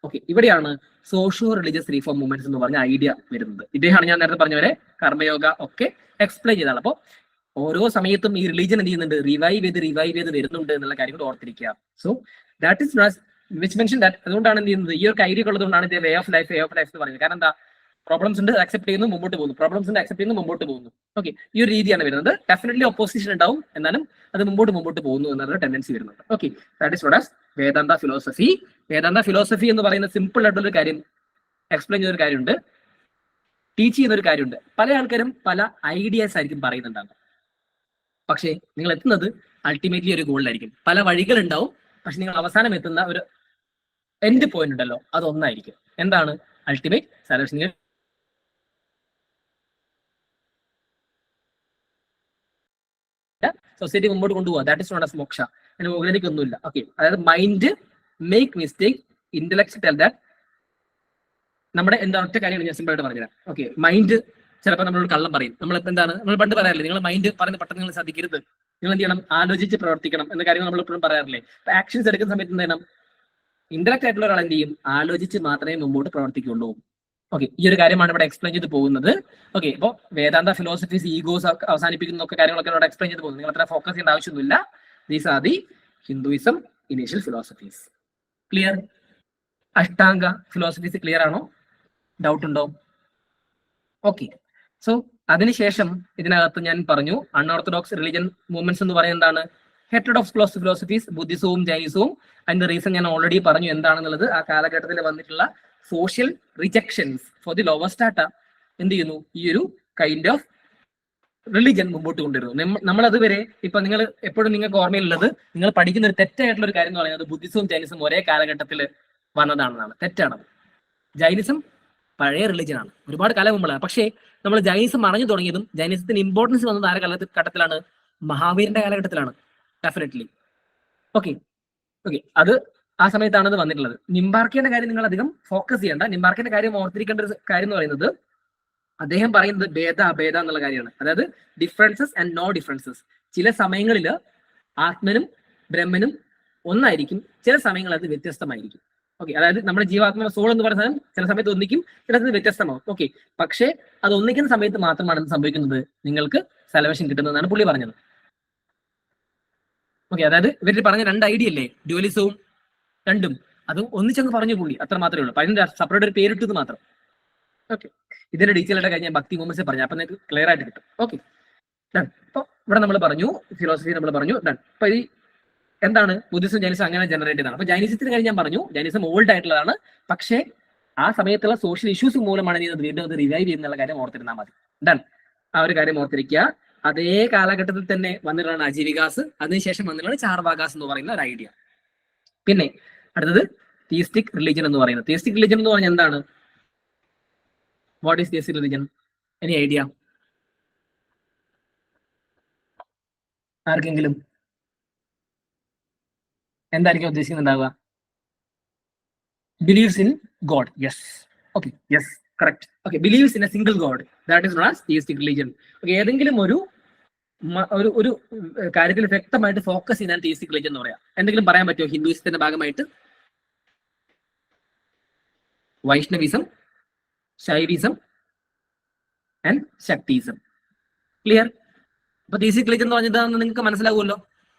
Speaker 1: ഓക്കെ, ഇവിടെയാണ് സോഷ്യോ റിലീജിയസ് റീഫോം മൂവ്മെന്റ്സ് എന്ന് പറഞ്ഞ ഐഡിയ വരുന്നത്. ഇദ്ദേഹമാണ് ഞാൻ നേരത്തെ പറഞ്ഞവരെ കർമ്മയോഗ ഒക്കെ എക്സ്പ്ലെയിൻ ചെയ്താണ്. അപ്പോൾ ഓരോ സമയത്തും ഈ റിലീജിയൻ എന്ത് ചെയ്യുന്നുണ്ട്, റിവൈവ് ചെയ്ത് വരുന്നുണ്ട് എന്നുള്ള കാര്യം കൂടി ഓർത്തിരിക്കുക. So that is which mention that അതുകൊണ്ടാണ് എന്ത് ചെയ്യുന്നത്, ഈ ഒരു ഐഡിയ ഉള്ളതുകൊണ്ടാണ് ഇത് വേ ഓഫ് ലൈഫ് എന്ന് പറയുന്നത്. കാരണം എന്താ, പ്രോബ്ലംസ് ഉണ്ട് അക്സെപ്റ്റ് ചെയ്യുന്നു മുമ്പോട്ട് പോകുന്നു, പ്രോബ്ലംസ് ഉണ്ട് അക്സെപ്റ്റ് ചെയ്യുന്നു മുമ്പോട്ട് പോകുന്നു. ഓക്കെ, ഈ ഒരു രീതിയാണ് വരുന്നത്. ഡെഫിനറ്റ്ലി ഓപ്പോസിഷൻ ഉണ്ടാവും, എന്നാലും അത് മുമ്പോട്ട് പോകുന്നു എന്നൊരു ടെൻഡൻസി വരുന്നുണ്ട്. Okay, that is what as Vedanta philosophy. Vedanta philosophy എന്ന് പറയുന്ന സിമ്പിൾ ആയിട്ടുള്ള ഒരു കാര്യം എക്സ്പ്ലെയിൻ ചെയ്യുന്ന ഒരു കാര്യമുണ്ട്, ടീച്ച് ചെയ്യുന്ന ഒരു കാര്യമുണ്ട്. പല ആൾക്കാരും പല ഐഡിയാസ് ആയിരിക്കും പറയുന്നുണ്ടാകും, പക്ഷേ നിങ്ങൾ എത്തുന്നത് അൾട്ടിമേറ്റ്ലി ഒരു ഗോളിലായിരിക്കും. പല വഴികളുണ്ടാവും, പക്ഷെ നിങ്ങൾ അവസാനം എത്തുന്ന ഒരു എൻഡ് പോയിന്റ് ഉണ്ടല്ലോ, അതൊന്നായിരിക്കും. എന്താണ് അൾട്ടിമേറ്റ് സാറ്റിസ്ഫാക്ഷൻ? സൊസൈറ്റി മുമ്പോട്ട് കൊണ്ടുപോകുക, ദാറ്റ് ഇസ് നോട്ട് ആസ് മോക്ഷ. അതിന് മുകളിലേക്ക് ഒന്നുമില്ല. ഓക്കെ, അതായത് mind make mistake, intellect tell that. നമ്മുടെ എന്താ ഒറ്റ കാര്യമാണ് ഞാൻ സിമ്പിൾ ആയിട്ട് പറഞ്ഞുതരാം. ഓക്കെ, മൈൻഡ് ചിലപ്പോൾ നമ്മളോട് കള്ളം പറയും. നമ്മളിപ്പോൾ എന്താണ് നമ്മൾ പണ്ട് പറയാറില്ലേ, നിങ്ങൾ മൈൻഡ് പറയുന്ന പെട്ടെന്ന് നിങ്ങൾ ശ്രദ്ധിക്കരുത്, നിങ്ങൾ എന്ത് ചെയ്യണം, ആലോചിച്ച് പ്രവർത്തിക്കണം എന്ന കാര്യങ്ങൾ നമ്മൾ എപ്പോഴും പറയാറില്ലേ. അപ്പൊ ആക്ഷൻസ് എടുക്കുന്ന സമയത്ത് എന്ത് ചെയ്യണം, ഇന്റലക്ട് ആയിട്ടുള്ള ഒരാൾ എന്ത് ചെയ്യും, ആലോചിച്ച് മാത്രമേ മുമ്പോട്ട് പ്രവർത്തിക്കുള്ളൂ. ഓക്കെ, ഈ ഒരു കാര്യമാണ് ഇവിടെ എക്സ്പ്ലെയിൻ ചെയ്ത് പോകുന്നത്. ഓക്കെ, ഇപ്പോൾ വേദാന്ത ഫിലോസഫീസ് ഈഗോസ് അവസാനിപ്പിക്കുന്ന ഒക്കെ കാര്യങ്ങളൊക്കെ ഇവിടെ എക്സ്പ്ലെയിൻ ചെയ്ത് പോകുന്നു. നിങ്ങൾ അത്ര ഫോക്കസ് ചെയ്യേണ്ട ആവശ്യമൊന്നുമില്ല. These are the Hinduism initial philosophies. Clear? Ashtanga philosophies clear ആണോ? ഡൗട്ട് ഉണ്ടോ? ഓക്കെ, സോ അതിനുശേഷം ഇതിനകത്ത് ഞാൻ പറഞ്ഞു അൺഓർത്തഡോക്സ് റിലിജൻ മൂവ്മെന്റ്സ് എന്ന് പറയുന്നത് എന്താണ്, ഹെറ്ററോഡോക്സ് ഫിലോസഫീസ്, ബുദ്ധിസവും ജൈനിസവും. അതിന്റെ റീസൺ ഞാൻ ഓൾറെഡി പറഞ്ഞു എന്താണെന്നുള്ളത്. ആ കാലഘട്ടത്തിൽ വന്നിട്ടുള്ള social rejections for the lower strata എന്ത് ചെയ്യുന്നു, ഈ ഒരു കൈൻഡ് ഓഫ് റിലിജൻ മുമ്പോട്ട് കൊണ്ടുവരുന്നു. നമ്മൾ അതുവരെ ഇപ്പൊ നിങ്ങൾ എപ്പോഴും നിങ്ങൾക്ക് ഓർമ്മയിലുള്ളത്, നിങ്ങൾ പഠിക്കുന്ന ഒരു തെറ്റായിട്ടുള്ള ഒരു കാര്യം എന്ന് പറയുന്നത് ബുദ്ധിസവും ജൈനിസവും ഒരേ കാലഘട്ടത്തിൽ വന്നതാണെന്നാണ്. തെറ്റാണ്. ജൈനിസം പഴയ റിലിജൻ ആണ്, ഒരുപാട് കാലം മുമ്പുള്ളതാണ്. പക്ഷേ നമ്മൾ ജൈനിസം അറിഞ്ഞു തുടങ്ങിയതും ജൈനിസത്തിന് ഇമ്പോർട്ടൻസ് വന്നത് ആരെ കാലഘട്ടത്തിലാണ്? മഹാവീരന്റെ കാലഘട്ടത്തിലാണ്. ഡെഫിനറ്റ്ലി. ഓക്കെ, അത് ആ സമയത്താണ് അത് വന്നിട്ടുള്ളത്. നിംബാർക്കിയുടെ കാര്യം നിങ്ങൾ അധികം ഫോക്കസ് ചെയ്യേണ്ട. നിംബാർക്കിന്റെ കാര്യം ഓർത്തിരിക്കേണ്ട ഒരു കാര്യം എന്ന് പറയുന്നത്, അദ്ദേഹം പറയുന്നത് ഭേദ അഭേദ എന്നുള്ള കാര്യമാണ്. അതായത് ഡിഫറൻസസ് ആൻഡ് നോ ഡിഫറൻസസ്. ചില സമയങ്ങളിൽ ആത്മനും ബ്രഹ്മനും ഒന്നായിരിക്കും, ചില സമയങ്ങളിൽ അത് വ്യത്യസ്തമായിരിക്കും. ഓക്കെ, അതായത് നമ്മുടെ ജീവാത്മ സോൾ എന്ന് പറയുന്ന സാധനം ചില സമയത്ത് ഒന്നിക്കും, ചില സമയത്ത് വ്യത്യസ്തമാവും. ഓക്കെ, പക്ഷേ അത് ഒന്നിക്കുന്ന സമയത്ത് മാത്രമാണ് ഇത് സംഭവിക്കുന്നത്, നിങ്ങൾക്ക് സലവേഷൻ കിട്ടുന്നതാണ് പുള്ളി പറഞ്ഞത്. ഓക്കെ, അതായത് ഇവർ പറഞ്ഞ രണ്ട് ഐഡിയ അല്ലേ, ഡ്യുവലിസവും രണ്ടും, അതും ഒന്നിച്ചങ്ങ് പറഞ്ഞു പുള്ളി, അത്ര മാത്രമേ ഉള്ളൂ. അതിന്റെ സെപ്പറേറ്റ് ഒരു പേരിട്ടത് മാത്രം. ഓക്കെ, ഇതിന്റെ ഡീറ്റെയിൽ ആയിട്ട് കഴിഞ്ഞാൽ ഭക്തി മൂവ്മെന്റ്സ് പറഞ്ഞു, അപ്പൊ നിങ്ങൾക്ക് ക്ലിയർ ആയിട്ട് കിട്ടും. Okay, done. അപ്പൊ ഇവിടെ നമ്മൾ പറഞ്ഞു ഫിലോസഫി, നമ്മൾ പറഞ്ഞു ഡൺ. അപ്പൊ ഈ എന്താണ് ബുദ്ധിസം ജൈനിസം അങ്ങനെ ജനറേറ്റ് ചെയ്താണ്. അപ്പൊ ജൈനിസത്തിന് കാര്യം ഞാൻ പറഞ്ഞു, ജൈനിസം ഓൾഡ് ആയിട്ടുള്ളതാണ്, പക്ഷേ ആ സമയത്തുള്ള സോഷ്യൽ ഇഷ്യൂസ് മൂലമാണ് വീണ്ടും അത് റിവൈവ് ചെയ്യുന്നുള്ള കാര്യം ഓർത്തിരുന്നാൽ മതി. ഡൺ, ആ ഒരു കാര്യം ഓർത്തിരിക്കുക. അതേ കാലഘട്ടത്തിൽ തന്നെ വന്നിട്ടാണ് അജീവികാസ്, അതിനുശേഷം വന്നിട്ടാണ് ചാർവാകാസ് എന്ന് പറയുന്ന ഒരു ഐഡിയ. പിന്നെ അടുത്തത് തിയസ്റ്റിക് റിലിജൻ എന്ന് പറയുന്നത്. തിയസ്റ്റിക് റിലിജൻ എന്ന് പറഞ്ഞാൽ എന്താണ്? What is theistic religion? Any idea? ആർക്കെങ്കിലും എന്തായിരിക്കും ഉദ്ദേശിക്കുന്നുണ്ടാവുക? Believes in God. Yes, okay, yes, correct. Okay, believes in a single God, that is known as theistic religion. Okay, ഏതെങ്കിലും ഒരു കാര്യത്തിൽ വ്യക്തമായിട്ട് ഫോക്കസ് ചെയ്യാൻ തിയസ്റ്റിക് റിലിജൻ എന്ന് പറയാം. എന്തെങ്കിലും പറയാൻ പറ്റുമോ ഹിന്ദുയിസത്തിന്റെ ഭാഗമായിട്ട്? Vaishnavism, Shaivism and Shaktism. Clear? അപ്പൊ തിയസ്റ്റിക് റിലിജൻ എന്ന് പറഞ്ഞത് നിങ്ങൾക്ക് മനസ്സിലാവുമല്ലോ,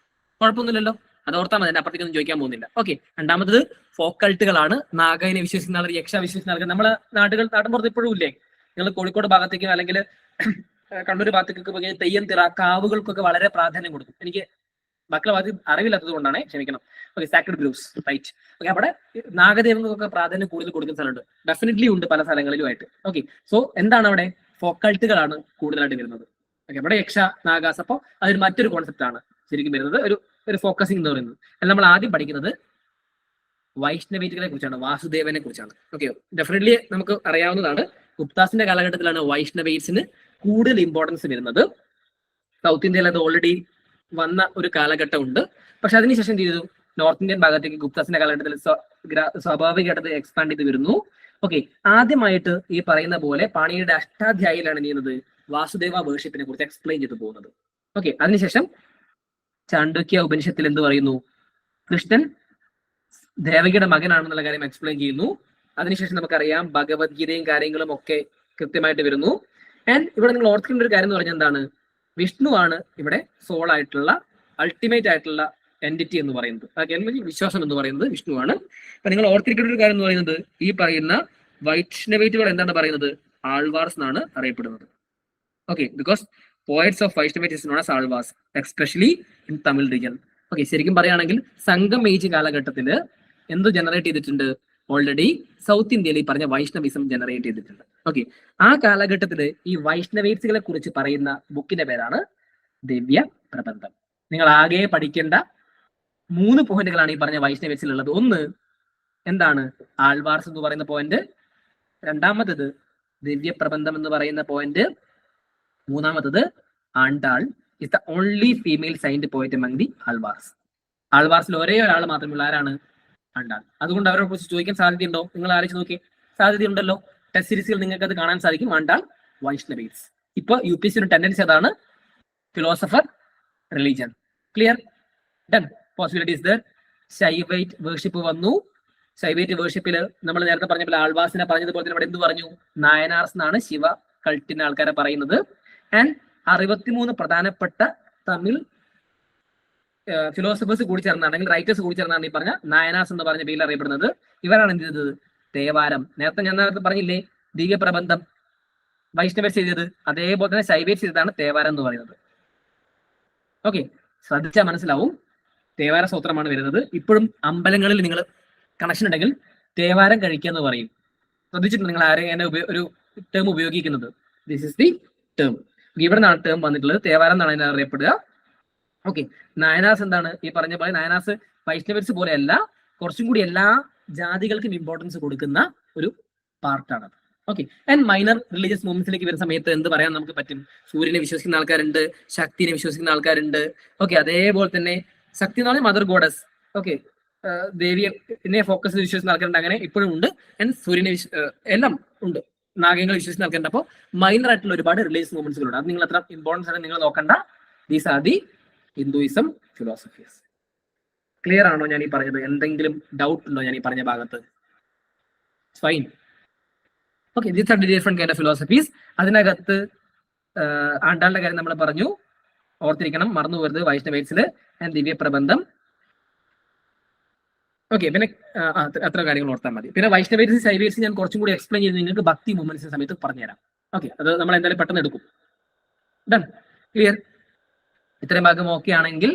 Speaker 1: കുഴപ്പമൊന്നുമില്ലല്ലോ, അത് ഓർത്താൽ മതി, അപ്പുറത്തേക്കൊന്നും ചോദിക്കാൻ പോകുന്നില്ല. ഓക്കെ, രണ്ടാമത്തത് ഫോക്കൾട്ടുകളാണ്. നാഗനെ വിശ്വസിക്കുന്ന ആൾ, യക്ഷ വിശ്വസിക്കുന്ന ആൾക്ക് നമ്മളെ നാട്ടിൻപുറത്ത് ഇപ്പോഴും ഇല്ലേ? നിങ്ങൾ കോഴിക്കോട് ഭാഗത്തേക്കും അല്ലെങ്കിൽ കണ്ണൂർ ഭാഗത്തേക്കൊക്കെ പോയി തെയ്യം തിറ കാവുകൾക്കൊക്കെ വളരെ പ്രാധാന്യം കൊടുക്കും. എനിക്ക് മക്കളെ ഭാഗത്ത് അറിവില്ലാത്തത് കൊണ്ടാണ്, ക്ഷമിക്കണം. Okay, sacred groups, right. Okay, അവിടെ നാഗദേവങ്ങൾക്കൊക്കെ പ്രാധാന്യം കൂടുതൽ കൊടുക്കുന്ന സ്ഥലമുണ്ട്, ഡെഫിനറ്റ്ലി ഉണ്ട് പല സ്ഥലങ്ങളിലുമായിട്ട്. ഓക്കെ, സോ എന്താണ് അവിടെ? ഫോക്കൾട്ടുകളാണ് കൂടുതലായിട്ട് വരുന്നത്. ഓക്കെ, അവിടെ യക്ഷ നാഗാസ്, അപ്പോൾ അതൊരു മറ്റൊരു കോൺസെപ്റ്റ് ആണ് ശരിക്കും വരുന്നത്, ഒരു ഫോക്കസിംഗ് എന്ന് പറയുന്നത്. അല്ല, നമ്മൾ ആദ്യം പഠിക്കുന്നത് വൈഷ്ണവീറ്റുകളെ കുറിച്ചാണ്, വാസുദേവനെ കുറിച്ചാണ്. ഓക്കെ, ഡെഫിനറ്റ്ലി നമുക്ക് അറിയാവുന്നതാണ്, ഗുപ്താസിന്റെ കാലഘട്ടത്തിലാണ് വൈഷ്ണവേറ്റ്സിന് കൂടുതൽ ഇമ്പോർട്ടൻസ് വരുന്നത്. സൗത്ത് ഇന്ത്യയിൽ അത് ഓൾറെഡി വന്ന ഒരു കാലഘട്ടം ഉണ്ട്. പക്ഷെ അതിനുശേഷം എന്ത് ചെയ്തു? നോർത്ത് ഇന്ത്യൻ ഭാഗത്തേക്ക് ഗുപ്താസിന്റെ കാലഘട്ടത്തിൽ സ്വാഭാവികമായിട്ട് എക്സ്പാൻഡ് ചെയ്ത് വരുന്നു. ഓക്കെ, ആദ്യമായിട്ട് ഈ പറയുന്ന പോലെ പാണിയുടെ അഷ്ടാധ്യായിലാണ് എന്ത് ചെയ്യുന്നത്? വാസുദേവ വേർഷിപ്പിനെ കുറിച്ച് എക്സ്പ്ലെയിൻ ചെയ്ത് പോകുന്നത്. ഓക്കെ, അതിനുശേഷം ചാണ്ഡ്യക്യ ഉപനിഷത്തിൽ എന്ത് പറയുന്നു? കൃഷ്ണൻ ദേവകിയുടെ മകനാണെന്നുള്ള കാര്യം എക്സ്പ്ലെയിൻ ചെയ്യുന്നു. അതിനുശേഷം നമുക്കറിയാം ഭഗവത്ഗീതയും കാര്യങ്ങളും ഒക്കെ കൃത്യമായിട്ട് വരുന്നു. ആൻഡ് ഇവിടെ നിങ്ങൾ ഓർക്കേണ്ട ഒരു കാര്യം എന്ന് പറഞ്ഞാൽ എന്താണ്? വിഷ്ണു ആണ് ഇവിടെ സോൾ ആയിട്ടുള്ള, അൾട്ടിമേറ്റ് ആയിട്ടുള്ള എൻറ്റിറ്റി എന്ന് പറയുന്നത്, വിശ്വാസം എന്ന് പറയുന്നത് വിഷ്ണുവാണ്. അപ്പൊ നിങ്ങൾ ഓർത്തിരിക്കേണ്ട ഒരു കാര്യം എന്ന് പറയുന്നത്, ഈ പറയുന്ന വൈഷ്ണവേറ്റുകൾ എന്താണ് പറയുന്നത്, ആൾവാർസ് എന്നാണ് അറിയപ്പെടുന്നത്. Okay, because poets of Vaishnavite is known as Alvars, especially in Tamil region. Okay, ശരിക്കും പറയുകയാണെങ്കിൽ സംഘം ഏജ് കാലഘട്ടത്തിൽ എന്ത് ജനറേറ്റ് ചെയ്തിട്ടുണ്ട്, ഓൾറെഡി സൗത്ത് ഇന്ത്യയിൽ ഈ പറഞ്ഞ വൈഷ്ണവിസം ജനറേറ്റ് ചെയ്തിട്ടുണ്ട്. ഓക്കെ, ആ കാലഘട്ടത്തിൽ ഈ വൈഷ്ണവേറ്റ്സുകളെ കുറിച്ച് പറയുന്ന ബുക്കിന്റെ പേരാണ് ദിവ്യ പ്രബന്ധം. നിങ്ങൾ ആകെ പഠിക്കേണ്ട 3 പോയിന്റുകളാണ് ഈ പറഞ്ഞ വൈഷ്ണവേറ്റ്സിൽ ഉള്ളത്. ഒന്ന് എന്താണ്, ആൾവാർസ് എന്ന് പറയുന്ന പോയിന്റ്. രണ്ടാമത്തത് ദിവ്യ പ്രബന്ധം എന്ന് പറയുന്ന പോയിന്റ്. മൂന്നാമത്തത് Andal is the only female saint പോയിന്റ് അമംഗ് ദി ആൾവാർസ്. ആൾവാർസിൽ ഒരേ ഒരാൾ മാത്രമുള്ള ആരാണ്, ആണ്ടാൾ. അതുകൊണ്ട് അവരെ കുറിച്ച് ചോദിക്കാൻ സാധ്യതയുണ്ടോ, നിങ്ങൾ ആലോചിച്ച് നോക്കി, സാധ്യതയുണ്ടല്ലോ. ടെസ്റ്റ് സീരീസിൽ നിങ്ങൾക്ക് അത് കാണാൻ സാധിക്കും, ആണ്ടാൾ വൈഷ്ണവേറ്റ്സ്. ഇപ്പൊ UPSC ഒരു ടെൻഡൻസി അതാണ്, philosopher religion. Clear, done. Possibilities there. Shaivite worship വന്നു. ശൈവൈറ്റ് വേർഷിപ്പിൽ നമ്മൾ നേരത്തെ പറഞ്ഞ പോലെ ആൾവാസിനെ പറഞ്ഞതുപോലെ തന്നെ ഇവിടെ എന്ത് പറഞ്ഞു, നായനാർസ് എന്നാണ് ശിവ കൾട്ടിന്റെ ആൾക്കാരെ പറയുന്നത്. ആൻഡ് 63 പ്രധാനപ്പെട്ട തമിഴ് ഫിലോസഫേഴ്സ് കൂടി ചേർന്നാണെങ്കിൽ റൈറ്റേഴ്സ് കൂടി ചേർന്നാണ് ഈ പറഞ്ഞ നായനാസ് എന്ന് പറഞ്ഞ പേരിൽ അറിയപ്പെടുന്നത്. ഇവരാണ് എന്ത് ചെയ്തത്, തേവാരം. ഞാൻ നേരത്തെ പറഞ്ഞില്ലേ, ദിവ്യ പ്രബന്ധം വൈഷ്ണവേറ്റ്സ് ചെയ്തത്, അതേപോലെ തന്നെ ശൈവേറ്റ്സ് ചെയ്തതാണ് തേവാരം എന്ന് പറയുന്നത്. ഓക്കെ, ശ്രദ്ധിച്ചാൽ മനസ്സിലാവും, തേവാര സൂത്രമാണ് വരുന്നത്. ഇപ്പോഴും അമ്പലങ്ങളിൽ നിങ്ങൾ കണക്ഷൻ ഉണ്ടെങ്കിൽ തേവാരം കഴിക്കുക എന്ന് പറയും. ശ്രദ്ധിച്ചിട്ടുണ്ട് നിങ്ങൾ ആരെയും ഒരു ടേം ഉപയോഗിക്കുന്നത്, ദിസ് ഇസ് ദി ടേം. ഇവിടെ നിന്നാണ് ടേം വന്നിട്ടുള്ളത്, തേവാരം എന്നാണ് അതിനെ അറിയപ്പെടുക. ഓക്കെ, നായനാസ് എന്താണ്, ഈ പറഞ്ഞ പോലെ നായനാസ് വൈഷ്ണവേറ്റ്സ് പോലെയല്ല, കുറച്ചും കൂടി എല്ലാ ജാതികൾക്കും ഇമ്പോർട്ടൻസ് കൊടുക്കുന്ന ഒരു പാർട്ടാണ്. ഓക്കെ, ആൻഡ് മൈനർ റിലീജിയസ് മൂവ്മെന്റ്സിലേക്ക് വരുന്ന സമയത്ത് എന്ത് പറയാൻ നമുക്ക് പറ്റും, സൂര്യനെ വിശ്വസിക്കുന്ന ആൾക്കാരുണ്ട്, ശക്തിനെ വിശ്വസിക്കുന്ന ആൾക്കാരുണ്ട്. ഓക്കെ, അതേപോലെ തന്നെ ശക്തി എന്ന് പറഞ്ഞാൽ മദർ ഗോഡസ്. ഓക്കെ, ദേവിയെ ഫോക്കസ് വിശ്വസിക്കുന്ന ആൾക്കാരുണ്ട്, അങ്ങനെ ഇപ്പോഴും ഉണ്ട്. ആൻഡ് സൂര്യനെ എല്ലാം ഉണ്ട്, നാഗങ്ങൾ വിശ്വസിക്കുന്ന ആൾക്കാരുണ്ട്. അപ്പോൾ മൈനർ ആയിട്ടുള്ള ഒരുപാട് റിലീജിയസ് മൂവ്മെന്റ്സുകളുണ്ട്. അത് നിങ്ങൾ അത്ര ഇമ്പോർട്ടൻസ് ആണ് നിങ്ങൾ നോക്കണ്ട. These are the Hinduism philosophies. Clear ആണോ ഞാൻ ഈ പറഞ്ഞത്? എന്തെങ്കിലും ഡൗട്ട് ഉണ്ടോ ഞാൻ ഈ പറഞ്ഞ ഭാഗത്ത്? Fine. Okay, these are the different kind of philosophies. അതിനകത്ത് ആണ്ടാളുടെ കാര്യം നമ്മൾ പറഞ്ഞു, ഓർത്തിരിക്കണം, മറന്നു പോകരുത്. വൈഷ്ണവേറ്റ്സില് ആൻഡ് ദിവ്യ പ്രബന്ധം. ഓക്കെ, പിന്നെ അത്ര കാര്യങ്ങൾ ഓർത്താൽ മതി. പിന്നെ വൈഷ്ണവേറ്റ്സ് ശൈവേറ്റ്സ് ഞാൻ കുറച്ചും കൂടി എക്സ്പ്ലെയിൻ ചെയ്ത് നിങ്ങൾക്ക് ഭക്തി മൂവ്മെന്റ്സിന്റെ സമയത്ത് പറഞ്ഞുതരാം. ഓക്കെ, അത് നമ്മൾ എന്തായാലും പെട്ടെന്ന് എടുക്കും. Done, clear. ഇത്രയും ഭാഗം ഓക്കെ ആണെങ്കിൽ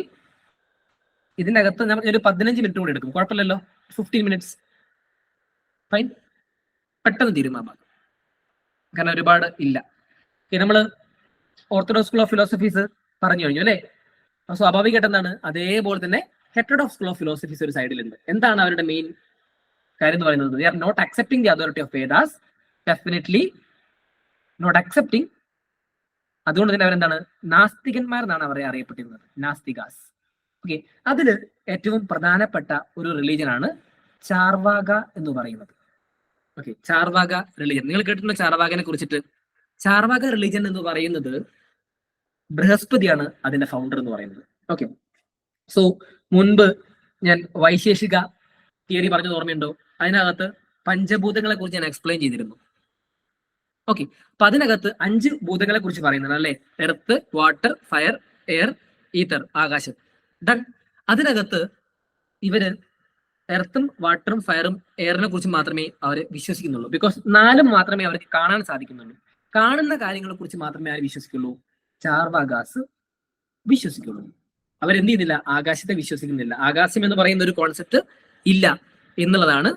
Speaker 1: ഇതിന്റെ അകത്ത് നമ്മൾ ഒരു 15 മിനിറ്റ് കൂടി എടുക്കും, കുഴപ്പമില്ലല്ലോ. 15 മിനിറ്റ്സ്, ഫൈൻ. പെട്ടെന്ന് തീരും ആ ഭാഗം, കാരണം ഒരുപാട് ഇല്ല. നമ്മൾ ഓർത്തഡോക്സ് സ്കൂൾ ഓഫ് ഫിലോസഫീസ് പറഞ്ഞു കഴിഞ്ഞു അല്ലേ. സ്വാഭാവികമായിട്ട് എന്താണ്, അതേപോലെ തന്നെ ഹെറ്ററോഡോക്സ് സ്കൂൾ ഓഫ് ഫിലോസഫീസ് ഒരു സൈഡിലുണ്ട്. എന്താണ് അവരുടെ മെയിൻ കാര്യം എന്ന് പറയുന്നത്, they are not accepting the authority of Vedas, definitely not accepting. അതുകൊണ്ട് തന്നെ അവരെന്താണ്, നാസ്തികന്മാർ എന്നാണ് അവരെ അറിയപ്പെട്ടിരുന്നത്, നാസ്തികാസ്. ഓക്കെ, അതില് ഏറ്റവും പ്രധാനപ്പെട്ട ഒരു റിലീജിയൻ ആണ് ചാർവാക എന്ന് പറയുന്നത്. ഓക്കെ, ചാർവാക റിലീജിയൻ നിങ്ങൾ കേട്ടിട്ടുണ്ടോ ചാർവാകനെ കുറിച്ചിട്ട്? ചാർവാക റിലീജിയൻ എന്ന് പറയുന്നത് ബൃഹസ്പതിയാണ് അതിന്റെ ഫൗണ്ടർ എന്ന് പറയുന്നത്. ഓക്കെ, സോ മുൻപ് ഞാൻ വൈശേഷിക തിയറി പറഞ്ഞത് ഓർമ്മയുണ്ടോ? അതിനകത്ത് പഞ്ചഭൂതങ്ങളെ കുറിച്ച് ഞാൻ എക്സ്പ്ലെയിൻ ചെയ്തിരുന്നു. ഓക്കെ, അപ്പൊ അതിനകത്ത് 5 ഭൂതങ്ങളെ കുറിച്ച് പറയുന്നത് അല്ലെ, earth, water, fire, air, ether, ആകാശം. ഡൺ. അതിനകത്ത് ഇവര് എർത്തും വാട്ടറും ഫയറും എയറിനെ കുറിച്ച് മാത്രമേ അവർ വിശ്വസിക്കുന്നുള്ളൂ. ബിക്കോസ് 4 മാത്രമേ അവർക്ക് കാണാൻ സാധിക്കുന്നുള്ളൂ. കാണുന്ന കാര്യങ്ങളെ കുറിച്ച് മാത്രമേ ആര് വിശ്വസിക്കുള്ളൂ, ചാർവാകാസ് വിശ്വസിക്കുള്ളൂ. അവരെന്ത് ചെയ്യുന്നില്ല, ആകാശത്തെ വിശ്വസിക്കുന്നില്ല. ആകാശം എന്ന് പറയുന്ന ഒരു കോൺസെപ്റ്റ് ഇല്ല എന്നുള്ളതാണ്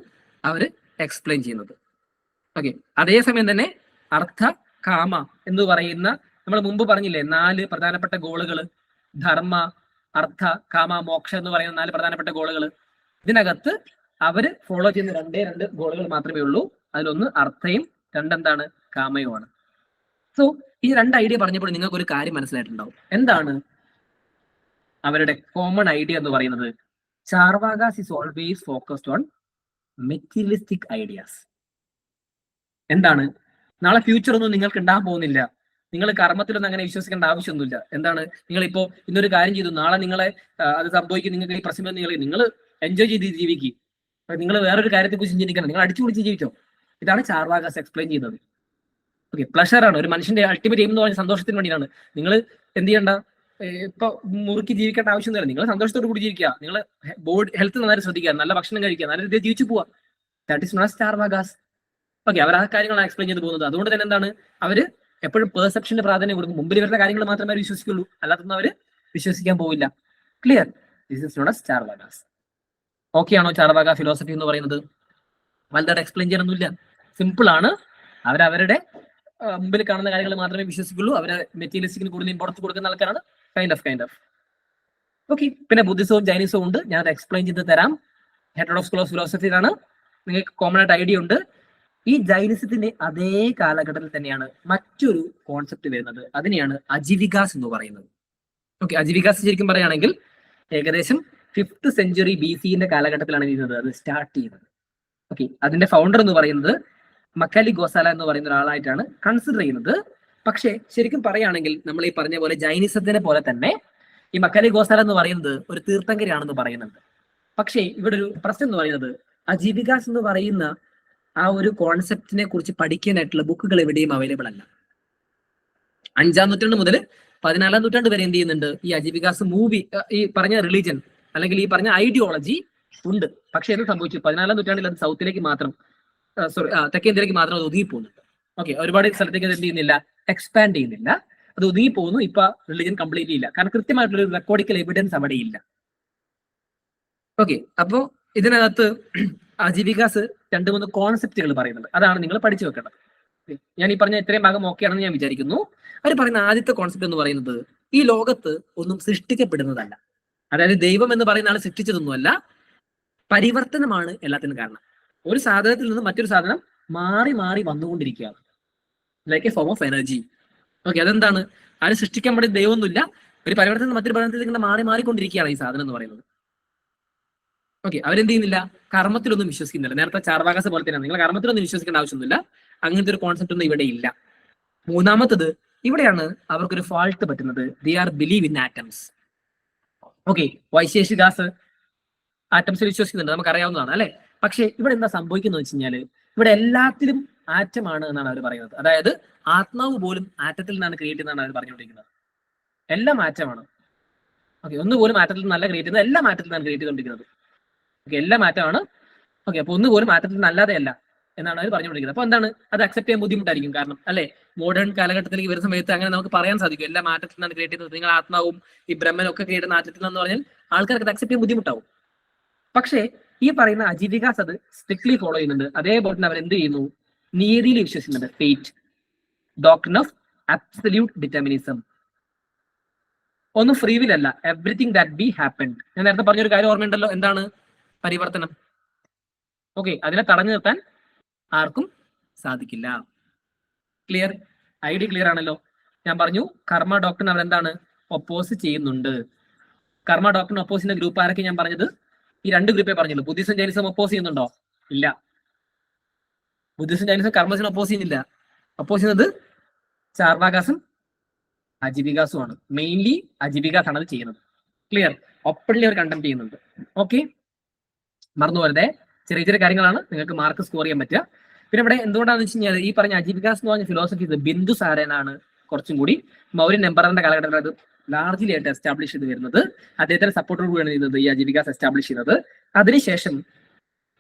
Speaker 1: അവർ എക്സ്പ്ലെയിൻ ചെയ്യുന്നത്. ഓക്കെ, അതേസമയം തന്നെ അർത്ഥ, കാമ എന്ന് പറയുന്ന നമ്മൾ മുമ്പ് പറഞ്ഞില്ലേ 4 പ്രധാനപ്പെട്ട ഗോളുകൾ, ധർമ്മ, അർത്ഥ, കാമ, മോക്ഷ എന്ന് പറയുന്ന 4 പ്രധാനപ്പെട്ട ഗോളുകൾ. ഇതിനകത്ത് അവര് ഫോളോ ചെയ്യുന്ന 2 ഗോളുകൾ മാത്രമേ ഉള്ളൂ. അതിലൊന്ന് അർത്ഥയും 2 എന്താണ്, കാമയുമാണ്. സോ ഈ 2 ഐഡിയ പറഞ്ഞപ്പോൾ നിങ്ങൾക്ക് ഒരു കാര്യം മനസ്സിലായിട്ടുണ്ടാവും. എന്താണ് അവരുടെ കോമൺ ഐഡിയ എന്ന് പറയുന്നത്? Charvakas is always focused on materialistic ideas. എന്താണ്, നാളെ ഫ്യൂച്ചർ ഒന്നും നിങ്ങൾക്ക് ഉണ്ടാകാൻ പോകുന്നില്ല, നിങ്ങൾ കർമ്മത്തിലൊന്നും അങ്ങനെ വിശ്വസിക്കേണ്ട ആവശ്യമൊന്നുമില്ല. എന്താണ്, നിങ്ങളിപ്പോ ഇന്നൊരു കാര്യം ചെയ്തു, നാളെ നിങ്ങളെ അത് സംഭവിക്കും, നിങ്ങൾക്ക് ഈ പ്രശ്നം നിങ്ങൾ എൻജോയ് ചെയ്ത് ജീവിക്കും. നിങ്ങൾ വേറൊരു കാര്യത്തെ കുറിച്ച് ചിന്തിക്കണം, നിങ്ങൾ അടിച്ചു പിടിച്ച് ജീവിച്ചോ. ഇതാണ് ചാർവാകാസ് എക്സ്പ്ലെയിൻ ചെയ്യുന്നത്. ഓക്കെ, പ്ലഷർ ആണ് ഒരു മനുഷ്യന്റെ അൾട്ടിമേറ്റ് എയിം എന്ന് പറഞ്ഞ സന്തോഷത്തിന് വേണ്ടിയാണ്. നിങ്ങൾ എന്ത് ചെയ്യണ്ട, ഇപ്പൊ മുറുക്കി ജീവിക്കേണ്ട ആവശ്യമൊന്നുമില്ല. നിങ്ങൾ സന്തോഷത്തോട് കൂടി ജീവിക്കുക, നിങ്ങൾ ബോഡി ഹെൽത്ത് നന്നായി ശ്രദ്ധിക്കുക, നല്ല ഭക്ഷണം കഴിക്കുക, നല്ല രീതിയിൽ ജീവിച്ചു പോവാ. That is not Charvakas. Okay, അവർ ആ കാര്യങ്ങളാണ് എക്സ്പ്ലെയിൻ ചെയ്ത് പോകുന്നത്. അതുകൊണ്ട് തന്നെ എന്താണ്, അവര് എപ്പോഴും പെർസെപ്ഷന് പ്രാധാന്യം കൊടുക്കും. മുമ്പിൽ വരുന്ന കാര്യങ്ങൾ മാത്രമേ അവർ വിശ്വസിക്കുള്ളൂ, അല്ലാത്തൊന്നും അവർ വിശ്വസിക്കാൻ പോവില്ല. Clear? This is not Charvakas. Okay ആണോ ചാർവാഗ ഫിലോസഫി എന്ന് പറയുന്നത്? വലുതായിട്ട് എക്സ്പ്ലെയിൻ ചെയ്യാനൊന്നുമില്ല, സിമ്പിൾ ആണ്. അവരവരുടെ മുമ്പിൽ കാണുന്ന കാര്യങ്ങൾ മാത്രമേ വിശ്വസിക്കുള്ളൂ. അവരെ മെറ്റീരിയലിസ്റ്റിക്കിന് കൂടുതൽ ഇമ്പോർട്ടൻസ് കൊടുക്കുന്ന ആൾക്കാരാണ്. Kind of okay. പിന്നെ ബുദ്ധിസവും ജൈനിസവും ഉണ്ട്, ഞാനത് എക്സ്പ്ലെയിൻ ചെയ്ത് തരാം. ഹെറ്ററോഡോക്സ് സ്കൂൾ ഓഫ് ഫിലോസഫിയിലാണ്, നിങ്ങൾക്ക് കോമൺ ആയിട്ട് ഐഡിയ ഉണ്ട്. ഈ ജൈനിസത്തിന്റെ അതേ കാലഘട്ടത്തിൽ തന്നെയാണ് മറ്റൊരു കോൺസെപ്റ്റ് വരുന്നത്, അതിനെയാണ് അജീവികാസ് എന്ന് പറയുന്നത്. ഓക്കെ, അജീവികാസ് ശരിക്കും പറയുകയാണെങ്കിൽ ഏകദേശം 5th സെഞ്ചുറി BC കാലഘട്ടത്തിലാണ് ചെയ്യുന്നത്, അത് സ്റ്റാർട്ട് ചെയ്യുന്നത്. ഓക്കെ, അതിന്റെ ഫൗണ്ടർ എന്ന് പറയുന്നത് മക്കാലി ഗോസാല എന്ന് പറയുന്ന ഒരാളായിട്ടാണ് കൺസിഡർ ചെയ്യുന്നത്. പക്ഷേ ശരിക്കും പറയുകയാണെങ്കിൽ നമ്മൾ ഈ പറഞ്ഞ പോലെ ജൈനിസത്തിനെ പോലെ തന്നെ ഈ മക്കാലി ഗോസാല എന്ന് പറയുന്നത് ഒരു തീർത്ഥങ്കരിയാണെന്ന് പറയുന്നുണ്ട്. പക്ഷേ ഇവിടെ ഒരു പ്രശ്നം എന്ന് പറയുന്നത് അജീവികാസ് എന്ന് പറയുന്ന ആ ഒരു കോൺസെപ്റ്റിനെ കുറിച്ച് പഠിക്കാനായിട്ടുള്ള ബുക്കുകൾ എവിടെയും അവൈലബിൾ അല്ല. 5ാം നൂറ്റാണ്ട് മുതൽ 14ാം നൂറ്റാണ്ട് വരെ എന്ത് ചെയ്യുന്നുണ്ട്, ഈ അജീവികാസ് മൂവി, ഈ പറഞ്ഞ റിലീജൻ അല്ലെങ്കിൽ ഈ പറഞ്ഞ ഐഡിയോളജി ഉണ്ട്. പക്ഷെ എന്ത് സംഭവിച്ചു, 14ാം നൂറ്റാണ്ടിൽ അത് സൗത്തിലേക്ക് മാത്രം, സോറി തെക്കേന്ത്യയിലേക്ക് മാത്രം അത് ഒതുങ്ങി പോകുന്നുണ്ട്. ഓക്കെ, ഒരുപാട് സ്ഥലത്തേക്ക് അത് എന്ത് ചെയ്യുന്നില്ല, എക്സ്പാൻഡ് ചെയ്യുന്നില്ല, അത് ഒതുങ്ങി പോകുന്നു. ഇപ്പൊ റിലീജൻ കംപ്ലീറ്റ്ലി ഇല്ല, കാരണം കൃത്യമായിട്ടുള്ള ഒരു റെക്കോർഡിക്കൽ എവിഡൻസ് അവിടെ ഇല്ല. ഓക്കെ, അപ്പോ ഇതിനകത്ത് അജീവികാസ് 2-3 കോൺസെപ്റ്റുകൾ പറയുന്നുണ്ട്, അതാണ് നിങ്ങൾ പഠിച്ചു വെക്കേണ്ടത്. ഞാൻ ഈ പറഞ്ഞ ഇത്രയും ഭാഗം ഓക്കെ ആണെന്ന് ഞാൻ വിചാരിക്കുന്നു. അവർ പറയുന്ന ആദ്യത്തെ കോൺസെപ്റ്റ് എന്ന് പറയുന്നത് ഈ ലോകത്ത് ഒന്നും സൃഷ്ടിക്കപ്പെടുന്നതല്ല, അതായത് ദൈവം എന്ന് പറയുന്ന ആൾ സൃഷ്ടിച്ചതൊന്നുമല്ല, പരിവർത്തനമാണ് എല്ലാത്തിനും കാരണം. ഒരു സാധനത്തിൽ നിന്ന് മറ്റൊരു സാധനം മാറി മാറി വന്നുകൊണ്ടിരിക്കുകയാണ്, like A form of energy. Okay, അതെന്താണ്, ആരും സൃഷ്ടിക്കാൻ പറ്റുന്ന ദൈവമൊന്നുമില്ല, ഒരു പരിവർത്തനം മറ്റൊരു പരിവർത്തനത്തിൽ ഇങ്ങനെ മാറി മാറിക്കൊണ്ടിരിക്കുകയാണ് ഈ സാധനം എന്ന് പറയുന്നത്. ഓക്കെ, അവരെന്ത് ചെയ്യുന്നില്ല, കർമ്മത്തിലൊന്നും വിശ്വസിക്കുന്നില്ല. നേരത്തെ ചാർവാകാസ് പോലെ തന്നെയാണ്, നിങ്ങൾ കർമ്മത്തിലൊന്നും വിശ്വസിക്കേണ്ട ആവശ്യമൊന്നുമില്ല, അങ്ങനത്തെ ഒരു കോൺസെപ്റ്റ് ഒന്നും ഇവിടെ ഇല്ല. മൂന്നാമത്തത്, ഇവിടെയാണ് അവർക്കൊരു ഫാൾട്ട് പറ്റുന്നത്, they are believe in atoms. Okay, Vaisheshikas ആറ്റംസിൽ വിശ്വസിക്കുന്നുണ്ട്, നമുക്ക് അറിയാവുന്നതാണ് അല്ലെ. പക്ഷെ ഇവിടെ എന്താ സംഭവിക്കുന്നത് വെച്ച് കഴിഞ്ഞാൽ ഇവിടെ എല്ലാത്തിലും ആറ്റം ആണ് എന്നാണ് അവർ പറയുന്നത്. അതായത് ആത്മാവ് പോലും ആറ്റത്തിൽ നിന്നാണ് ക്രിയേറ്റ് ചെയ്യുന്നതാണ് അവർ പറഞ്ഞുകൊണ്ടിരിക്കുന്നത്. എല്ലാം ആറ്റമാണ്. ഓക്കെ, ഒന്നുപോലും ആറ്റത്തിൽ നിന്നല്ല ക്രിയേറ്റ് ചെയ്യുന്നത്, എല്ലാം ആറ്റത്തിൽ നിന്നാണ് ക്രിയേറ്റ് ചെയ്തുകൊണ്ടിരിക്കുന്നത്. ഓക്കെ, എല്ലാം ആറ്റമാണ്. ഓക്കെ, അപ്പൊ ഒന്നുപോലും ആറ്റത്തിൽ നിന്ന് അല്ലാതെ അല്ല എന്നാണ് അവർ പറഞ്ഞുകൊണ്ടിരിക്കുന്നത്. അപ്പൊ എന്താണ്, അത് അക്സെപ്റ്റ് ചെയ്യാൻ ബുദ്ധിമുട്ടായിരിക്കും. കാരണം അല്ലെ, മോഡേൺ കാലഘട്ടത്തിലേക്ക് വരുന്ന സമയത്ത് അങ്ങനെ നമുക്ക് പറയാൻ സാധിക്കും എല്ലാം ആറ്റത്തിൽ നിന്നാണ് ക്രിയേറ്റ് ചെയ്യുന്നത്, നിങ്ങൾ ആത്മാവും ഈ ബ്രഹ്മനും ഒക്കെ ക്രിയേറ്റ് ചെയ്യുന്ന ആറ്റത്തിൽ നിന്ന് പറഞ്ഞാൽ ആൾക്കാർക്ക് അത് അക്സെപ്റ്റ് ചെയ്യാൻ ബുദ്ധിമുട്ടാവും. പക്ഷേ ഈ പറയുന്ന അജീവികാസ് അത് സ്ട്രിക്ട്ലി ഫോളോ ചെയ്യുന്നുണ്ട്. അതേപോലെ തന്നെ അവർ എന്ത് ചെയ്യുന്നു, നിയതിയിൽ വിശ്വസിക്കുന്നുണ്ട്, fate, doctrine of absolute determinism. ഒന്നും ഫ്രീ വിൽ അല്ല, എവറിത്തിങ് ദാറ്റ് ബി ഹാപ്പൻഡ്. ഞാൻ നേരത്തെ പറഞ്ഞൊരു കാര്യം ഓർമ്മയുണ്ടല്ലോ, എന്താണ്, പരിവർത്തനം. ഓക്കെ, അതിനെ തടഞ്ഞു നിർത്താൻ ആർക്കും സാധിക്കില്ല. ക്ലിയർ? ഐഡിയ ക്ലിയർ ആണല്ലോ. ഞാൻ പറഞ്ഞു കർമ്മ ഡോക്ടറിൻ അവർ എന്താണ്, ഒപ്പോസ് ചെയ്യുന്നുണ്ട്. കർമ്മ ഡോക്ടറിന് ഒപ്പോസ് ചെയ്യുന്ന ഗ്രൂപ്പ് ആരൊക്കെ ഞാൻ പറഞ്ഞത്, ഈ 2 ഗ്രൂപ്പേ പറഞ്ഞുള്ളൂ. ബുദ്ധിസം ജൈനിസം ഒപ്പോസ് ചെയ്യുന്നുണ്ടോ? ഇല്ല. ബുദ്ധിസം ജൈനിസം കർമ്മസിനെ ഒപ്പോസ് ചെയ്യുന്നില്ല. ഒപ്പോസ് ചെയ്യുന്നത് ചാർവാകാസും അജീവികാസുമാണ്. മെയിൻലി അജീവികാസ് ആണ് അത് ചെയ്യുന്നത്. ക്ലിയർ? ഓപ്പൺലി അവർ കണ്ടം ചെയ്യുന്നുണ്ട്. ഓക്കെ, മറന്നു പോരുതേ, ചെറിയ ചെറിയ കാര്യങ്ങളാണ്, നിങ്ങൾക്ക് മാർക്ക് സ്കോർ ചെയ്യാൻ പറ്റുക. പിന്നെ ഇവിടെ എന്തുകൊണ്ടാണെന്ന് വെച്ച് കഴിഞ്ഞാൽ ഈ പറഞ്ഞ അജീവികാസ് എന്ന് പറഞ്ഞ ഫിലോസഫി ബിന്ദുസാരനാണ് കുറച്ചും കൂടി മൗര്യൻ എംപററിന്റെ കാലഘട്ടത്തിൽ അത് ലാർജ്ലി ആയിട്ട് എസ്റ്റാബ്ലിഷ് ചെയ്ത് വരുന്നത്. അദ്ദേഹത്തിന്റെ സപ്പോർട്ടോട് കൂടിയാണ് ചെയ്യുന്നത് ഈ അജീവികാസ് എസ്റ്റാബ്ലിഷ് ചെയ്യുന്നത്. അതിനുശേഷം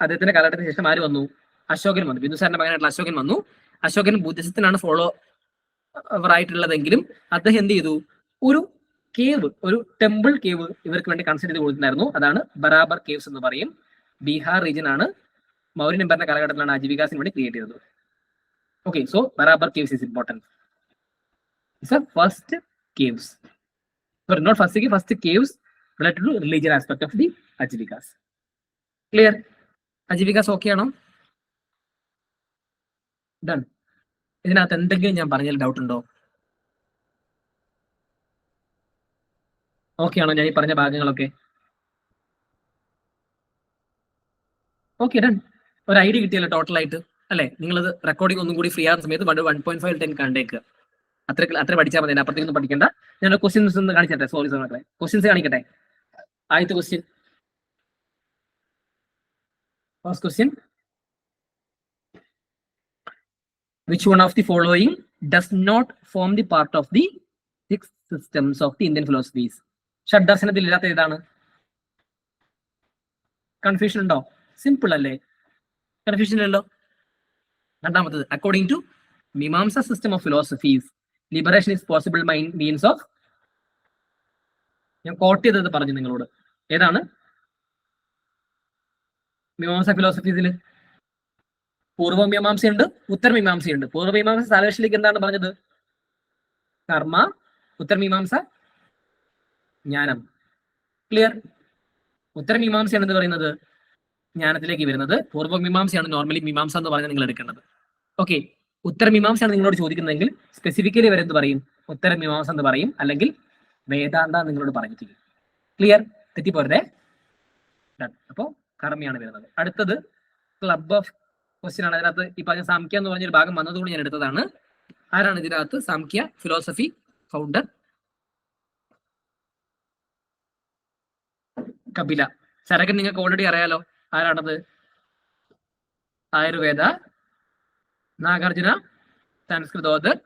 Speaker 1: അദ്ദേഹത്തിന്റെ കാലഘട്ടത്തിന് ശേഷം ആര് വന്നു, അശോകൻ വന്നു. ബിന്ദുസാരന്റെ മകനായിട്ടുള്ള അശോകൻ വന്നു. അശോകൻ ബുദ്ധിസത്തിനാണ് ഫോളോ ആയിട്ടുള്ളതെങ്കിലും അദ്ദേഹം എന്ത് ചെയ്തു, ഒരു കേവ്, ഒരു ടെമ്പിൾ കേവ് ഇവർക്ക് വേണ്ടി കൺസിഡർ ചെയ്ത് കൊടുത്തിട്ടുണ്ടായിരുന്നു. അതാണ് ബറാബർ കേവ്സ് എന്ന് പറയും. ബീഹാർ റീജിയൻ ആണ്. മൗര്യൻ എംപയറിന്റെ കാലഘട്ടത്തിലാണ് അജീവികാസിന് വേണ്ടി ക്രിയേറ്റ് ചെയ്തത്. Okay, so Barabar caves is important. It's a first caves, sorry, not first caves related to religion aspect of the Ajivikas. Clear? Ajivikas okay ആണോ? Done. ഇതിനകത്ത് എന്തെങ്കിലും ഞാൻ പറഞ്ഞാൽ ഡൗട്ട് ഉണ്ടോ? ഓക്കെ ആണോ ഞാൻ ഈ പറഞ്ഞ ഭാഗങ്ങളൊക്കെ? Okay, done. ഒരു ഐഡിയ കിട്ടിയല്ലോ ടോട്ടൽ ആയിട്ട് അല്ലെ. നിങ്ങളത് റെക്കോർഡിംഗ് ഒന്നും കൂടി ഫ്രീ ആകുന്ന സമയത്ത് 1.5 10 കണ്ടേക്കുക. അത്ര പഠിച്ചാൽ മതി, അപ്പുറത്തേക്കൊന്നും പഠിക്കണ്ട. ഞാൻ ക്വസ്റ്റ്യൻസ് ഒന്ന് കാണിക്കട്ടെ. സോറി മക്കളെ, ക്വസ്റ്റ്യൻസ് കാണിക്കട്ടെ. ആദ്യത്തെ question, first question, which one of the following does not form the part of the six systems of the Indian philosophies. ഷഡ്ദർശനത്തിൽ ഇല്ലാത്ത ഏതാണ്? കൺഫ്യൂഷൻ ഉണ്ടോ? സിമ്പിൾ അല്ലേ? കൺഫ്യൂഷൻ ഇല്ലല്ലോ. രണ്ടാമത്തത്, according to Mimamsa system of philosophies liberation is possible by means of. ഞാൻ quote ചെയ്തത് പറഞ്ഞു നിങ്ങളോട്. ഏതാണ് മീമാംസ ഫിലോസഫീസിൽ? പൂർവ്വമീമാംസയുണ്ട്, ഉത്തരമീമാംസയുണ്ട്. പൂർവ്വമീമാംസ സാലവേഷനിലേക്ക് എന്താണ് പറഞ്ഞത്? കർമ്മ. ഉത്തരമീമാംസ ജ്ഞാനം. ക്ലിയർ? ഉത്തരമീമാംസയാണ് എന്ന് പറയുന്നത് ജ്ഞാനത്തിലേക്ക് വരുന്നത്. പൂർവ്വമീമാംസയാണ് നോർമലി മീമാംസ എന്ന് പറഞ്ഞാൽ നിങ്ങൾ എടുക്കേണ്ടത്. ഓക്കെ, ഉത്തരമീമാംസയാണ് നിങ്ങളോട് ചോദിക്കുന്നതെങ്കിൽ സ്പെസിഫിക്കലി വരെന്ത് പറയും? ഉത്തരമീമാംസ എന്ന് പറയും, അല്ലെങ്കിൽ വേദാന്ത നിങ്ങളോട് പറഞ്ഞിട്ടില്ല. ക്ലിയർ? തെറ്റിപ്പോരുതേ. അപ്പോ കർമ്മയാണ് വരുന്നത്. അടുത്തത് ക്ലബ് ഓഫ് ക്വസ്റ്റ്യൻ ആണ്. അതിനകത്ത് ഈ പറഞ്ഞ സാംഖ്യ എന്ന് പറഞ്ഞൊരു ഭാഗം വന്നതുകൊണ്ട് ഞാൻ എടുത്തതാണ്. ആരാണ് ഇതിനകത്ത് സാംഖ്യ ഫിലോസഫി ഫൗണ്ടർ? കപില. ചരകൻ നിങ്ങൾക്ക് ഓൾറെഡി അറിയാലോ. ആരാണത്? ആയുർവേദ. നാഗാർജുന സംസ്കൃതോദർ.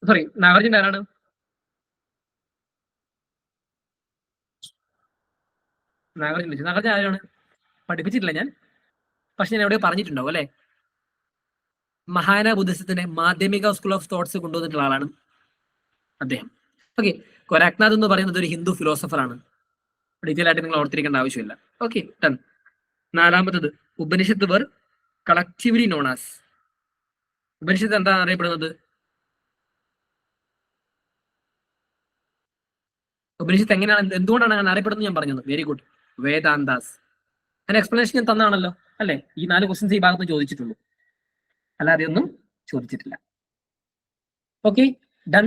Speaker 1: സോറി, നാഗാർജുന ആരാണ്? നാഗാർജുന ആരാണ്? പഠിപ്പിച്ചിട്ടില്ല ഞാൻ, പക്ഷെ ഞാൻ എവിടെ പറഞ്ഞിട്ടുണ്ടാവും അല്ലെ. മഹാന ബുദ്ധിസത്തിന്റെ മാധ്യമിക സ്കൂൾ ഓഫ് തോട്ട്സ് കൊണ്ടുവന്നിട്ടുള്ള ആളാണ് അദ്ദേഹം. ഓക്കെ, കൊരാക്നാഥ് എന്ന് പറയുന്നത് ഒരു ഹിന്ദു ഫിലോസഫർ ആണ്. ഡീറ്റെയിൽ ആയിട്ട് നിങ്ങൾ ഓർത്തിരിക്കേണ്ട ആവശ്യമില്ല. Okay, done. നാലാമത്തത്, Upanishad were collectively known as. Upanishad എന്താണ് അറിയപ്പെടുന്നത്? ഉപനിഷത്ത് എങ്ങനെയാണ്, എന്തുകൊണ്ടാണ് അങ്ങനെ അറിയപ്പെടുന്നത് ഞാൻ പറഞ്ഞത്. Very good. വേദാന്താസ്. അതിന് എക്സ്പ്ലനേഷൻ ഞാൻ തന്നാണല്ലോ അല്ലെ. ഈ 4 ക്വസ്റ്റ്യൻസ് ഈ ഭാഗത്ത് ചോദിച്ചിട്ടുള്ളൂ, അല്ലാതെ ഒന്നും ചോദിച്ചിട്ടില്ല. Okay, done.